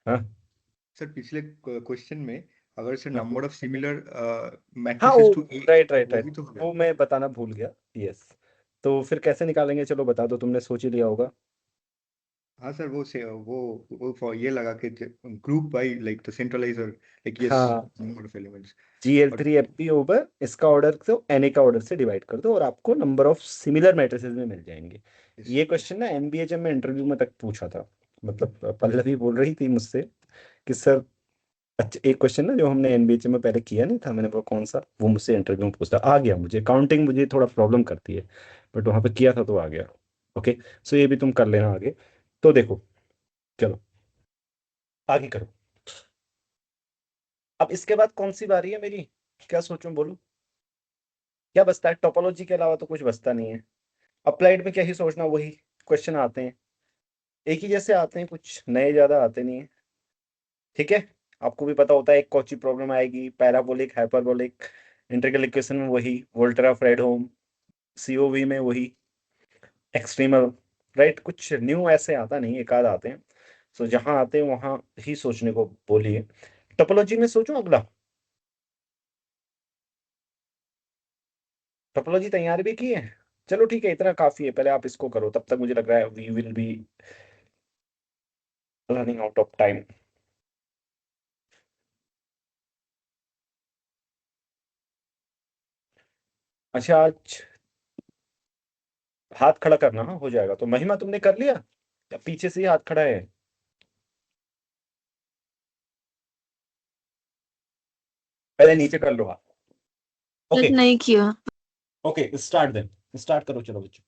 हाँ सर पिछले क्वेश्चन में अगर सर हाँ नंबर ऑफ सिमिलर हाँ, वो matrices to A, right right वो राइट, भी तो हो गया। वो मैं बताना भूल गया। यस, तो फिर कैसे निकालेंगे, चलो बता दो, तुमने सोच ही लिया होगा। हाँ सर वो से वो फॉर ये लगा के group by like the centraliser like yes हाँ, नंबर ऑफ एलिमेंट्स। और GL3 FP ओवर इसका ऑर्डर तो Na का ऑर्डर से डिवाइड कर दो और आपको नंबर ऑफ सिमिलर मैट्रिसेस में मिल जाएंगे। yes, ये क्वेश्चन ना MBHM में इंटरव्यू में तक पूछा था, मतलब पल्लवी बोल रही थी मुझसे कि सर, अच्छा एक क्वेश्चन ना जो हमने NBHM में पहले किया नहीं था, मैंने बोला कौन सा, वो मुझसे इंटरव्यू में पूछता, आ गया मुझे, काउंटिंग मुझे थोड़ा प्रॉब्लम करती है, बट वहां पे किया था तो आ गया। ओके, सो ये भी तुम कर लेना आगे। तो देखो, चलो आगे करो। अब इसके बाद कौन सी बारी है मेरी, क्या सोचूं, बोलूं? क्या बचता है, टोपोलॉजी के अलावा तो कुछ बचता नहीं है। अप्लाइड में क्या ही सोचना, वही क्वेश्चन आते हैं, एक ही जैसे आते हैं, कुछ नए ज्यादा आते नहीं है। ठीक है, आपको भी पता होता है एक कौची प्रॉब्लम आएगी, पैराबोलिक, हाइपरबोलिक, इंटीग्रल इक्वेशन में वही, वोल्टेरा फ्रेडहोम, COV में वही, एक्सट्रीमल, राइट? कुछ न्यू ऐसे आता नहीं, एक आध आते हैं। सो जहां आते हैं वहां ही सोचने को बोलिए। टोपोलॉजी में सोचो अगला, टोपोलॉजी तैयार भी की है। चलो ठीक है, इतना काफी है, पहले आप इसको करो, तब तक मुझे लग रहा है we will be running out of time. अच्छा, आज हाथ खड़ा करना, हाँ हो जाएगा। तो महिमा तुमने कर लिया या पीछे से ही हाथ खड़ा है? पहले नीचे कर लो हाथ। ओके नहीं किया। ओके, स्टार्ट देन, स्टार्ट करो, चलो बच्चों।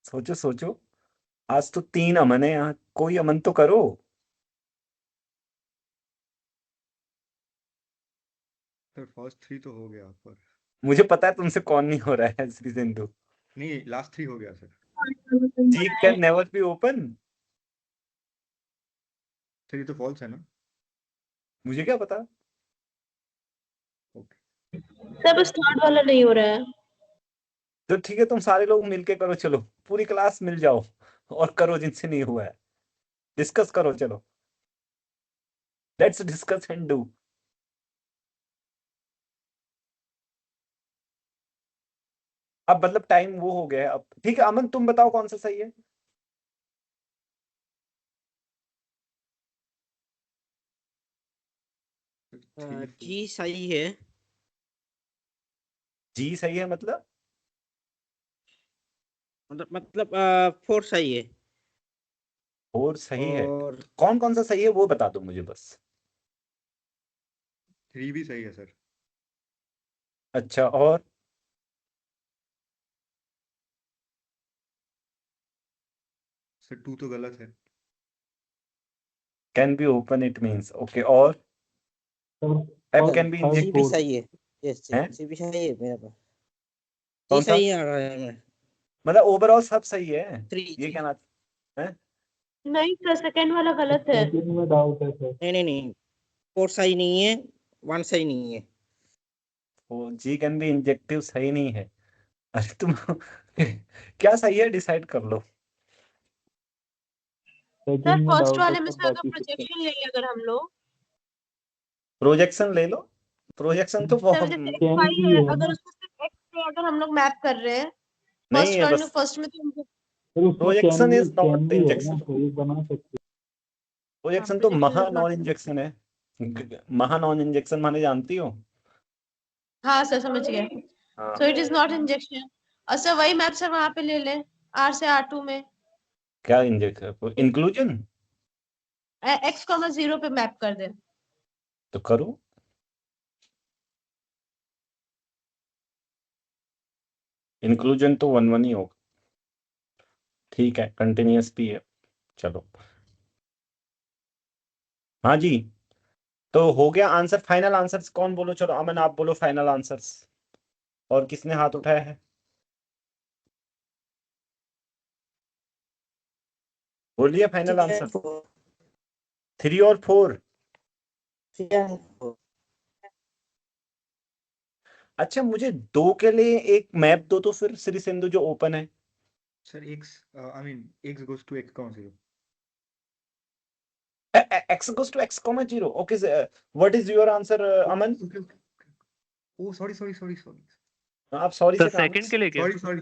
सोचो सोचो, आज तो 3 अमन है यहाँ, कोई अमन तो करो। सर फर्स्ट 3 तो हो गया, पर मुझे पता है तुमसे कौन नहीं हो रहा है श्री सिंधु। नहीं, लास्ट 3 हो गया sir. G can never be open. Sir ये तो फॉल्स है ना? मुझे क्या पता। ओके। सर बस थर्ड वाला नहीं हो रहा है। तो ठीक है, तुम सारे लोग मिलके करो, चलो पूरी क्लास मिल जाओ और करो जिनसे नहीं हुआ है, डिस्कस करो, चलो लेट्स डिस्कस एंड डू। अब मतलब टाइम वो हो गया है अब, ठीक है अमन तुम बताओ कौन सा सही है। जी सही है। जी सही है मतलब मतलब 4 सही है। और सही है। और कौन कौन सा सही है वो बता दो मुझे बस। 3 भी सही है सर। अच्छा और सर 2 तो गलत है। Can be open it means okay, और sir F can be third C भी इंजेक्टिव सही है। यस है। सी भी सही है मेरा पास। जी कौन सा सही आ रहा है मैं। मतलब ओवरऑल सब सही है, 3 ये कहना है। नहीं सर सेकंड वाला गलत है। सेकंड में डाउट है सर। नहीं नहीं नहीं, 4 सही नहीं है, 1 सही नहीं है। वो जी कैन बी इंजेक्टिव सही नहीं है। अरे तुम क्या सही है डिसाइड कर लो। सर सेकंड में फर्स्ट डाउट है वाले में सर, से अगर बाकी सब सही। प्रोजेक्शन ले अगर हम लोग, प्रोजेक्शन ले लो, प्रोजेक्शन तो सर बहुत जैसे एक्स कैन वाई भी है, है अगर ना उसको सिर्फ एक्स से अगर हम लोग मैप कर रहे हैं नहीं है बस। फर्स्ट में तो हमको सर उसमें प्रोजेक्शन इज कैन नॉट भी है ना, इंजेक्शन। तो ये बना सकते प्रोजेक्शन तो प्रोजेक्शन महा इज नॉन नॉट। इंजेक्शन है। महा नॉन इंजेक्शन माने जानती हो। हाँ सर समझ गए। हाँ so it is not injection. और सर वही मैप सर वहां पे ले लें R से R2 में क्या इंजेक्शन इंक्लूजन x,0 पे मैप कर दें। तो करो। इंक्लूजन तो 1 1 ही होगा, ठीक है कंटिन्यूअस भी है। चलो हाँ जी, तो हो गया आंसर, फाइनल आंसर्स कौन बोलो, चलो अमन आप बोलो फाइनल आंसर्स। और किसने हाथ उठाया है, बोलिए फाइनल 3 आंसर। and 4। 3 और 4। 3 and 4। अच्छा मुझे 2 के लिए एक मैप दो तो फिर श्री सिंधु जो ओपन है। Sir x I mean x goes to x कौन सी? x goes to x comma 0 okay what is your answer Aman. Oh sorry आप सॉरी सर से काम सेकंड के लिए क्या? सॉरी।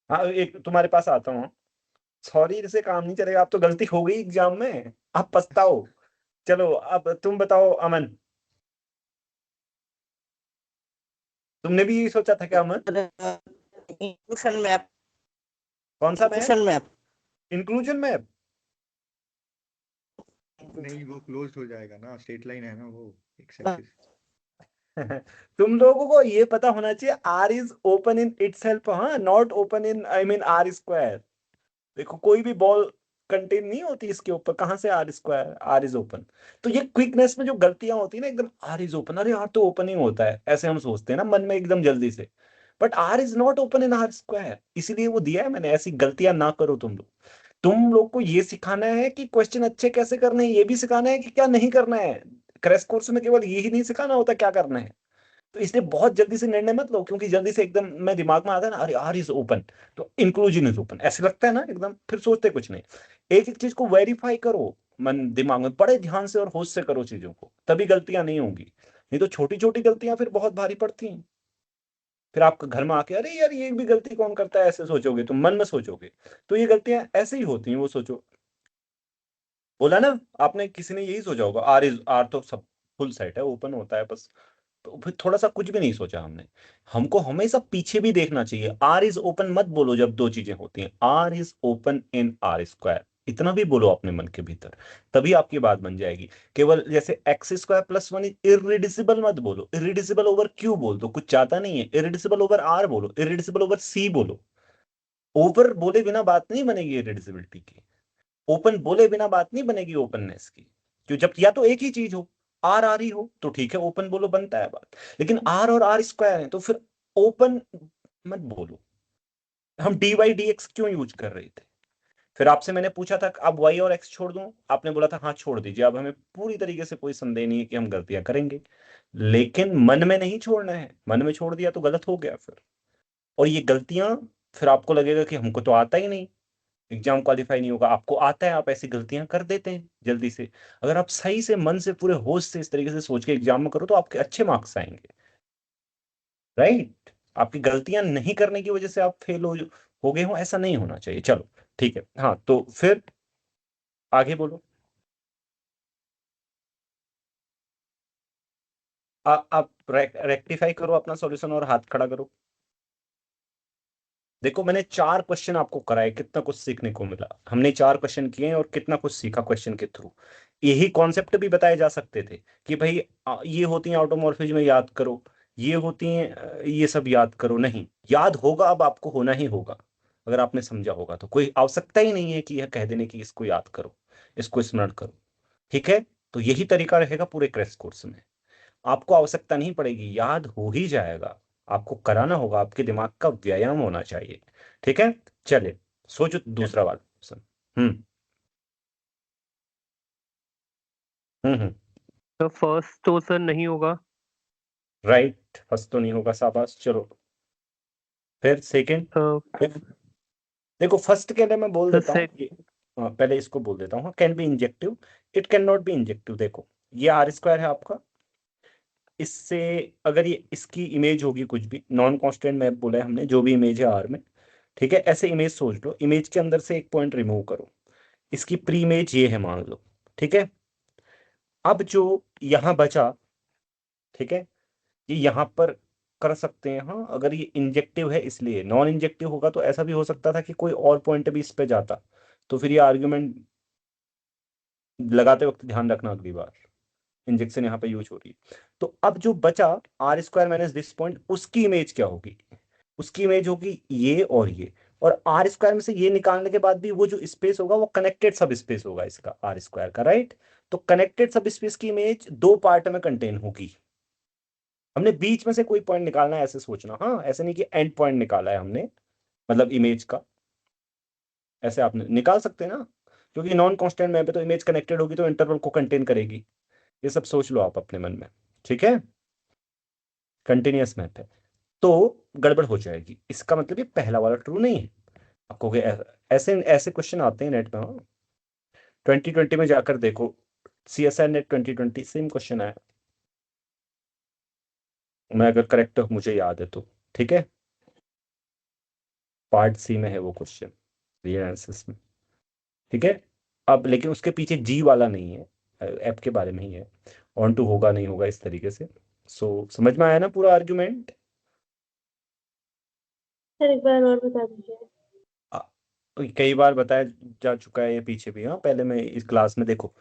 हाँ एक तुम्हारे पास आता हूँ, सॉरी से काम नहीं चलेगा, आप तो गलती हो गई एग्जाम में, आप पछताओ। चलो अब तुम बताओ अमन, तुमने भी यही सोचा था क्या अमन। Inclusion map. कौन सा map, inclusion map. Inclusion map. नहीं, वो क्लोज्ड हो जाएगा ना, स्ट्रेट लाइन है ना वो, x एक्सिस। तुम लोगों को ये पता होना चाहिए R is open in itself, हाँ not open in I mean R square. देखो कोई भी बॉल कंटेन नहीं होती इसके ऊपर, कहां से R square, R is open. तो ये क्विकनेस में जो गलतियां होती है ना, एकदम आर इज ओपन, अरे यार तो ओपनिंग होता है ऐसे हम सोचते हैं ना मन में एकदम जल्दी से, but R is not open in R square, इसीलिए वो दिया है मैंने, ऐसी गलतियां ना करो तुम लोग। तुम लोग को ये सिखाना है कि क्वेश्चन अच्छे कैसे करने हैं, ये भी सिखाना है कि क्या नहीं करना है। क्रैश कोर्स में केवल यही नहीं सिखाना होता क्या करना है। तो इसलिए बहुत जल्दी से निर्णय मत लो, क्योंकि जल्दी से एकदम मैं दिमाग में आता है ना, अरे आर इज ओपन तो इंक्लूजन इज ओपन, ऐसे लगता है ना एकदम, फिर सोचते कुछ नहीं। एक एक चीज को वेरीफाई करो मन दिमाग में, बड़े ध्यान से और होश से करो चीजों को, तभी गलतियां नहीं होंगी। नहीं तो छोटी छोटी गलतियां फिर बहुत भारी पड़ती हैं। फिर आपके घर में आके अरे यार ये भी गलती कौन करता है, ऐसे सोचोगे तुम, मन में सोचोगे। तो ये गलतियां ऐसे ही होती हैं, वो सोचो। बोला ना आपने, किसी ने यही सोचा होगा आर इज, आर तो सब फुल सेट है, ओपन होता है बस। तो फिर थोड़ा सा कुछ भी नहीं सोचा हमने। हमको हमेशा पीछे भी देखना चाहिए, आर इज ओपन मत बोलो जब दो चीजें होती हैं, R is open in R square, इतना भी बोलो अपने मन के भीतर, तभी आपकी बात बन जाएगी। केवल जैसे एक्स स्क्वायर प्लस 1 इरिडिसिबल मत बोलो, इरिडिसिबल ओवर क्यू बोल दो, कुछ चाहता नहीं है, इरिडिसिबल ओवर आर बोलो, इरिडिसिबल ओवर सी बोलो। ओवर बोले बिना बात नहीं बनेगी इरेड्यूसिबिलिटी की, ओपन बोले बिना बात नहीं बनेगी ओपननेस की। क्यों? जब या तो एक ही चीज हो, आर आर ही हो तो ठीक है, ओपन बोलो बनता है बात, लेकिन आर और आर स्क्वायर है तो फिर ओपन मत बोलो। हम डी वाई डी एक्स क्यों यूज कर रहे थे? फिर आपसे मैंने पूछा था अब वाई और एक्स छोड़ दूं, आपने बोला था हाँ छोड़ दीजिए। अब हमें पूरी तरीके से कोई संदेह नहीं है कि हम गलतियां करेंगे, लेकिन मन में नहीं छोड़ना है। मन में छोड़ दिया तो गलत हो गया फिर, और ये गलतियां फिर आपको लगेगा कि हमको तो आता ही नहीं, एग्जाम क्वालिफाई नहीं होगा। आपको आता है, आप ऐसी गलतियां कर देते हैं जल्दी से। अगर आप सही से मन से पूरे होश से इस तरीके से सोच के एग्जाम में करो तो आपके अच्छे मार्क्स आएंगे, राइट? आपकी गलतियां नहीं करने की वजह से आप फेल हो गए हो, ऐसा नहीं होना चाहिए। चलो ठीक है, हाँ तो फिर आगे बोलो। आप रेक्टिफाई करो अपना सॉल्यूशन और हाथ खड़ा करो। देखो मैंने 4 क्वेश्चन आपको कराए, कितना कुछ सीखने को मिला। हमने 4 क्वेश्चन किए हैं और कितना कुछ सीखा क्वेश्चन के थ्रू। यही कॉन्सेप्ट भी बताए जा सकते थे कि भाई ये होती है ऑटोमॉर्फिज्म, याद करो, ये होती हैं ये सब याद करो। नहीं याद होगा, अब आपको होना ही होगा। अगर आपने समझा होगा तो कोई आवश्यकता ही नहीं है कि यह कह देने की इसको याद करो, इसको स्मरण करो। ठीक है, तो यही तरीका रहेगा पूरे क्रैश कोर्स में। आपको आवश्यकता नहीं पड़ेगी, याद हो ही जाएगा। आपको कराना होगा, आपके दिमाग का व्यायाम होना चाहिए। ठीक है, चलिए सोचो दूसरा वाला क्वेश्चन। हम्म हम्म। तो फर्स्ट तो सर नहीं होगा। राइट, फर्स्ट तो नहीं होगा, शाबाश। चलो फिर सेकंड। सर देखो फर्स्ट के लिए मैं बोल देता हूँ से पहले इसको बोल देता हूँ, can be injective, it can not B injective. देखो ये आर स्क्वायर है आपका, इससे अगर ये इसकी इमेज होगी कुछ भी, नॉन कांस्टेंट मैप बोला है हमने, जो भी इमेज है आर में, ठीक है, ऐसे इमेज सोच लो। इमेज के अंदर से एक पॉइंट रिमूव करो, इसकी प्री इमेज ये है मान लो, ठीक है। अब जो यहां बचा, ठीक है, ये यहां पर कर सकते हैं। हाँ अगर ये इंजेक्टिव है इसलिए, नॉन इंजेक्टिव होगा तो ऐसा भी हो सकता था कि कोई और पॉइंट भी इस पे जाता, तो फिर ये आर्ग्यूमेंट लगाते वक्त ध्यान रखना अगली बार, इंजेक्शन यहाँ पे यूज हो रही है। तो अब जो बचा R square minus this point, उसकी इमेज क्या होगी? उसकी इमेज होगी ये और ये, और आर स्क्वायर में से ये निकालने के बाद भी वो जो स्पेस होगा वो कनेक्टेड सब स्पेस होगा इसका, आर स्क्वायर का, राइट? तो कनेक्टेड सब स्पेस की इमेज 2 पार्ट में कंटेन होगी। हमने बीच में से कोई पॉइंट निकालना है ऐसे सोचना, हाँ ऐसे नहीं कि एंड पॉइंट निकाला है हमने, मतलब इमेज का, ऐसे आप निकाल सकते हैं ना, क्योंकि नॉन कांस्टेंट मैप है तो इमेज कनेक्टेड होगी तो इंटरवल को कंटेन करेगी। ये सब सोच लो आप अपने मन में, ठीक है। कंटिन्यूअस मैप है तो गड़बड़ हो जाएगी, इसका मतलब ये पहला वाला ट्रू नहीं है। आपको ऐसे ऐसे क्वेश्चन आते हैं नेट में। हाँ 2020 में जाकर देखो, CSI नेट 2020 सेम क्वेश्चन आया, मैं अगर करेक्ट मुझे याद है तो, ठीक है। पार्ट सी में है वो क्वेश्चन, रियल एनालिसिस में, ठीक है। अब लेकिन उसके पीछे जी वाला नहीं है, ऐप के बारे में ही है, ऑन टू होगा नहीं होगा इस तरीके से। सो समझ में आया ना पूरा आर्ग्यूमेंट? सर एक बार और बता दीजिए। कई बार बताया जा चुका है ये पीछे भी। हाँ पहले में इस क्लास में देखो,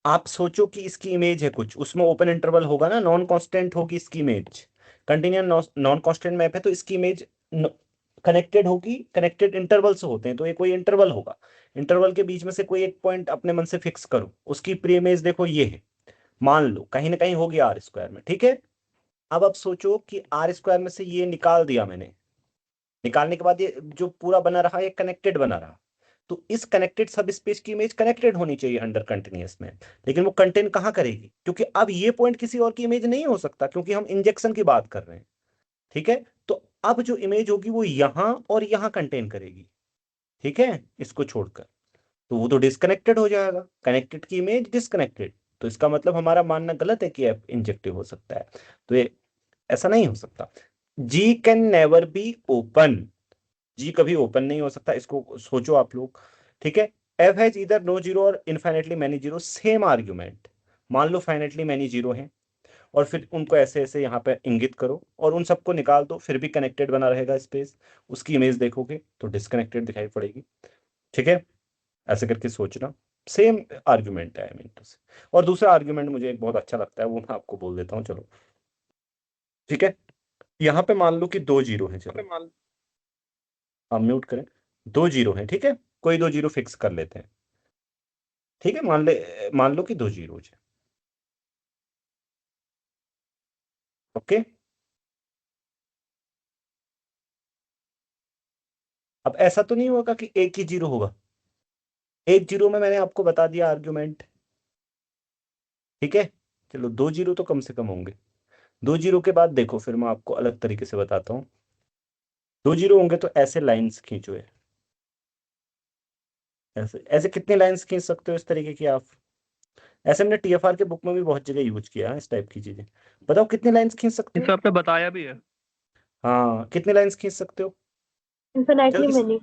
आप सोचो कि इसकी इमेज है कुछ, उसमें ओपन इंटरवल होगा ना, नॉन कांस्टेंट होगी इसकी image, continuous non constant map है तो इसकी इमेज कनेक्टेड होगी, कनेक्टेड इंटरवल्स होते हैं तो ये कोई इंटरवल होगा, इंटरवल के बीच में से कोई एक पॉइंट अपने मन से फिक्स करो, उसकी प्री इमेज देखो ये है, मान लो कहीं ना कहीं होगी आर स्क्वायर में, ठीक है। अब आप सोचो कि आर स्क्वायर में से ये निकाल दिया मैंने, निकालने के बाद ये जो पूरा बना रहा ये कनेक्टेड बना रहा, तो इस कनेक्टेड सब स्पेस की इमेज कनेक्टेड होनी चाहिए अंडर कंटिन्यूअस में, लेकिन वो कंटेन कहाँ करेगी? क्योंकि अब ये पॉइंट किसी और की इमेज नहीं हो सकता, क्योंकि हम इंजेक्शन की बात कर रहे हैं, ठीक है। तो अब जो इमेज होगी वो यहां और यहां कंटेन करेगी, ठीक है, इसको छोड़कर, तो वो तो डिस्कनेक्टेड हो जाएगा, कनेक्टेड की इमेज डिस्कनेक्टेड, तो इसका मतलब हमारा मानना गलत है कि एफ इंजेक्टिव हो सकता है, तो ये ऐसा नहीं हो सकता। जी कैन नेवर बी ओपन, जी कभी ओपन नहीं हो सकता, इसको सोचो आप लोग, ठीक है। एफ हैज इधर नो जीरो और infinitely many zero, same argument, मान लो फाइनेटली मैनी जीरो है, और फिर उनको ऐसे ऐसे यहाँ पे इंगित करो और उन सबको निकाल दो, फिर भी कनेक्टेड बना रहेगा स्पेस, उसकी इमेज देखोगे तो डिस्कनेक्टेड दिखाई पड़ेगी, ठीक है। ऐसे करके सोचना, सेम आर्ग्यूमेंट है आई मीन। और दूसरा आर्ग्यूमेंट मुझे एक बहुत अच्छा लगता है, वो मैं आपको बोल देता हूँ, चलो ठीक है। यहाँ पे मान लो कि 2 जीरो है, चलो आप म्यूट करें, दो जीरो है, ठीक है, कोई दो जीरो फिक्स कर लेते हैं, ठीक है, मान लो कि दो जीरो है, ओके। अब ऐसा तो नहीं होगा कि एक ही जीरो होगा, एक जीरो में मैंने आपको बता दिया आर्ग्यूमेंट, ठीक है। चलो दो जीरो तो कम से कम होंगे, दो जीरो के बाद देखो फिर मैं आपको अलग तरीके से बताता हूँ। दो जीरो होंगे तो ऐसे लाइंस खींचो, है ऐसे ऐसे कितने लाइंस खींच सकते हो इस तरीके की आप, ऐसे हमने टीएफआर के बुक में भी बहुत जगह यूज किया है इस टाइप की चीजें। बताओ कितने लाइंस खींच सकते इसे हो? आपने बताया भी है। हाँ, कितने लाइंस खींच सकते हो? इन्फिनेटली जल्दी, मैनी।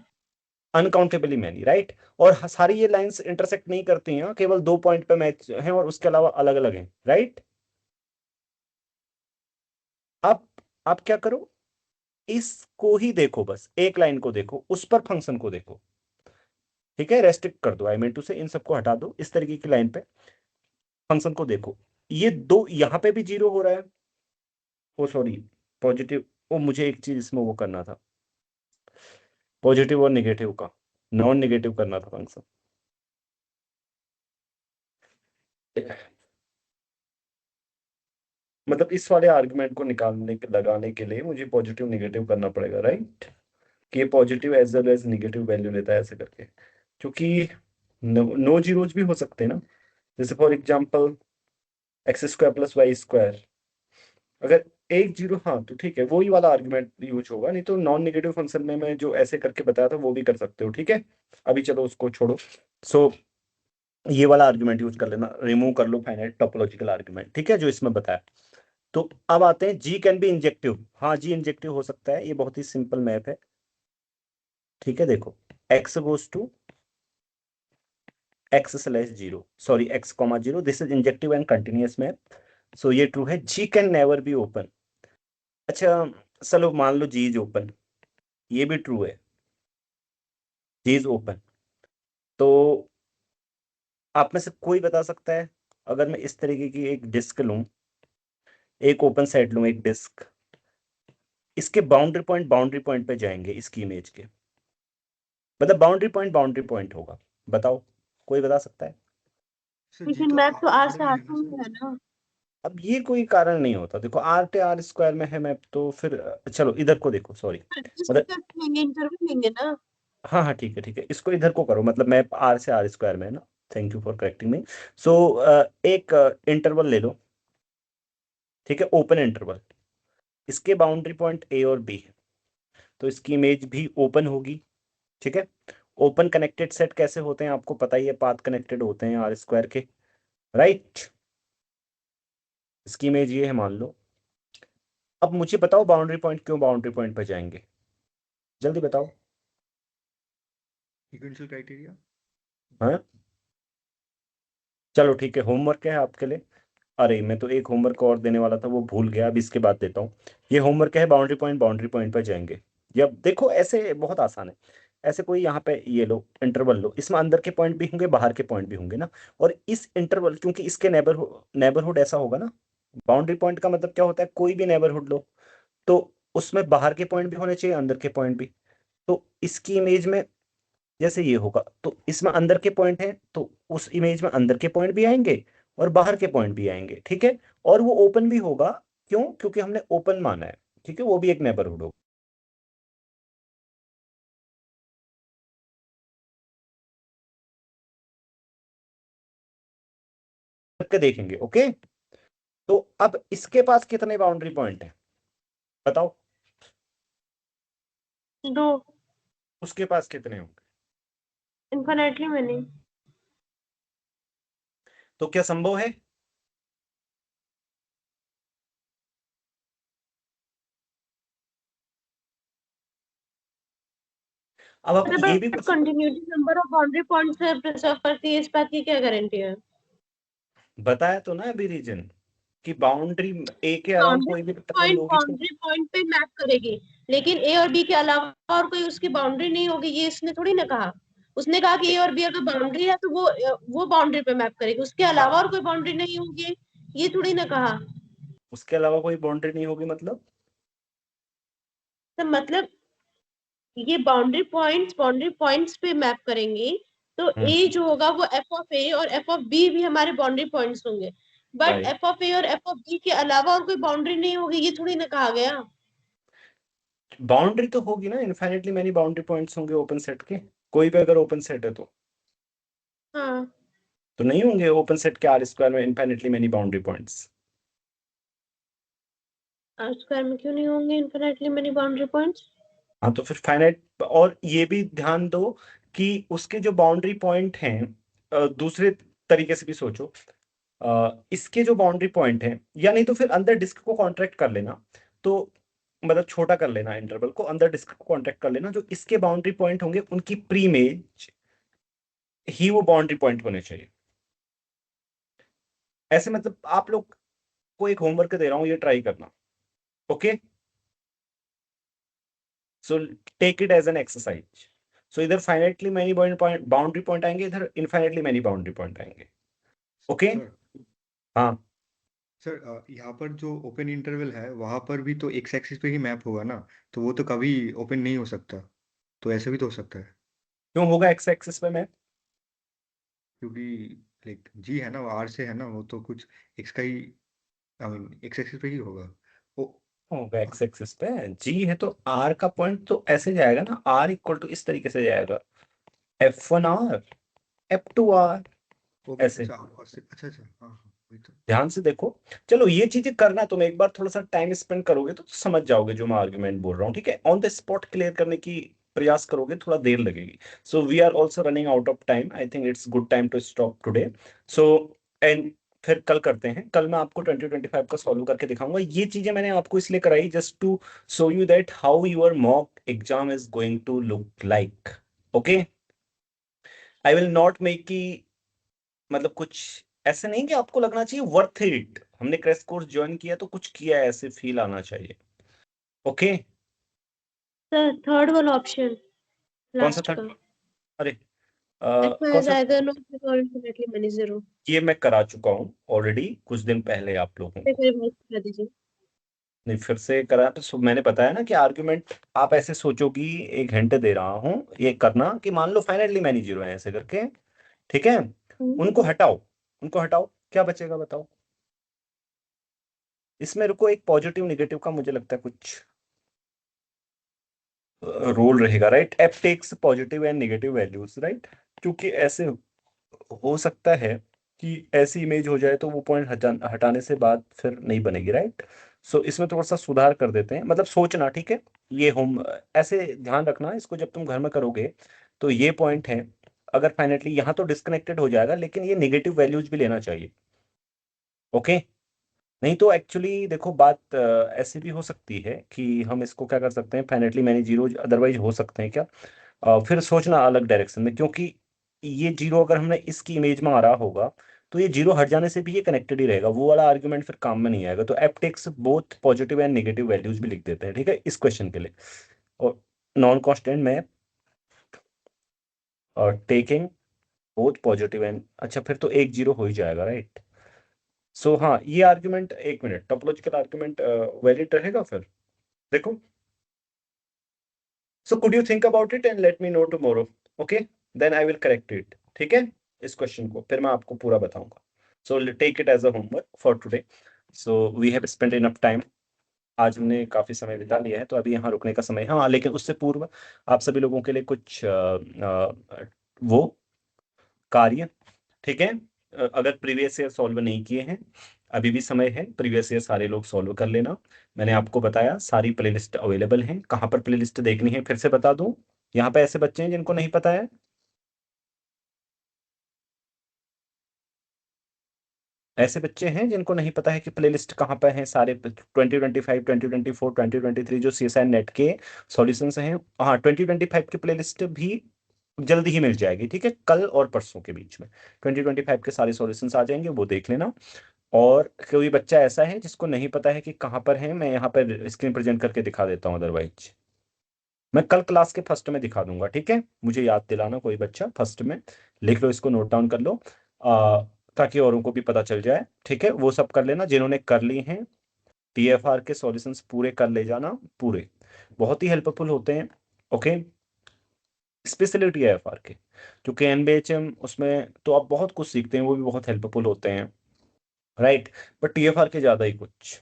अनकाउंटेबली many, right. और सारी ये लाइंस इंटरसेक्ट नहीं करती हैं, केवल दो पॉइंट पे मैच हैं और उसके अलावा अलग अलग हैं, राइट। अब आप क्या करो, इसको ही देखो, बस एक लाइन को देखो, उस पर फंक्शन को देखो, ठीक है, रेस्ट्रिक्ट कर दो, आई मीन टू से इन सबको हटा दो, इस तरीके की लाइन पे फंक्शन को देखो। ये दो यहाँ पे भी जीरो हो रहा है, ओ सॉरी पॉजिटिव, ओ मुझे एक चीज इसमें वो करना था, पॉजिटिव और निगेटिव का नॉन निगेटिव करना था फंक्शन। मतलब इस वाले आर्गुमेंट को लगाने के लिए मुझे पॉजिटिव निगेटिव करना पड़ेगा, राइट, कि ये positive as well as negative value लेता है ऐसे करके, क्योंकि नो जीरोज भी हो सकते हैं ना, जैसे for example x square plus y square, अगर एक जीरो, हाँ तो ठीक है, वही वाला आर्गुमेंट यूज होगा, नहीं तो नॉन नेगेटिव फंक्शन में मैं जो ऐसे करके बताया था वो भी कर सकते हो, ठीक है। अभी चलो उसको छोड़ो, सो ये वाला आर्गुमेंट यूज कर लेना, रिमूव कर लो फाइनाइट टोपोलॉजिकल आर्गुमेंट, ठीक है, जो इसमें बताया। तो अब आते हैं जी कैन बी इंजेक्टिव, हाँ जी इंजेक्टिव हो सकता है, ये बहुत ही सिंपल मैप है, ठीक है। देखो X goes to X slash zero, sorry X comma zero, this is injective and continuous map, so ये ट्रू है, G can never be open. अच्छा चलो मान लो जी इज ओपन, ये भी ट्रू है, जी इज ओपन। तो आप में से कोई बता सकता है, अगर मैं इस तरीके की एक डिस्क लूं, एक ओपन सेट लूं, एक डिस्क, इसके बाउंड्री पॉइंट पे जाएंगे इसकी इमेज के, मतलब बाउंड्री पॉइंट होगा, बताओ कोई बता सकता है? सर जी लेकिन तो मैप तो आर R से में आर है ना टू सर? में है ना। अब ये कोई कारण नहीं होता, देखो आर टे आर स्क्वायर में है मैप, तो फिर चलो इधर को देखो, सॉरी, मतलब लेंगे इंटरवल लेंगे ना। हाँ हाँ ठीक है ठीक है, इसको इधर को करो, मतलब मैप आर से आर स्क्वायर में है ना, thank you for correcting me. So एक इंटरवल ले लो, ठीक है, ओपन इंटरवल, इसके बाउंड्री पॉइंट ए और बी है, तो इसकी इमेज भी ओपन होगी, ठीक है। ओपन कनेक्टेड सेट कैसे होते हैं आपको पता ही है, पाथ कनेक्टेड होते हैं आर स्क्वायर के, राइट। इसकी इमेज ये है मान लो। अब मुझे बताओ बाउंड्री पॉइंट क्यों बाउंड्री पॉइंट पर जाएंगे, जल्दी बताओ। इक्वेंशियल क्राइटेरिया। हाँ चलो ठीक है, होमवर्क है आपके लिए, अरे मैं तो एक होमवर्क और देने वाला था वो भूल गया, अब इसके बाद देता हूँ। ये होमवर्क है, बाउंड्री पॉइंट पर जाएंगे। जब देखो ऐसे बहुत आसान है, ऐसे कोई यहाँ पे ये लो इंटरवल लो, इसमें अंदर के पॉइंट भी होंगे बाहर के पॉइंट भी होंगे ना, और इस इंटरवल क्योंकि इसके नेबरहुड ऐसा होगा ना, बाउंड्री पॉइंट का मतलब क्या होता है, कोई भी नेबरहुड लो तो उसमें बाहर के पॉइंट भी होने चाहिए अंदर के पॉइंट भी, तो इसकी इमेज में जैसे ये होगा तो इसमें अंदर के पॉइंट हैं तो उस इमेज में अंदर के पॉइंट भी आएंगे और बाहर के पॉइंट भी आएंगे, ठीक है। और वो ओपन भी होगा, क्यों, क्योंकि हमने ओपन माना है, ठीक है, वो भी एक नेबरहुड होगा। करके देखेंगे, ओके। तो अब इसके पास कितने बाउंड्री पॉइंट है बताओ, दो। उसके पास कितने होंगे? Infinitely many. तो क्या संभव है? अब आप अरे ये भी बट कुछ continuity number of boundary points से प्रिजर्व करती है, इस बात की क्या गारंटी है? बताया तो ना अभी रीजन, कि बाउंड्री ए के अराउंड कोई भी इंटरवल होगी तो बाउंड्री पॉइंट पे मैप करेगी, लेकिन ए और बी के अलावा और कोई उसकी बाउंड्री नहीं होगी, ये इसने थोड़ी ना कहा। उसने कहा कि ए और बी अगर बाउंड्री है तो वो बाउंड्री पे मैप करेगी, उसके अलावा और कोई बाउंड्री नहीं होगी, ये थोड़ी ना कहा। उसके अलावा कोई बाउंड्री नहीं होगी मतलब? तो मतलब ये बाउंड्री पॉइंट्स पे मैप करेंगे, तो ए जो होगा वो एफ ऑफ ए और एफ ऑफ बी भी हमारे बाउंड्री पॉइंट्स होंगे, बट राइट। एफ ऑफ ए और एफ ऑफ बी के अलावा और कोई बाउंड्री नहीं होगी, ये थोड़ी ना कहा गया। बाउंड्री तो होगी ना, इनफाइनाइटली मैनी बाउंड्री पॉइंट्स होंगे ओपन सेट के, कोई भी अगर ओपन सेट है हाँ, तो नहीं होंगे ओपन सेट के आर स्क्वायर में infinitely many boundary points. R square में क्यों नहीं होंगे इनफिनिटली मेनी बाउंड्री पॉइंट्स? हाँ तो फिर फाइनाइट, और ये भी ध्यान दो कि उसके जो बाउंड्री पॉइंट हैं, दूसरे तरीके से भी सोचो, इसके जो बाउंड्री पॉइंट हैं, या नहीं तो फिर अंदर डिस्क को कॉन्ट्रैक्ट कर लेना, तो मतलब छोटा कर लेना इंटरवल को, अंदर डिस्क को कॉन्ट्रैक्ट कर लेना, जो इसके बाउंड्री पॉइंट होंगे उनकी प्रीमेज ही वो बाउंड्री पॉइंट होने चाहिए। ऐसे मतलब आप लोग को एक होमवर्क दे रहा हूँ, ये ट्राई करना, okay? So take it as an exercise. So इधर फाइनाइटली मैनी बाउंड्री पॉइंट आएंगे, इधर इनफाइनाइटली मैनी बाउंड्री पॉइंट आएंगे, ओके? सर हाँ सर यहाँ पर जो ओपन इंटरवल है वहां पर भी तो एक्स एक्सिस पे ही मैप होगा ना, तो वो तो कभी ओपन नहीं हो सकता, तो ऐसे भी तो हो सकता है, क्यों होगा एक्स एक्सिस पे मैप? क्योंकि लाइक जी है ना, वो आर से है ना, वो तो कुछ एक्स का ही, आई मीन एक्स एक्सिस पे ही होगा वो। होगा एक्स एक्सिस पे, जी है तो आर का पॉइंट तो ऐसे जाएगा ना, आर इक्वल टू इस तरीके से जाएगा, F1R F2R ओके ऐसे। अच्छा अच्छा अच्छा, हाँ हाँ वही तो। ध्यान से देखो, चलो ये चीजें करना, तुम एक बार थोड़ा सा टाइम स्पेंड करोगे तो समझ जाओगे जो मैं आर्गुमेंट बोल रहा हूँ, ठीक है? ऑन द स्पॉट क्लियर करने की प्रयास करोगे, थोड़ा देर लगेगी। So we are also running out of time, I think it's good time to stop today. So and फिर कल करते हैं, कल मैं आपको 2025 का सॉल्व करके दिखाऊंगा। ये चीजें मैंने आपको इसलिए कराई just to show you that how your mock exam is going to look like, okay? I will not make की मतलब कुछ ऐसे नहीं कि आपको लगना चाहिए वर्थ इट, हमने क्रैश कोर्स ज्वाइन किया तो कुछ किया है, ऐसे फील आना चाहिए, ओके? सर थर्ड वाला ऑप्शन कौन सा लास्ट था? का, अरे एफ कौन इज सा? आइदर नॉट और इनफिनिटली मेनी जीरो। ये मैं करा चुका हूँ ऑलरेडी कुछ दिन पहले आप लोगों को। फिर वॉइस कर दीजिए। नहीं फिर से करा तो मैंने बताया ना कि आर्गुमेंट आप ऐसे सोचो कि एक घंटे दे रहा हूँ, ये करना कि मान लो फाइनली मैनी जीरो है ऐसे करके, ठीक है? उनको हटाओ, उनको हटाओ, क्या बचेगा बताओ? इसमें रुको, एक पॉजिटिव निगेटिव का मुझे लगता है कुछ रोल रहेगा, right? F takes positive and negative values, right? क्योंकि ऐसे हो सकता है कि ऐसी इमेज हो जाए तो वो पॉइंट हटाने से बाद फिर नहीं बनेगी, राइट? सो इसमें थोड़ा सा सुधार कर देते हैं, मतलब सोचना, ठीक है? ये होम ऐसे ध्यान रखना इसको जब तुम घर में करोगे, तो ये पॉइंट है, अगर फाइनली यहाँ तो डिस्कनेक्टेड हो जाएगा, लेकिन ये नेगेटिव वैल्यूज भी लेना चाहिए, ओके? नहीं तो एक्चुअली देखो बात ऐसी भी हो सकती है कि हम इसको क्या कर सकते हैं, फाइनली मैंने जीरो अदरवाइज हो सकते हैं क्या, फिर सोचना अलग डायरेक्शन में, क्योंकि ये जीरो अगर हमने इसकी इमेज में आ रहा होगा तो ये जीरो हट जाने से भी ये कनेक्टेड ही रहेगा, वो वाला आर्ग्यूमेंट फिर काम में नहीं आएगा। तो f takes both positive and negative values भी लिख देते हैं, ठीक है, इस क्वेश्चन के लिए। और नॉन कांस्टेंट में और टेकिंग बोथ पॉजिटिव एंड, अच्छा फिर तो एक जीरो हो ही जाएगा, राइट? सो हाँ ये आर्ग्यूमेंट, एक मिनट, टोपोलॉजिकल आर्ग्यूमेंट वैलिड रहेगा फिर, देखो। So could you think about it and let me know tomorrow? Okay, then I will correct it. ठीक है, इस क्वेश्चन को फिर मैं आपको पूरा बताऊंगा। So take it as a homework for today. So we have spent enough time. आज हमने काफी समय बिता लिया है, तो अभी यहाँ रुकने का समय है। हाँ लेकिन उससे पूर्व आप सभी लोगों के लिए कुछ वो कार्य, ठीक है? अगर प्रीवियस ईयर सॉल्व नहीं किए हैं, अभी भी समय है, प्रीवियस ईयर सारे लोग सॉल्व कर लेना। मैंने आपको बताया सारी प्लेलिस्ट अवेलेबल हैं, कहाँ पर प्लेलिस्ट देखनी है फिर से बता दूं। यहाँ पे ऐसे बच्चे हैं जिनको नहीं पता है, ऐसे बच्चे हैं जिनको नहीं पता है कि प्लेलिस्ट कहाँ पर है, सारे 2025 2024 2023 जो CSI नेट के सॉल्यूशंस हैं। हाँ 2025 की प्लेलिस्ट भी जल्दी ही मिल जाएगी, ठीक है? कल और परसों के बीच में 2025 के सारे सॉल्यूशंस आ जाएंगे, वो देख लेना। और कोई बच्चा ऐसा है जिसको नहीं पता है कि कहाँ पर है, मैं यहाँ पर स्क्रीन प्रेजेंट करके दिखा देता हूँ, अदरवाइज मैं कल क्लास के फर्स्ट में दिखा दूंगा, ठीक है? मुझे याद दिलाना, कोई बच्चा फर्स्ट में लिख लो, इसको नोट डाउन कर लो, ताकि औरों को भी पता चल जाए, ठीक है? वो सब कर लेना जिन्होंने कर ली हैं, TFR के सॉल्यूशंस पूरे कर ले जाना, पूरे बहुत ही हेल्पफुल होते हैं। ओके, स्पेशलिटी है एफआर के, क्योंकि एनबीएचएम उसमें तो आप बहुत कुछ सीखते हैं, वो भी बहुत हेल्पफुल होते हैं, राइट। बट टीएफआर के ज़्यादा ही कुछ,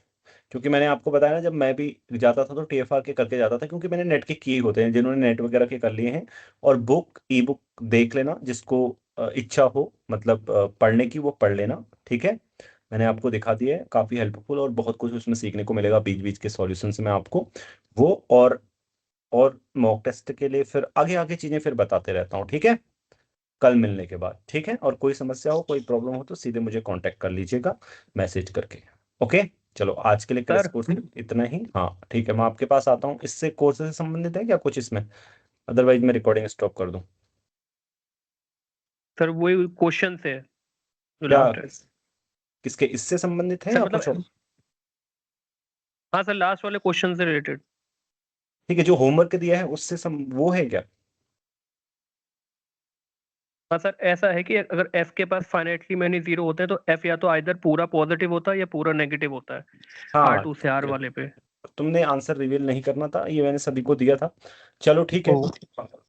क्योंकि मैंने आपको बताया ना, जब मैं भी जाता था तो टीएफआर के करके जाता था, क्योंकि मैंने नेट के किए होते हैं, जिन्होंने नेट वगैरह के कर लिए हैं। और बुक ई बुक देख लेना, जिसको इच्छा हो मतलब पढ़ने की, वो पढ़ लेना, ठीक है। मैंने आपको दिखा दिया है, काफ़ी हेल्पफुल और बहुत कुछ उसमें सीखने को मिलेगा बीच बीच के सॉल्यूशंस में आपको वो। और मॉक टेस्ट के लिए फिर आगे आगे चीज़ें फिर बताते रहता हूँ, ठीक है, कल मिलने के बाद, ठीक है। और कोई समस्या हो, कोई प्रॉब्लम हो तो सीधे मुझे कांटेक्ट कर लीजिएगा मैसेज करके, ओके। चलो आज के लिए क्रैश सर कोर्स इतना ही, हाँ ठीक है, मैं आपके पास आता हूँ। इससे कोर्स से संबंधित है क्या कुछ इसमें? अदरवाइज मैं रिकॉर्डिंग स्टॉप कर दूं? सर वही क्वेश्चन से जो क्या लास्ट है किसके इससे संबंधित है सर, या कुछ और? मतलब हाँ सर, लास्ट वाले क्वेश्चन से रिलेटेड। ठीक है, जो होमवर्क दिया है उससे वो है क्या? हाँ सर, ऐसा है कि अगर एफ के पास फाइनाइटली मैनी जीरो होते हैं तो एफ या तो आइदर पूरा पॉजिटिव होता है या पूरा नेगेटिव होता है हाँ R2 से R वाले पे। तुमने आंसर रिवील नहीं करना था, ये मैंने सभी को दिया था। चलो ठीक ओ है,